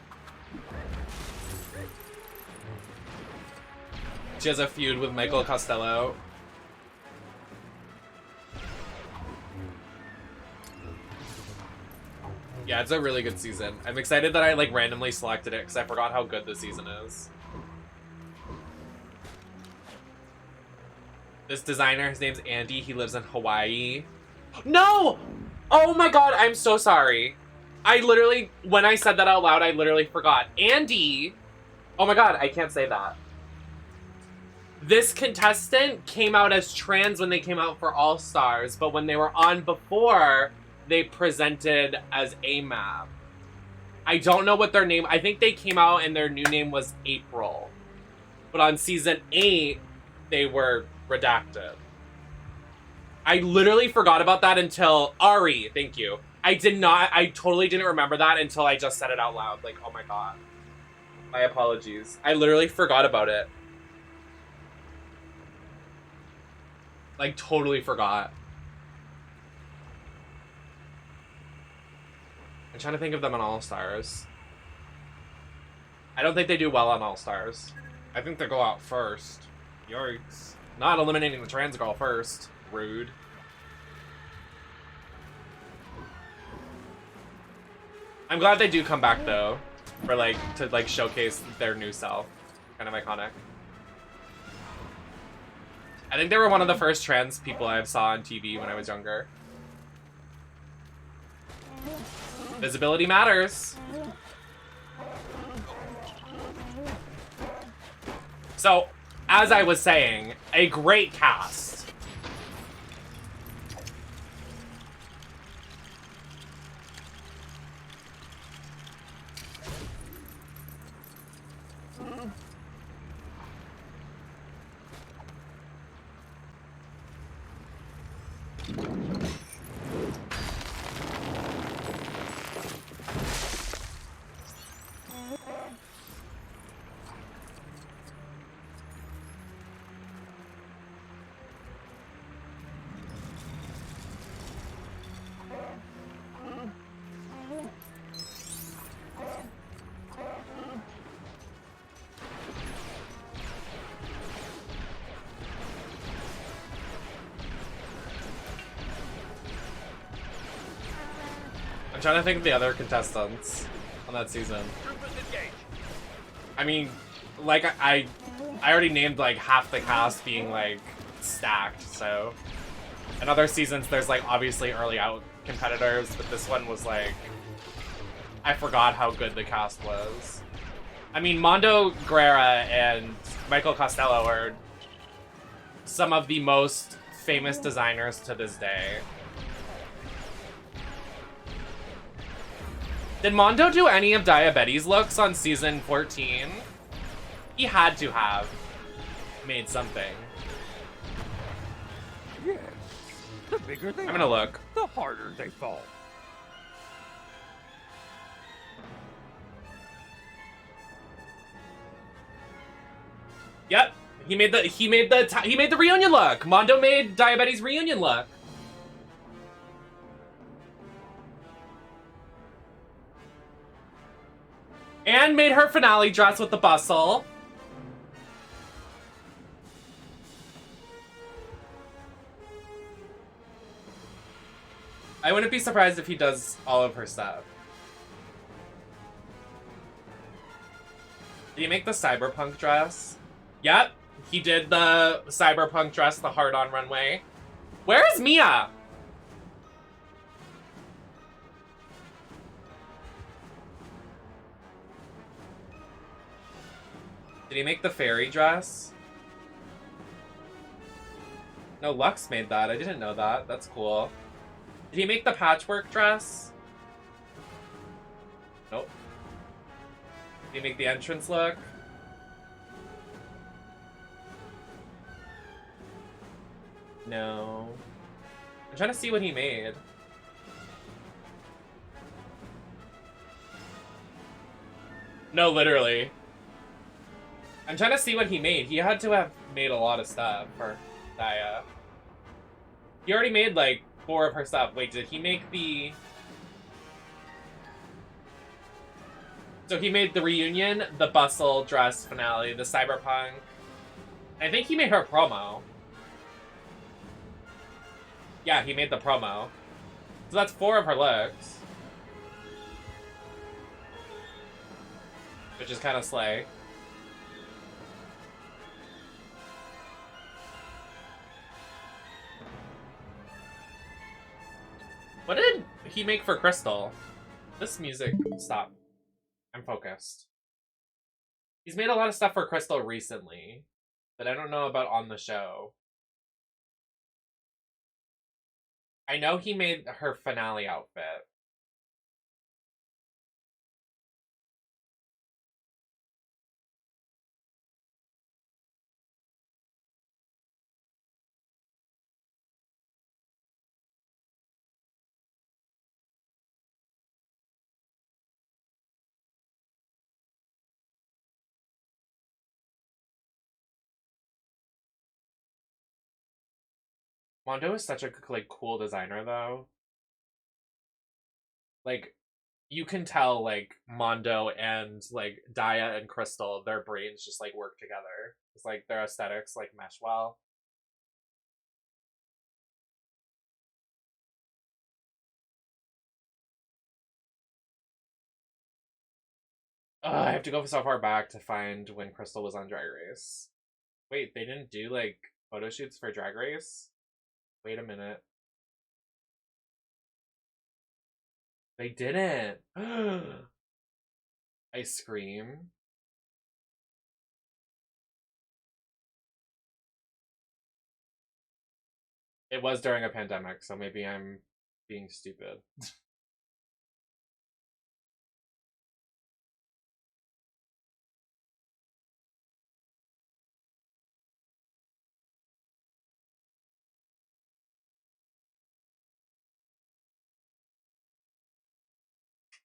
She has a feud with Michael Costello. Yeah, it's a really good season. I'm excited that I, like, randomly selected it because I forgot how good this season is. This designer, his name's Andy. He lives in Hawaii. No! Oh my god, I'm so sorry. I literally, when I said that out loud, I literally forgot. Andy! Oh my god, I can't say that. This contestant came out as trans when they came out for All Stars, but when they were on before, they presented as AMAB. I don't know what their name... I think they came out and their new name was April. But on season 8, they were redacted. I literally forgot about that until... Ari, thank you. I totally didn't remember that until I just said it out loud. Like, oh my god. My apologies. I literally forgot about it. Like, totally forgot. I'm trying to think of them on All Stars. I don't think they do well on All Stars. I think they go out first. Yikes. Not eliminating the trans girl first. Rude. I'm glad they do come back though. For to showcase their new self. Kind of iconic. I think they were one of the first trans people I saw on TV when I was younger. Visibility matters. So, as I was saying, a great cast. I'm trying to think of the other contestants on that season. I mean, like, I already named, like, half the cast being, like, stacked, so... In other seasons, there's, like, obviously early out competitors, but this one was, like... I forgot how good the cast was. I mean, Mondo Guerra and Michael Costello are some of the most famous designers to this day. Did Mondo do any of Diabetes looks on season 14? He had to have made something. Yes. The bigger they I'm gonna look. The harder they fall. Yep. He made the reunion look. Mondo made Diabetes reunion look. And made her finale dress with the bustle. I wouldn't be surprised if he does all of her stuff. Did he make the cyberpunk dress? Yep, he did the cyberpunk dress, the hard-on runway. Where is Mia? Did he make the fairy dress? No, Lux made that. I didn't know that. That's cool. Did he make the patchwork dress? Nope. Did he make the entrance look? No. I'm trying to see what he made. No, literally. I'm trying to see what he made. He had to have made a lot of stuff for Daya. He already made like 4 of her stuff. Wait, did he make the... So he made the reunion, the bustle dress finale, the cyberpunk. I think he made her promo. Yeah, he made the promo. So that's 4 of her looks. Which is kind of slay. What did he make for Crystal? This music, stop. I'm focused. He's made a lot of stuff for Crystal recently, but I don't know about on the show. I know he made her finale outfit. Mondo is such a like cool designer though. Like you can tell like Mondo and like Daya and Crystal, their brains just like work together. It's like their aesthetics like mesh well. Ugh, I have to go so far back to find when Crystal was on Drag Race. Wait, they didn't do like photo shoots for Drag Race? Wait a minute. They didn't. I scream. It was during a pandemic, so maybe I'm being stupid.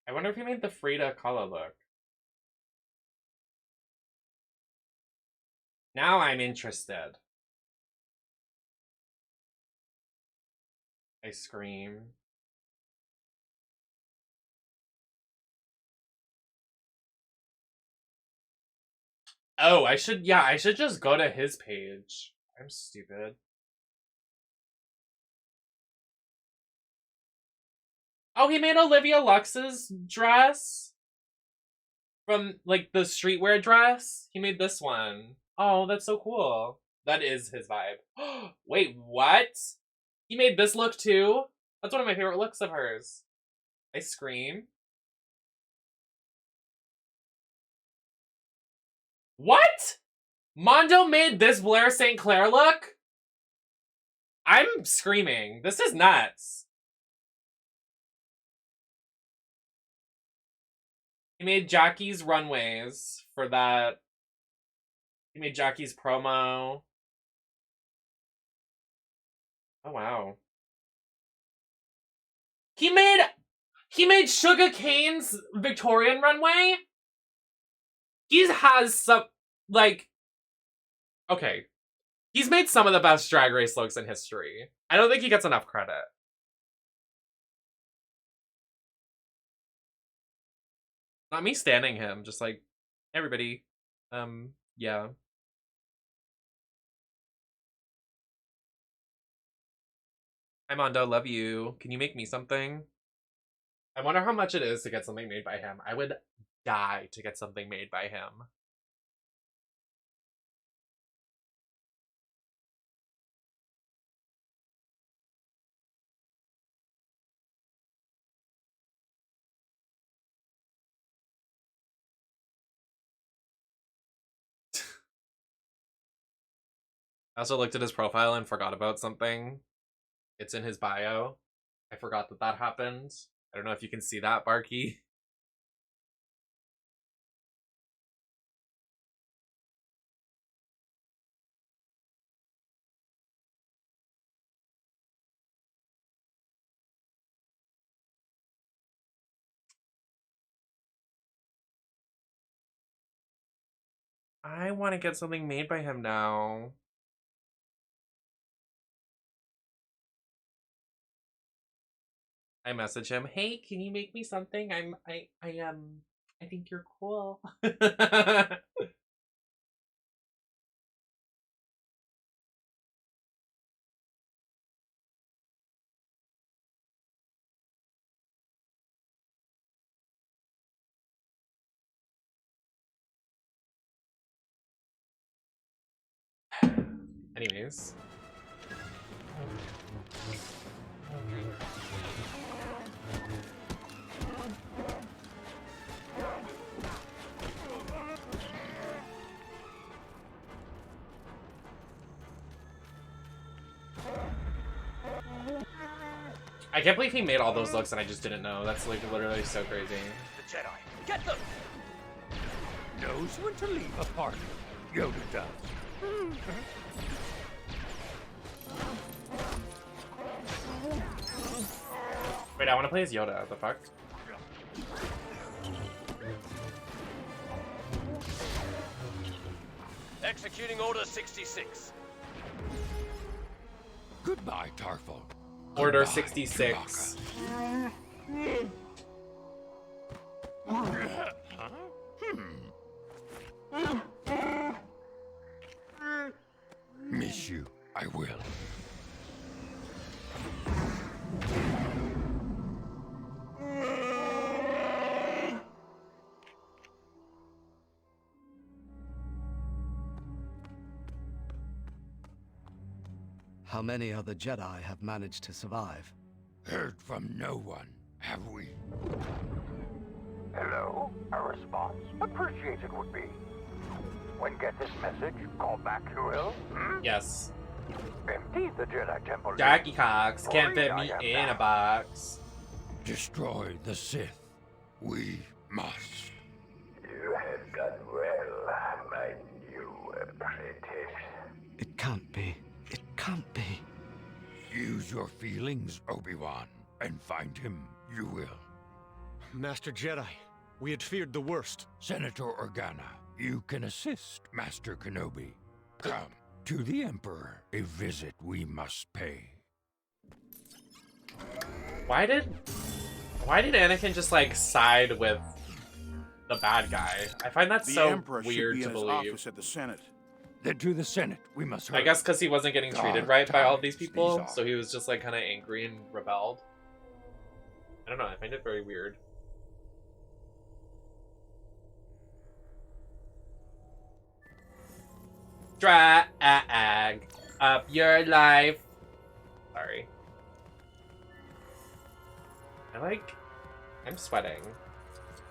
I wonder if he made the Frida Kahlo look. Now I'm interested. I scream. Oh, I should just go to his page. I'm stupid. Oh, he made Olivia Lux's dress? From, like, the streetwear dress? He made this one. Oh, that's so cool. That is his vibe. Wait, what? He made this look too? That's one of my favorite looks of hers. I scream. What? Mondo made this Blair St. Clair look? I'm screaming. This is nuts. He made Jackie's runways for that. He made Jackie's promo. Oh, wow. He made Sugar Cane's Victorian runway? He has some, like... Okay. He's made some of the best Drag Race looks in history. I don't think he gets enough credit. Not me standing him, just like, everybody. Yeah. Hi Mondo, love you. Can you make me something? I wonder how much it is to get something made by him. I would die to get something made by him. I also looked at his profile and forgot about something. It's in his bio. I forgot that that happened. I don't know if you can see that, Barky. I want to get something made by him now. I message him, hey, can you make me something? I think you're cool. Anyways. I can't believe he made all those looks and I just didn't know. That's like literally so crazy. The Jedi, get them! Knows when to leave a party. Yoda does. Wait, I want to play as Yoda. What the fuck? Executing Order 66. Goodbye, Tarful. Order Goodbye, 66. Miss you, I will. How many other Jedi have managed to survive? Heard from no one, have we? Hello? A response? Appreciated would be. When get this message, call back you will? Yes. Empty the Jedi Temple. Jackie Cox can't fit me in a box. Destroy the Sith. We must. You have done well, my new apprentice. It can't be. It can't be. Use your feelings, Obi-Wan, and find him, you will. Master Jedi, we had feared the worst. Senator Organa, you can assist Master Kenobi. Come, to the Emperor, a visit we must pay. Why did Anakin just like side with the bad guy? I find that so weird to believe. Office at the Senate. Then to the Senate, we must hurry. I guess because he wasn't getting treated right by all of these people, so he was just like kind of angry and rebelled. I don't know, I find it very weird. Drag up your life. Sorry. I'm sweating.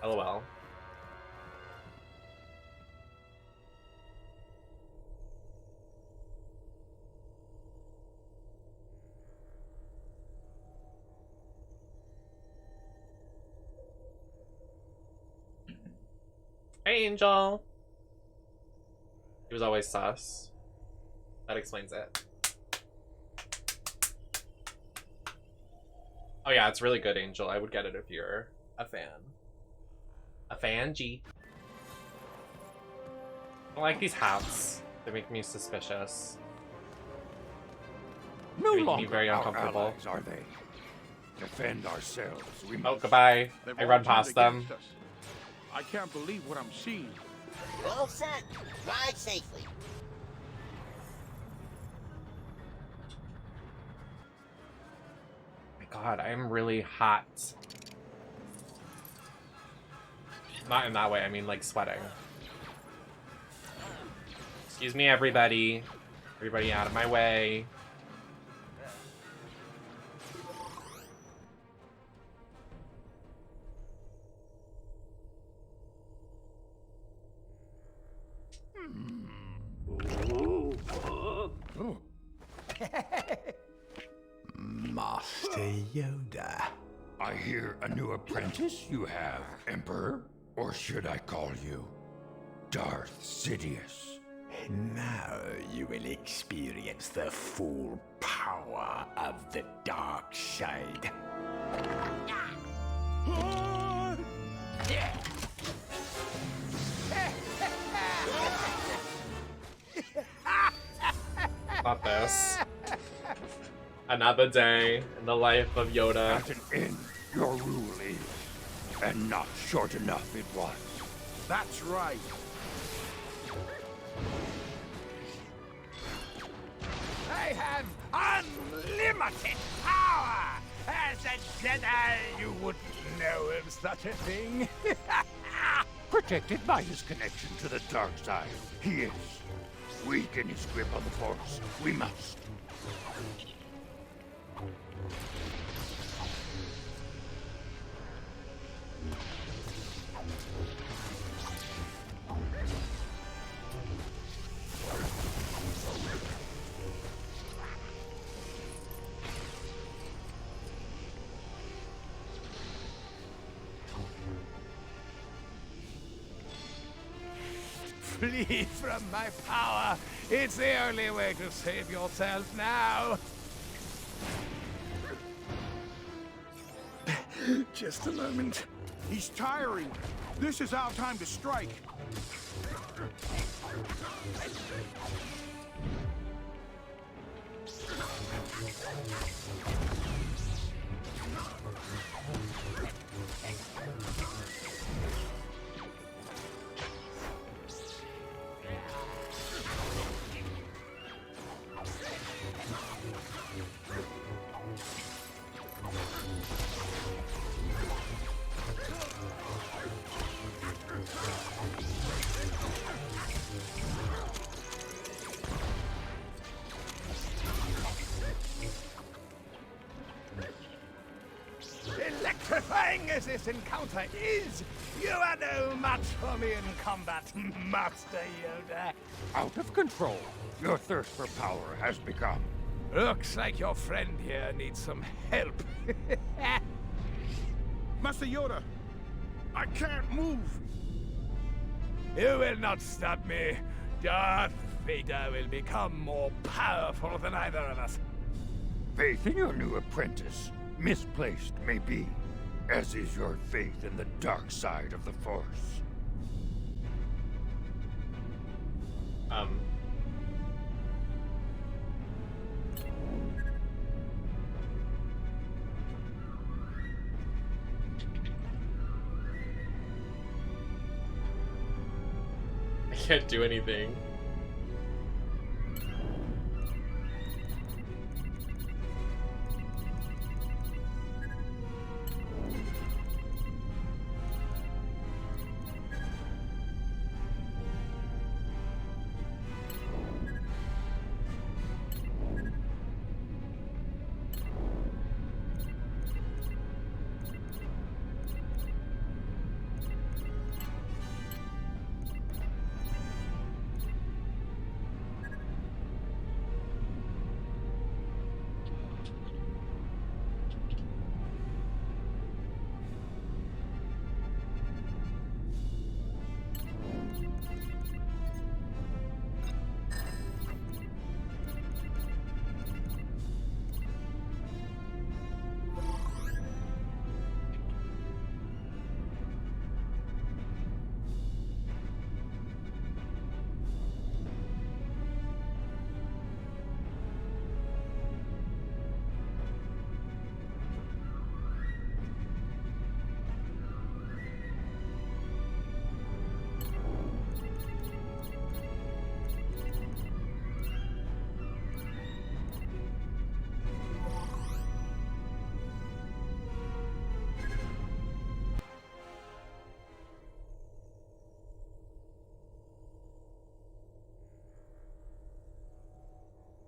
LOL. Hey, Angel. He was always sus. That explains it. Oh yeah, it's really good, Angel. I would get it if you're a fan. A fan, G. I don't like these hats. They make me suspicious. No They make longer me very our uncomfortable. allies, are they? Defend ourselves. We Oh, must. goodbye. They've I all run turned past them. against us. I can't believe what I'm seeing. All set. Drive safely. My God, I'm really hot. Not in that way, I mean like sweating. Excuse me, everybody. Everybody out of my way. Master Yoda. I hear a new apprentice you have, Emperor? Or should I call you Darth Sidious? Now you will experience the full power of the dark side. Not this. Another day in the life of Yoda. At an end, your rule is, and not short enough it was. That's right. I have unlimited power! As a Jedi, you wouldn't know of such a thing. Protected by his connection to the dark side, he is. Weaken his grip on the Force. We must. Flee from my power. It's the only way to save yourself now. Just a moment. He's tiring. This is our time to strike. Electrifying as this encounter is, you are no match for me in combat, Master Yoda. Out of control. Your thirst for power has become. Looks like your friend here needs some help. Master Yoda, I can't move. You will not stop me. Darth Vader will become more powerful than either of us. Faith in your new apprentice, misplaced may be, as is your faith in the dark side of the Force. I can't do anything.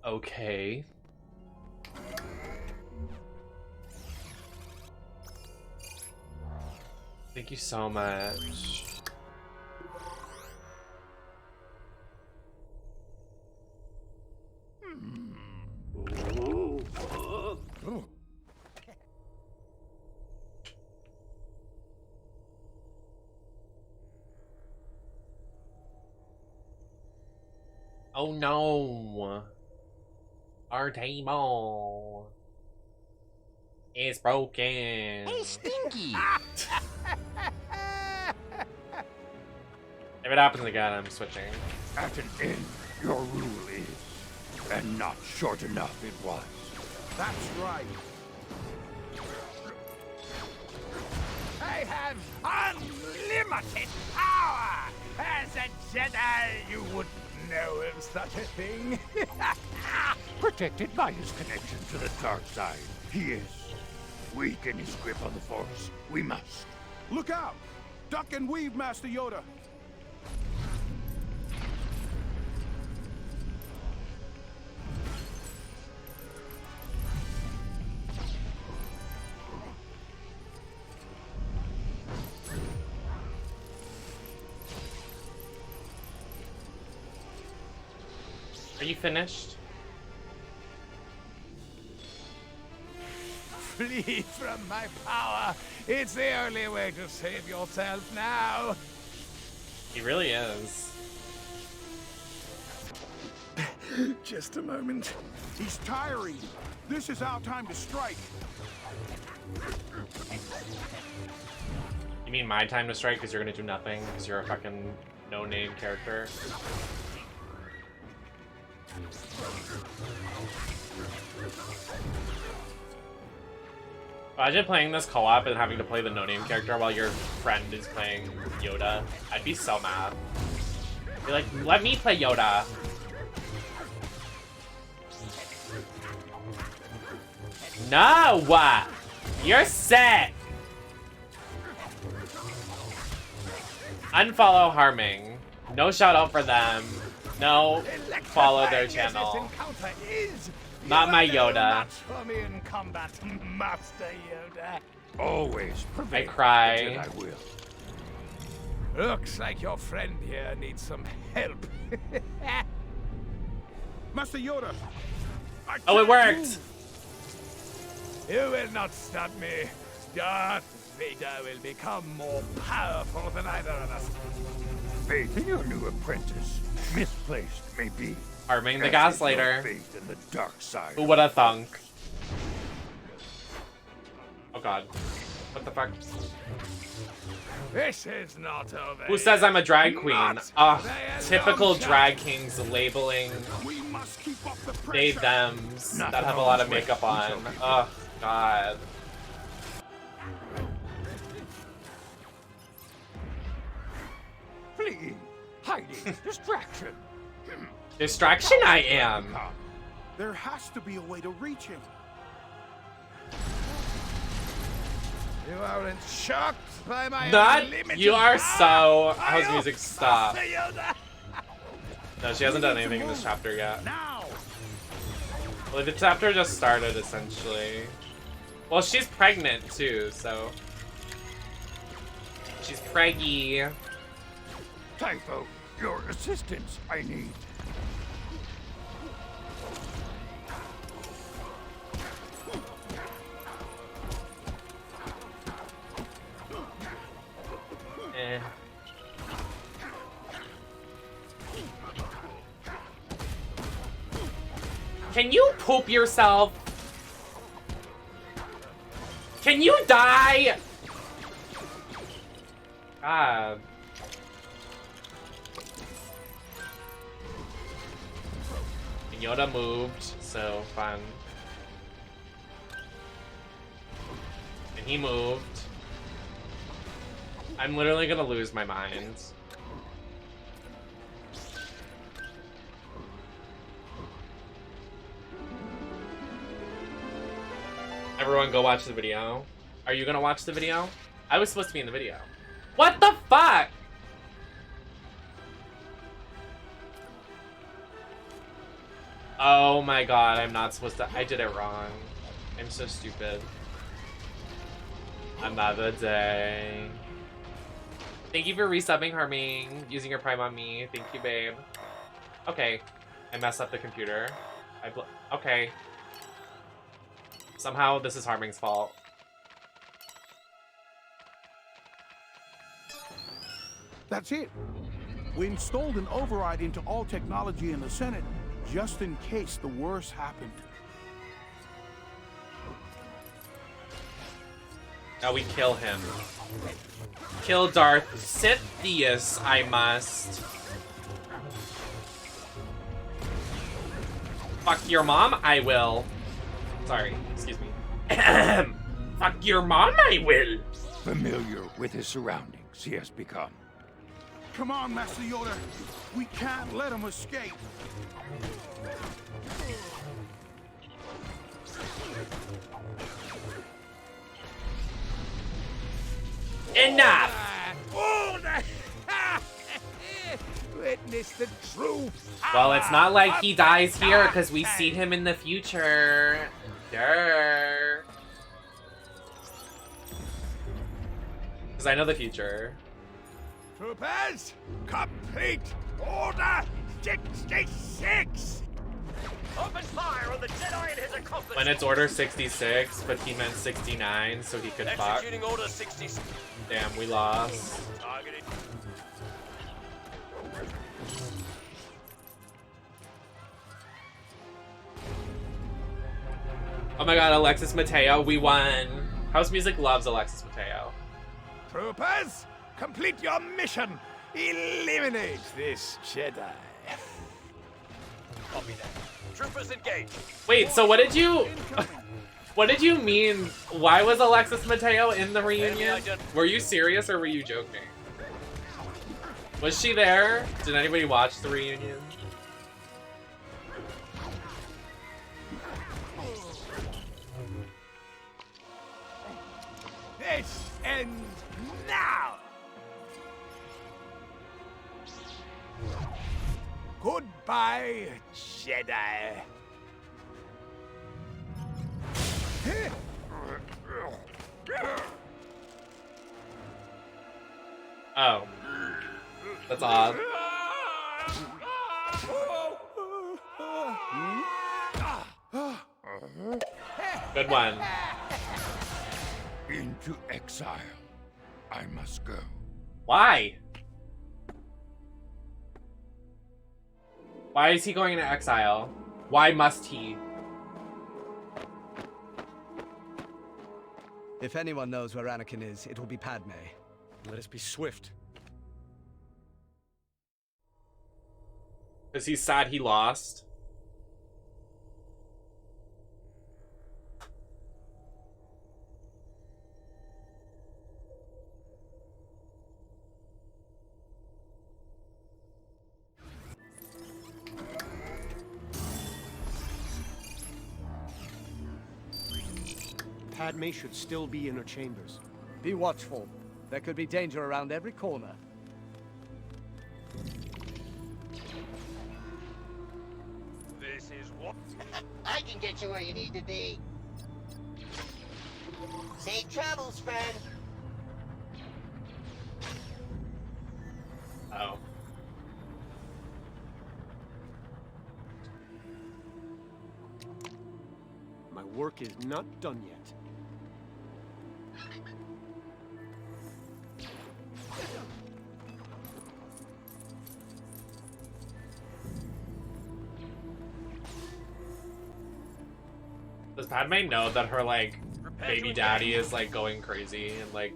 Okay. Thank you so much. Oh no. Our table is broken. Hey, Stinky! If it happens again, I'm switching. At an end, your rule is, and not short enough it was. That's right. I have unlimited power! As a Jedi, you wouldn't know of such a thing. Protected by his connection to the dark side, he is weak in his grip on the Force. We must. Look out! Duck and weave, Master Yoda. Are you finished? Flee from my power. It's the only way to save yourself now. He really is. Just a moment. He's tiring. This is our time to strike. You mean my time to strike because you're gonna do nothing because you're a fucking no-name character? Imagine playing this co-op and having to play the no-name character while your friend is playing Yoda. I'd be so mad. You're like, let me play Yoda. No! You're sick! Unfollow Harming. No shout out for them. No follow their channel. Not my Yoda. For me in combat, Master Yoda. Always prevail. I cry. Until I will. Looks like your friend here needs some help. Master Yoda. Oh, it worked. You will not stop me. Darth Vader will become more powerful than either of us. Faith in your new apprentice, misplaced may be. Harming the As is your Gaslighter. faith in the dark side. Who woulda thunk? Oh god. What the fuck? This is not over. Who says I'm a drag queen? Typical drag kings labeling they thems that have a lot of makeup on. Oh god. Fleeing, hiding, distraction. Distraction I am. There has to be a way to reach him. You aren't shocked by my Not. unlimited You are power. so. How's music stop? Master Yoda. No, she hasn't done anything in this chapter yet. Well, the chapter just started essentially. Well, she's pregnant too, so she's preggy. Typho, your assistance I need. Eh. Can you poop yourself? Can you die? God. Yoda moved, so fun. And he moved. I'm literally gonna lose my mind. Everyone go watch the video. Are you gonna watch the video? I was supposed to be in the video. What the fuck? Oh my god, I'm not supposed to. I did it wrong. I'm so stupid. Another day. Thank you for resubbing, Harming, using your Prime on me. Thank you, babe. Okay. I messed up the computer. Okay. Somehow this is Harming's fault. That's it. We installed an override into all technology in the Senate, just in case the worst happened. Now we kill him. Kill Darth Sidious, I must. Fuck your mom, I will. Sorry, excuse me. Fuck your mom, I will. Familiar with his surroundings, he has become. Come on, Master Yoda. We can't let him escape. Enough! Witness the true Well, it's not like he dies here because we see him in the future. Durr. Because I know the future. Troopers, complete Order 66! Open fire on the Jedi and his accomplices! When it's Order 66, but he meant 69, so he could fuck. Executing Order 66. Damn, we lost. Targeting. Oh my god, Alexis Mateo, we won. House Music loves Alexis Mateo. Troopers, complete your mission! Eliminate this Jedi. Copy that. Troopers engaged. Wait, so what did you... What did you mean? Why was Alexis Mateo in the reunion? Were you serious or were you joking? Was she there? Did anybody watch the reunion? This ends now! Goodbye, Jedi. Oh. That's odd. Good one. Into exile. I must go. Why? Why is he going into exile? Why must he? If anyone knows where Anakin is, it will be Padme. Let us be swift. Because he's sad he lost. Padme should still be in her chambers. Be watchful. There could be danger around every corner. This is what... I can get you where you need to be. Safe travels, friend. Oh. My work is not done yet. Does Padme know that her, like, baby daddy is, like, going crazy and, like,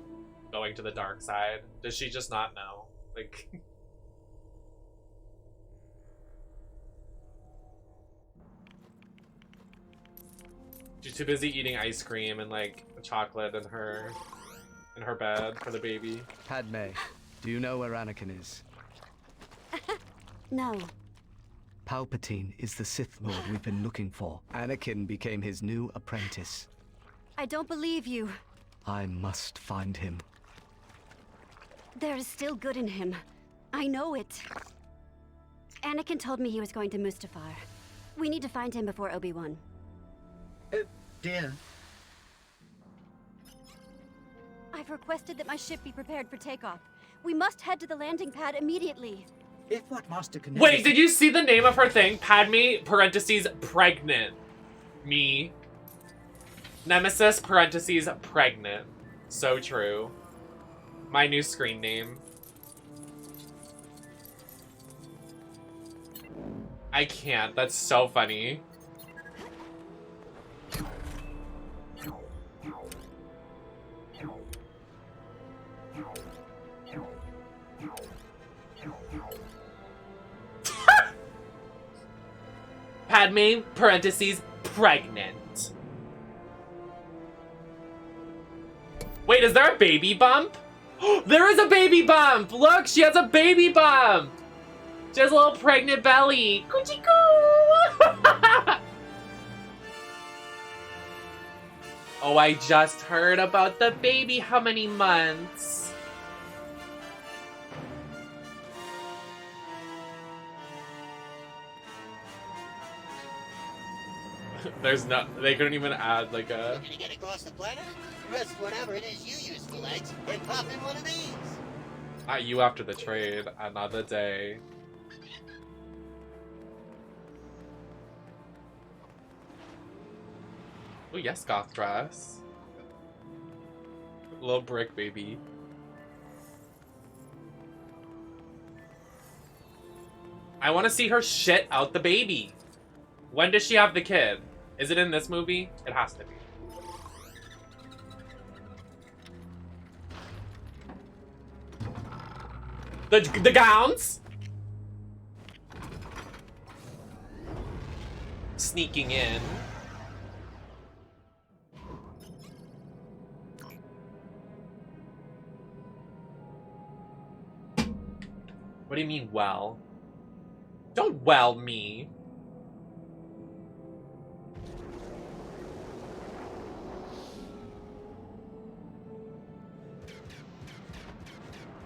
going to the dark side? Does she just not know? Like... She's too busy eating ice cream and, like, chocolate in her bed for the baby. Padme, do you know where Anakin is? No. Palpatine is the Sith Lord we've been looking for. Anakin became his new apprentice. I don't believe you. I must find him. There is still good in him. I know it. Anakin told me he was going to Mustafar. We need to find him before Obi-Wan. Dear. I've requested that my ship be prepared for takeoff. We must head to the landing pad immediately. If what Master Kenobi... Wait, did you see the name of her thing? Padme, parentheses, pregnant. Me. Nemesis, parentheses, pregnant. So true. My new screen name. I can't. That's so funny. Padme, parentheses, pregnant. Wait, is there a baby bump? There is a baby bump! Look, she has a baby bump! She has a little pregnant belly. Coochie coo! Oh, I just heard about the baby. How many months? There's no, they couldn't even add like a... Looking to get across the planet? Rest whatever it is you use for legs and pop in one of these. Not you after the trade. Another day. Oh yes, goth dress. Little brick baby. I want to see her shit out the baby. When does she have the kid? Is it in this movie? It has to be. The gowns? Sneaking in. What do you mean, well? Don't well me.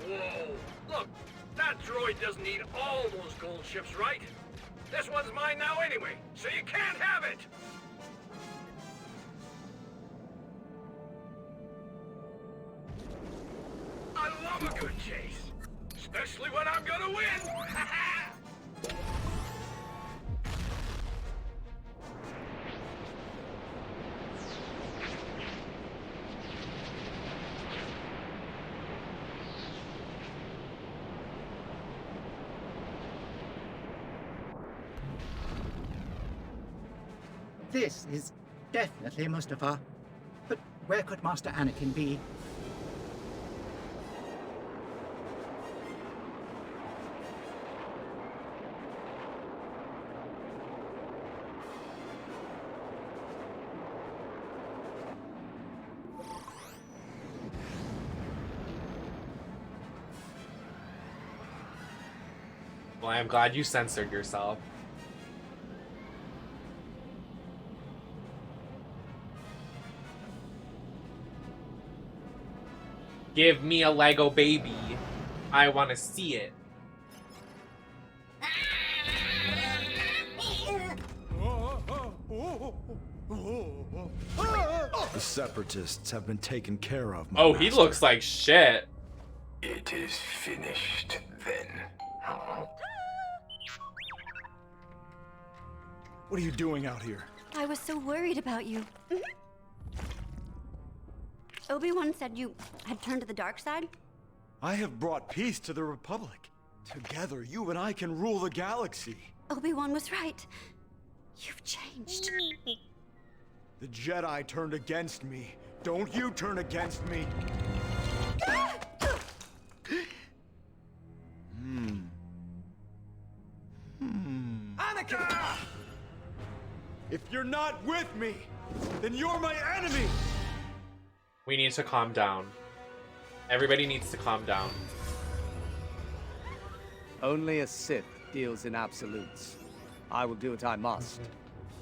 Whoa, look, that droid doesn't need all those gold ships, right? This one's mine now anyway, so you can't have it! I love a good chase, especially when I'm gonna win! This is definitely Mustafar. But where could Master Anakin be? Well, I'm glad you censored yourself. Give me a Lego baby. I want to see it. The Separatists have been taken care of, my Oh, he master. looks like shit. It is finished, then. What are you doing out here? I was so worried about you. Obi-Wan said you had turned to the dark side? I have brought peace to the Republic. Together, you and I can rule the galaxy. Obi-Wan was right. You've changed. The Jedi turned against me. Don't you turn against me. Anakin! If you're not with me, then you're my enemy! We need to calm down. Everybody needs to calm down. Only a Sith deals in absolutes. I will do what I must.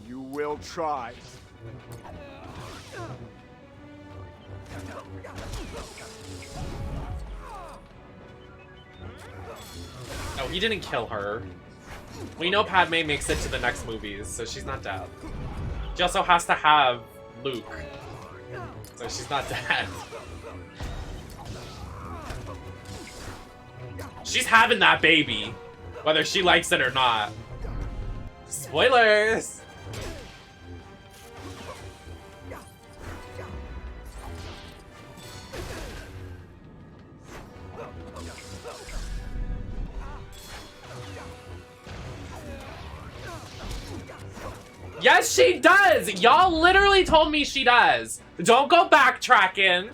You will try. No, he didn't kill her. We know Padme makes it to the next movies, so she's not dead. She also has to have Luke, so she's not dead. She's having that baby, whether she likes it or not. Spoilers! Yes, she does! Y'all literally told me she does. Don't go backtracking.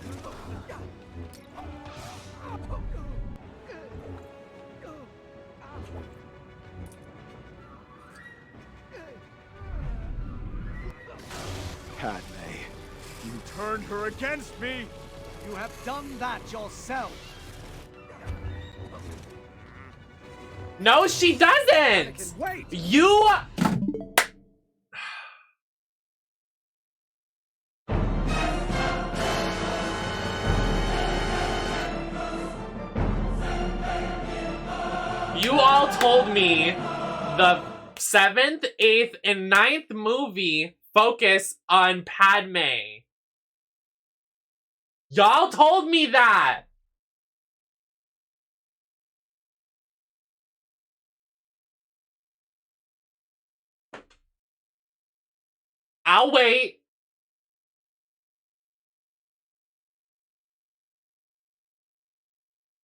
Padme, you turned her against me! You have done that yourself. No, she doesn't! Anakin, wait! You... You all told me the 7th, 8th, and 9th movie focus on Padme. Y'all told me that! I'll wait.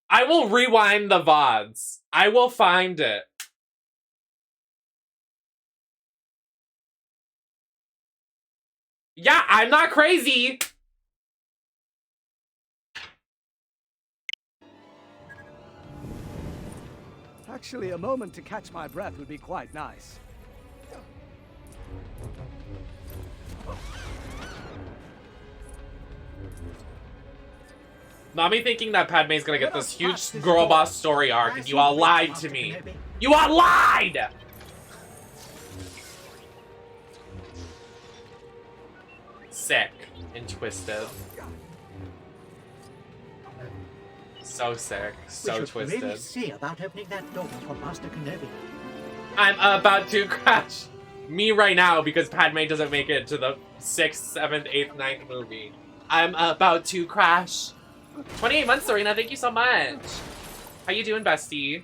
I will rewind the VODs. I will find it. Yeah, I'm not crazy. Actually, a moment to catch my breath would be quite nice. Not me thinking that Padme's gonna get this huge girl boss story arc, and you all lied to me. You all lied! Sick and twisted. So sick, so we should twisted. really see about opening that door for Master Kenobi. I'm about to crash me right now because Padme doesn't make it to the 6th, 7th, 8th, 9th movie. I'm about to crash. 28 months, Serena, thank you so much. How you doing, bestie?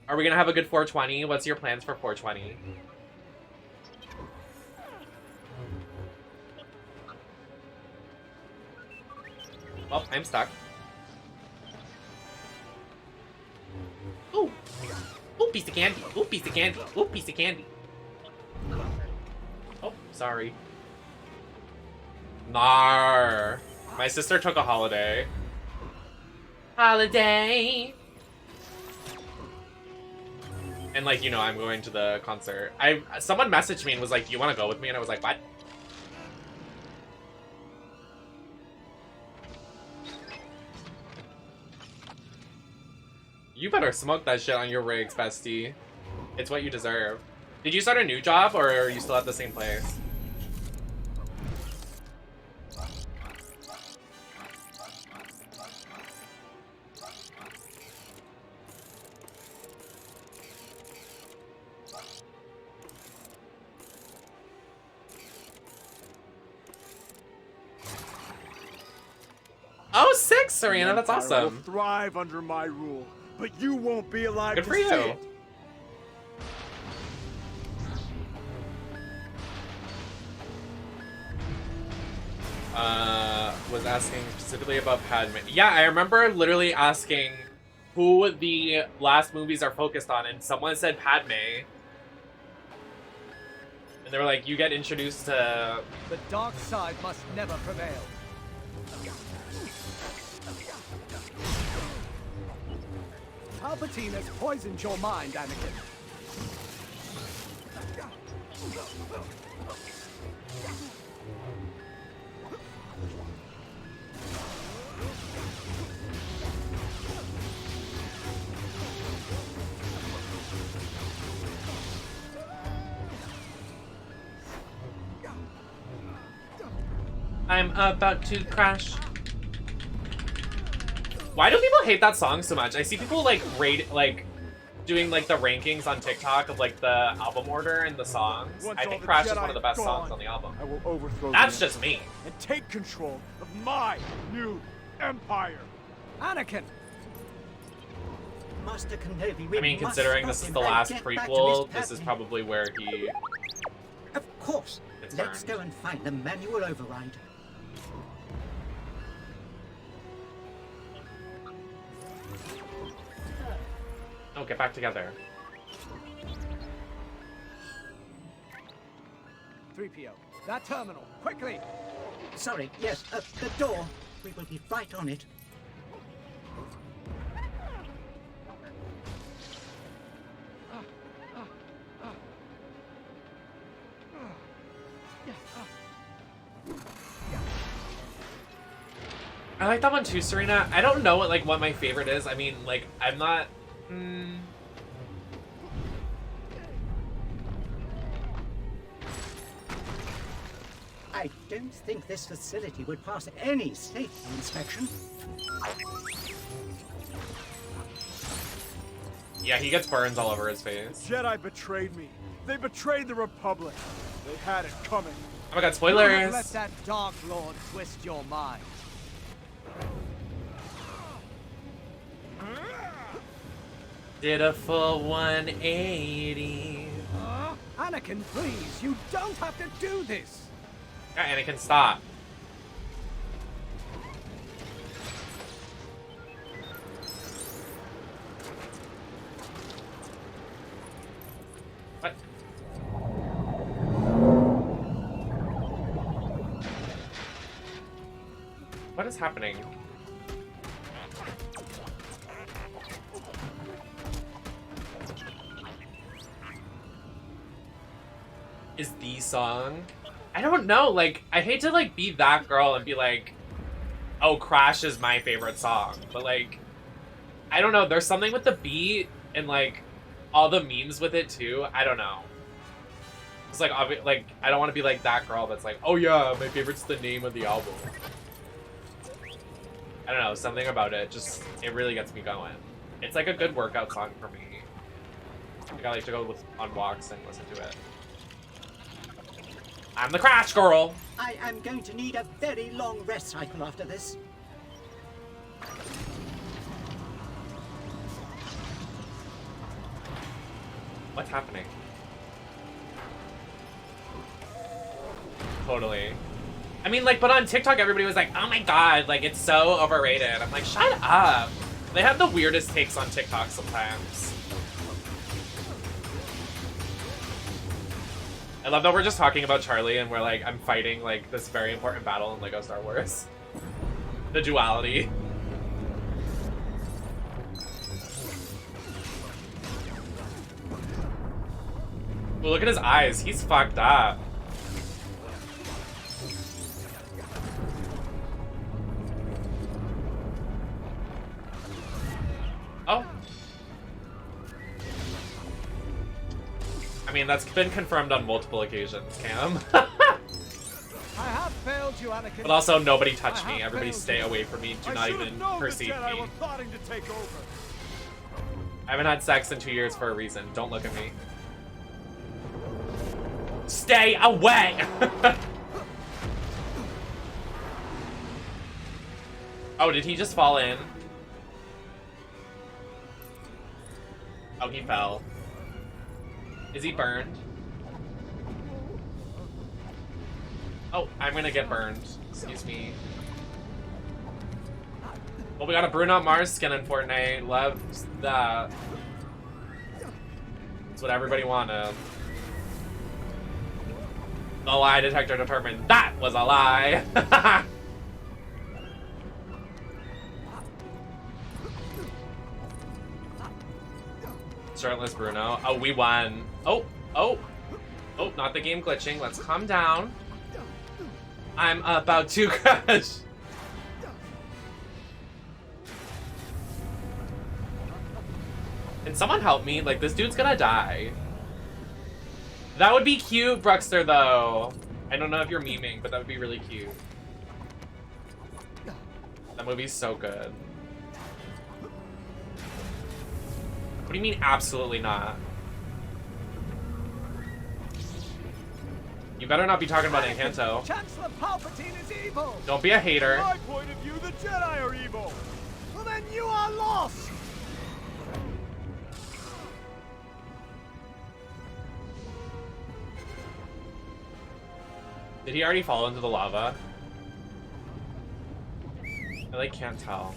Are we gonna have a good 420? What's your plans for 420? Oh, I'm stuck. Ooh. Ooh, piece of candy. Ooh, piece of candy. Ooh, piece of candy. Oh, sorry. Nar. My sister took a holiday. Holiday. And like, you know, I'm going to the concert. Someone messaged me and was like, "Do you want to go with me?" And I was like, "What?" You better smoke that shit on your rigs, bestie. It's what you deserve. Did you start a new job, or are you still at the same place? Oh, 6, Serena, that's Will awesome. thrive under my rule, but you won't be alive Good to for see you. it. Was asking specifically about Padme. Yeah, I remember literally asking who the last movies are focused on, and someone said Padme. And they were like, you get introduced to... The dark side must never prevail. Palpatine has poisoned your mind, Anakin. I'm about to crash. Why do people hate that song so much? I see people like doing like the rankings on TikTok of like the album order and the songs. Once I all think the Crash is Jedi one of the best are songs gone, on the album. I will overthrow That's the just me. and take control of my new empire. Anakin! Master Kenobi, we I mean, must considering stop this is him the and last get back to prequel, Miss this is Padme. probably where he... Of course. It's Let's earned. go and find the manual override. Oh, get back together. 3PO. That terminal, quickly! Sorry, yes, the door. We will be right on it. I like that one too, Serena. I don't know what my favorite is. I mean, like, I'm not... I don't think this facility would pass any safety inspection. Yeah, he gets burns all over his face. Jedi betrayed me. They betrayed the Republic. They had it coming. Oh my god, spoilers! Don't let that Dark Lord twist your mind. Did a full 180. Anakin, please, you don't have to do this. Yeah, Anakin, stop. What? What is happening? Is the song? I don't know, like, I hate to, like, be that girl and be like, oh, Crash is my favorite song, but, like, I don't know, there's something with the beat and, like, all the memes with it, too. I don't know. It's, like, I don't want to be, like, that girl that's like, oh, yeah, my favorite's the name of the album. I don't know, something about it, just, it really gets me going. It's, like, a good workout song for me. Like, I like to go on walks and listen to it. I'm the Crash girl! I am going to need a very long rest cycle after this. What's happening? Totally. I mean, like, but on TikTok, everybody was like, oh my god, like, it's so overrated. I'm like, shut up. They have the weirdest takes on TikTok sometimes. I love that we're just talking about Charlie and we're like, I'm fighting, like, this very important battle in LEGO Star Wars. The duality. Ooh, look at his eyes. He's fucked up. Oh. I mean, that's been confirmed on multiple occasions, Cam. I have failed you, Anakin. But also, nobody touch me. Everybody stay away from me. Do not even perceive me. Were plotting to take over. I haven't had sex in 2 years for a reason. Don't look at me. Stay away! Oh, did he just fall in? Oh, he fell. Is he burned? Oh, I'm gonna get burned. Excuse me. Well, we got a Bruno Mars skin in Fortnite. Love that. That's what everybody wanted. The lie detector determined that was a lie. Shirtless Bruno. Oh, we won. Oh, oh. Oh, not the game glitching. Let's calm down. I'm about to crash. Can someone help me? Like, this dude's gonna die. That would be cute, Bruxter, though. I don't know if you're memeing, but that would be really cute. That movie's so good. What do you mean, absolutely not? You better not be talking about Encanto. Chancellor Palpatine is evil. Don't be a hater. From my point of view, the Jedi are evil. Well, then you are lost. Did he already fall into the lava? I like can't tell.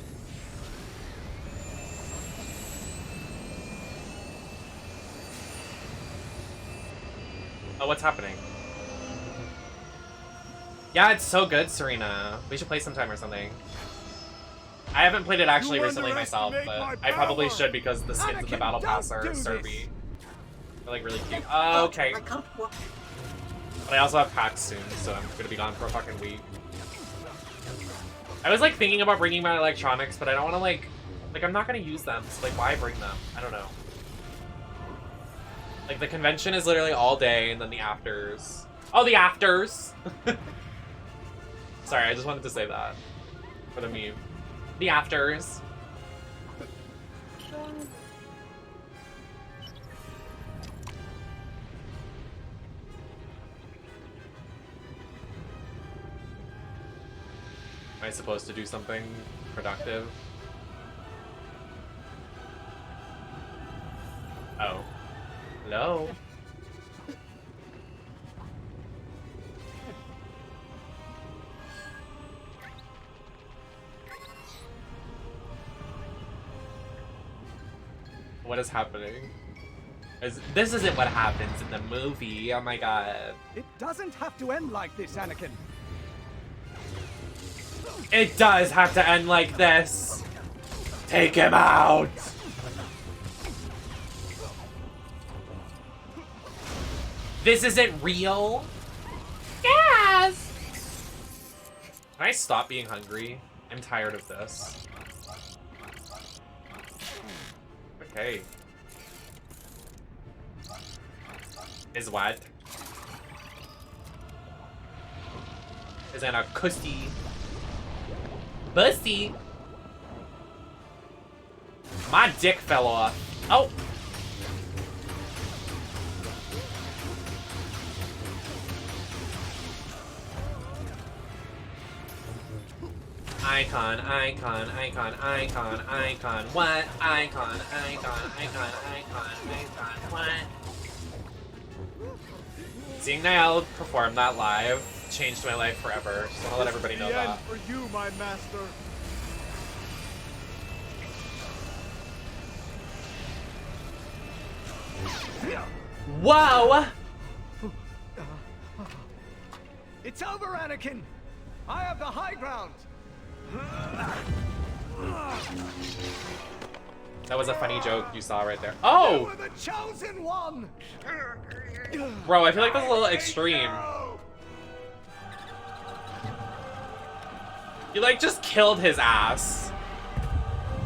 Oh, what's happening? Yeah, it's so good, Serena. We should play sometime or something. I haven't played it actually recently myself, but I probably should because the skins in the battle pass are Serby. They're like really cute. Okay. But I also have packs soon, so I'm gonna be gone for a fucking week. I was like thinking about bringing my electronics, but I don't want to like I'm not gonna use them, so like why bring them? I don't know. Like the convention is literally all day, and then the afters. Oh, the afters! Sorry, I just wanted to say that for the meme. The afters. Am I supposed to do something productive? Oh. Hello? What is happening? This isn't what happens in the movie. Oh my god. It doesn't have to end like this, Anakin. It does have to end like this. Take him out. This isn't real. Yes. Can I stop being hungry? I'm tired of this. Okay. Is what? Is that a cussy? Bussy? My dick fell off. Oh! Icon, icon, icon, icon, icon, what? Icon, icon, icon, icon, icon, what? Seeing Niall perform that live changed my life forever. Just wanna let everybody know that. For you, my master. Whoa! It's over, Anakin! I have the high ground! That was a funny joke you saw right there. Oh! You were the chosen one! Bro, I feel like that's a little extreme. You like just killed his ass.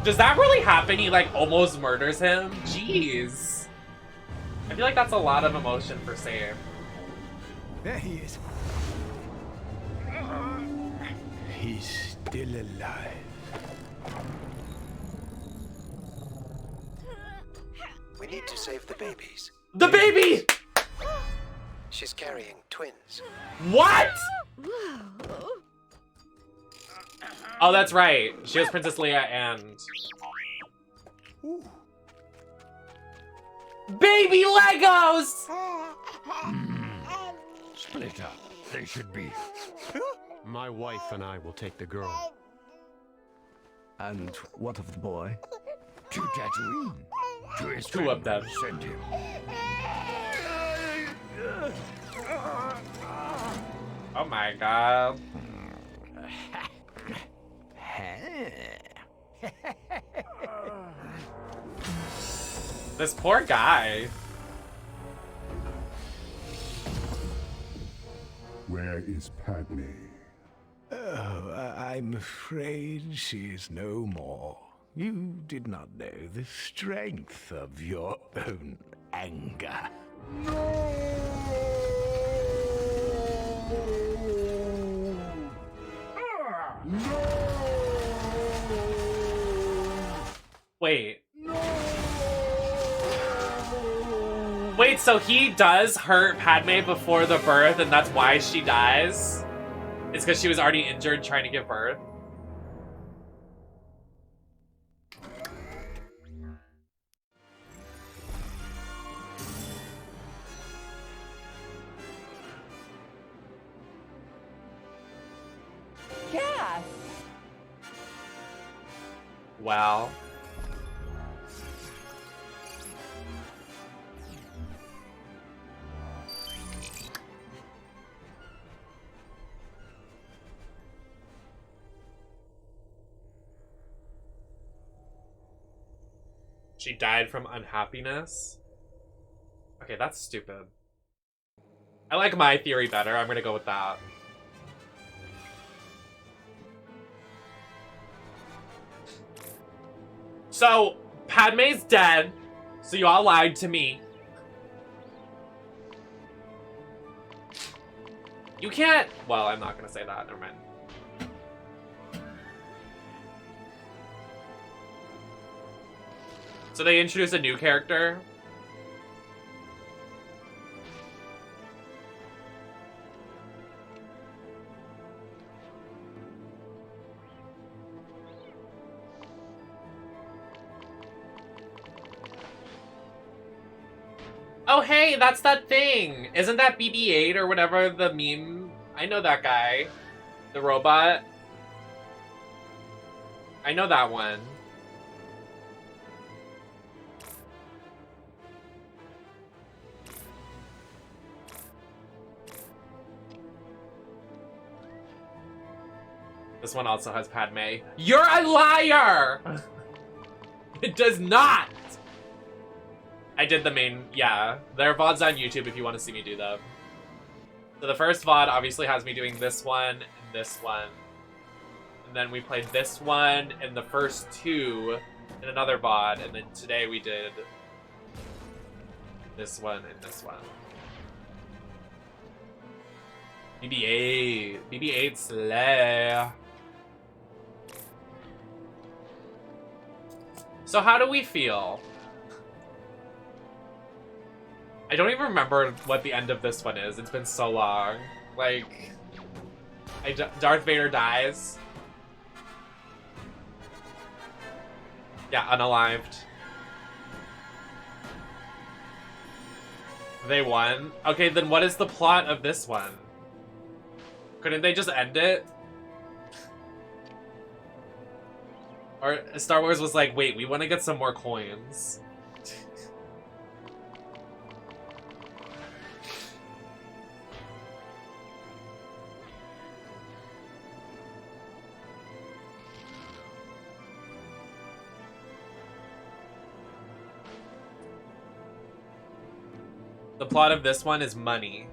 Does that really happen? He like almost murders him? Jeez. I feel like that's a lot of emotion for Sam. There he is. He's still alive. We need to save the babies. The baby! She's carrying twins. What? Oh, that's right. She was Princess Leia and... Baby Legos! Split up. They should be. My wife and I will take the girl. And what of the boy? To Tatooine. To his Two of them. Send him. Oh my god. This poor guy. Where is Padme? Oh, I'm afraid she is no more. You did not know the strength of your own anger. Wait. Wait, so he does hurt Padme before the birth and that's why she dies? It's because she was already injured trying to give birth? Gas! Wow. She died from unhappiness? Okay, that's stupid. I like my theory better. I'm gonna go with that. So, Padme's dead. So you all lied to me. You can't... Well, I'm not gonna say that. Never mind. So they introduced a new character. Oh, hey, that's that thing. Isn't that BB-8 or whatever the meme? I know that guy. The robot. I know that one. This one also has Padme. You're a liar! It does not! I did the main, yeah. There are VODs on YouTube if you want to see me do them. So the first VOD obviously has me doing this one and this one. And then we played this one and the first two in another VOD. And then today we did this one and this one. BB-8. BB-8 slay. So how do we feel? I don't even remember what the end of this one is. It's been so long. Like, Darth Vader dies. Yeah, unalived. They won? Okay, then what is the plot of this one? Couldn't they just end it? Or Star Wars was like, wait, we want to get some more coins. The plot of this one is money.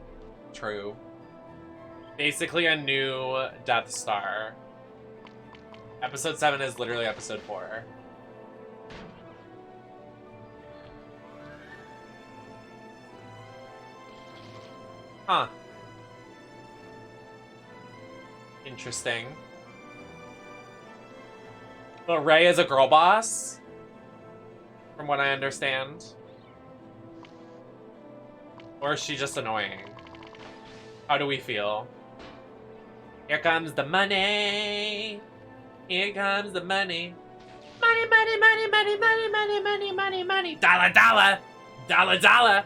True. Basically a new Death Star. Episode 7 is literally episode 4. Huh. Interesting. But Rey is a girl boss? From what I understand. Or is she just annoying? How do we feel? Here comes the money! Here comes the money. Money, money, money, money, money, money, money, money, money. Dollar, dollar. Dollar, dollar.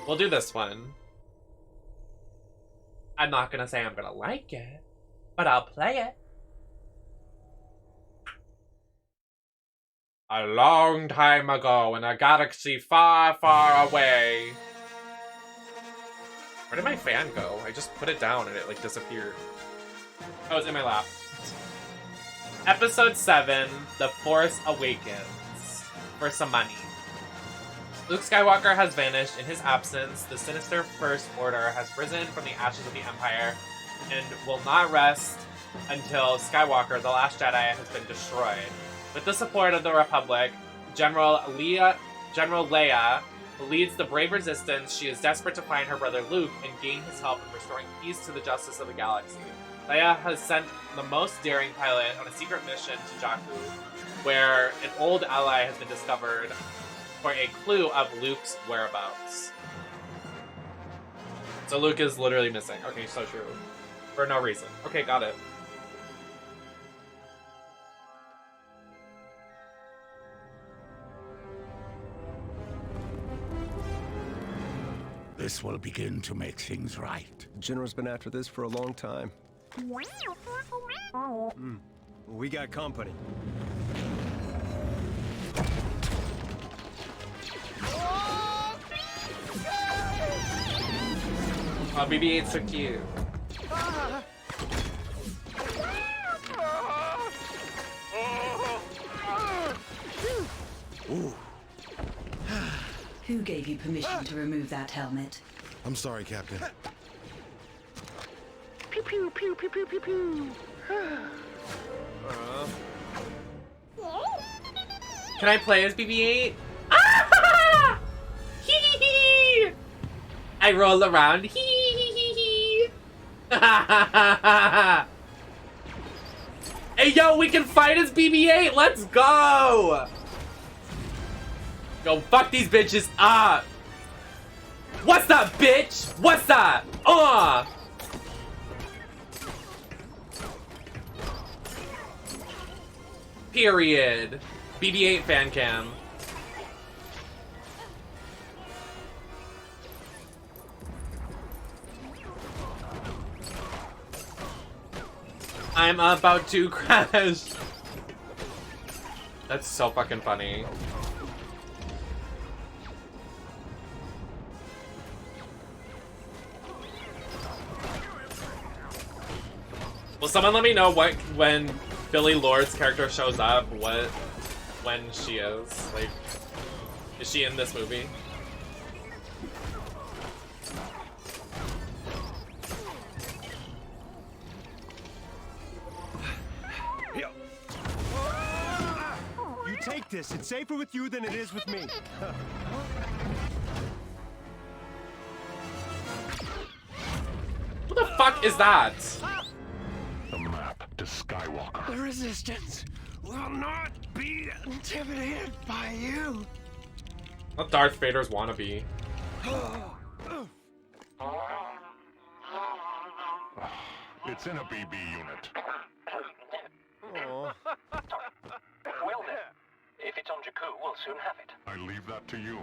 We'll do this one. I'm not gonna say I'm gonna like it, but I'll play it. A long time ago in a galaxy far, far away. Where did my fan go? I just put it down and it like disappeared. Oh, it's in my lap. Episode 7, The Force Awakens. For some money. Luke Skywalker has vanished. In his absence, the sinister First Order has risen from the ashes of the Empire and will not rest until Skywalker, the last Jedi, has been destroyed. With the support of the Republic, General Leia leads the brave resistance. She is desperate to find her brother Luke and gain his help in restoring peace to the justice of the galaxy. Leia has sent the most daring pilot on a secret mission to Jakku, where an old ally has been discovered for a clue of Luke's whereabouts. So Luke is literally missing. Okay, so true. For no reason. Okay, got it. This will begin to make things right. General's been after this for a long time. We got company. Oh, BB-8's so cute. gave you permission to remove that helmet? I'm sorry, Captain. Pew pew pew pew pew pew pew. Can I play as BB-8? Ah! Hee hee hee! I roll around. Hee hee hee hee! Hey yo, we can fight as BB-8. Let's go! Yo, fuck these bitches up! What's up, bitch? What's up? Period. BB-8 fan cam. I'm about to crash. That's so fucking funny. Will someone let me know when Billy Lord's character shows up, when she is? Like, is she in this movie? You take this. It's safer with you than it is with me. What the fuck is that? The map to Skywalker. The Resistance will not be intimidated by you. Not Darth Vader's wannabe. It's in a BB unit. Well then, if it's on Jakku, we'll soon have it. I leave that to you.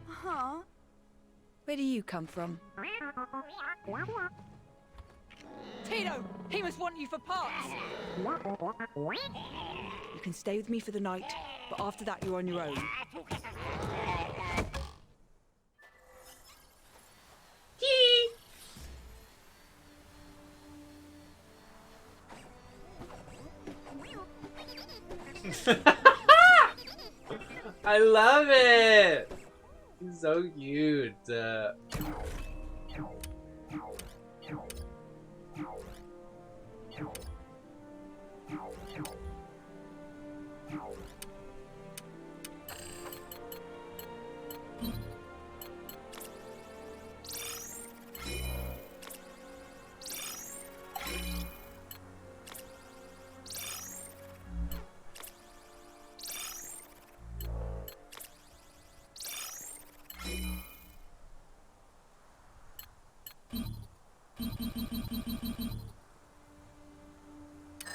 Huh? Where do you come from? Tino! He must want you for parts! You can stay with me for the night, but after that you're on your own. I love it! He's so cute.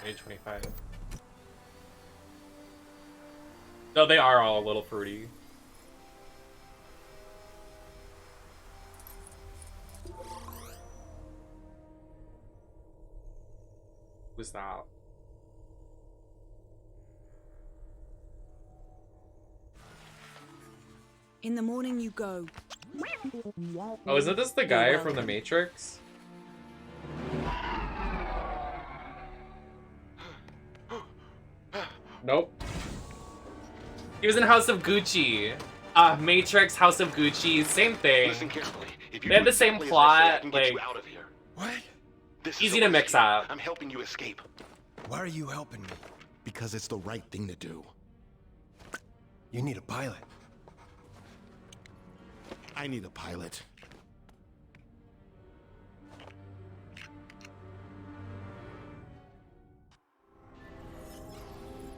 Age 25. No, they are all a little fruity. Who's that? In the morning you go. Oh, isn't this the guy from The Matrix? Nope. He was in House of Gucci. Matrix, House of Gucci, same thing. Listen carefully. If you They have do the same exactly as I say, I plot, can get like you out of here. What? This easy is to a mix rescue. up. I'm helping you escape. Why are you helping me? Because it's the right thing to do. You need a pilot. I need a pilot.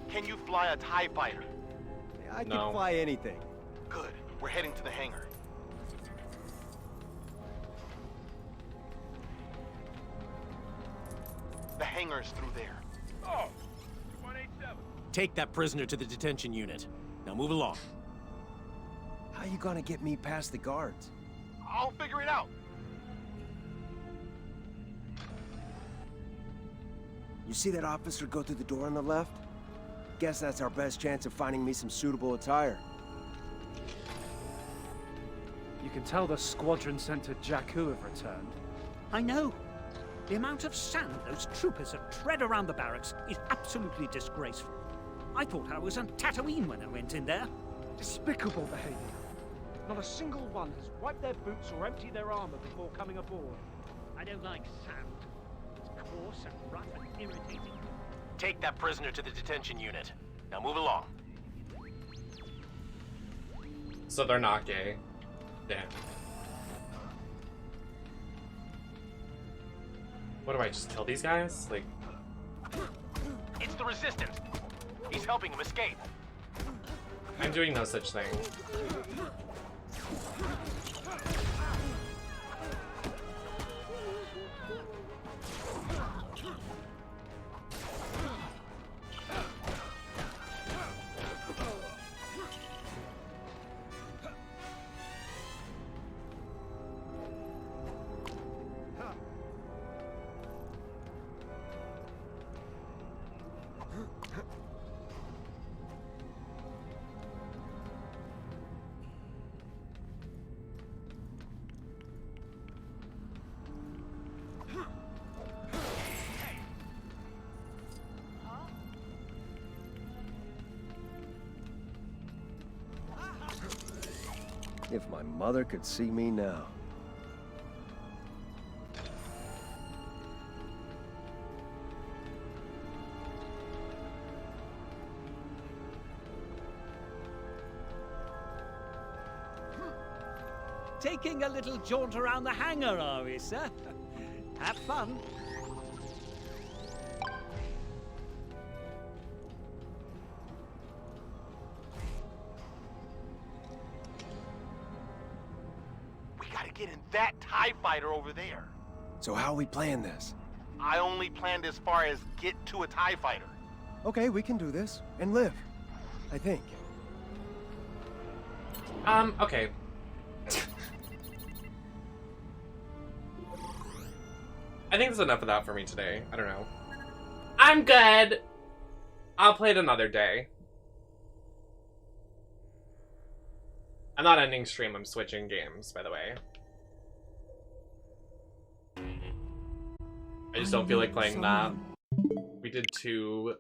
Can you fly a TIE fighter? I can fly anything. Good. We're heading to the hangar. The hangar's through there. Oh, 2187. Take that prisoner to the detention unit. Now move along. How you gonna get me past the guards? I'll figure it out. You see that officer go through the door on the left? Guess that's our best chance of finding me some suitable attire. You can tell the squadron sent to Jakku have returned. I know. The amount of sand those troopers have tread around the barracks is absolutely disgraceful. I thought I was on Tatooine when I went in there. Despicable behavior. Not a single one has wiped their boots or emptied their armor before coming aboard. I don't like sand. It's coarse and rough and irritating. Take that prisoner to the detention unit. Now move along. So they're not gay. Damn. What do I just kill these guys? Like, It's the Resistance. He's helping him escape. I'm doing no such thing. If my mother could see me now. Taking a little jaunt around the hangar, are we, sir? Have fun. We gotta get in that TIE fighter over there. So how are we playing this? I only planned as far as get to a TIE fighter. Okay, we can do this. And live. I think. Okay. I think that's enough of that for me today. I don't know. I'm good. I'll play it another day. I'm not ending stream, I'm switching games, by the way. I just don't feel like playing that. We did 2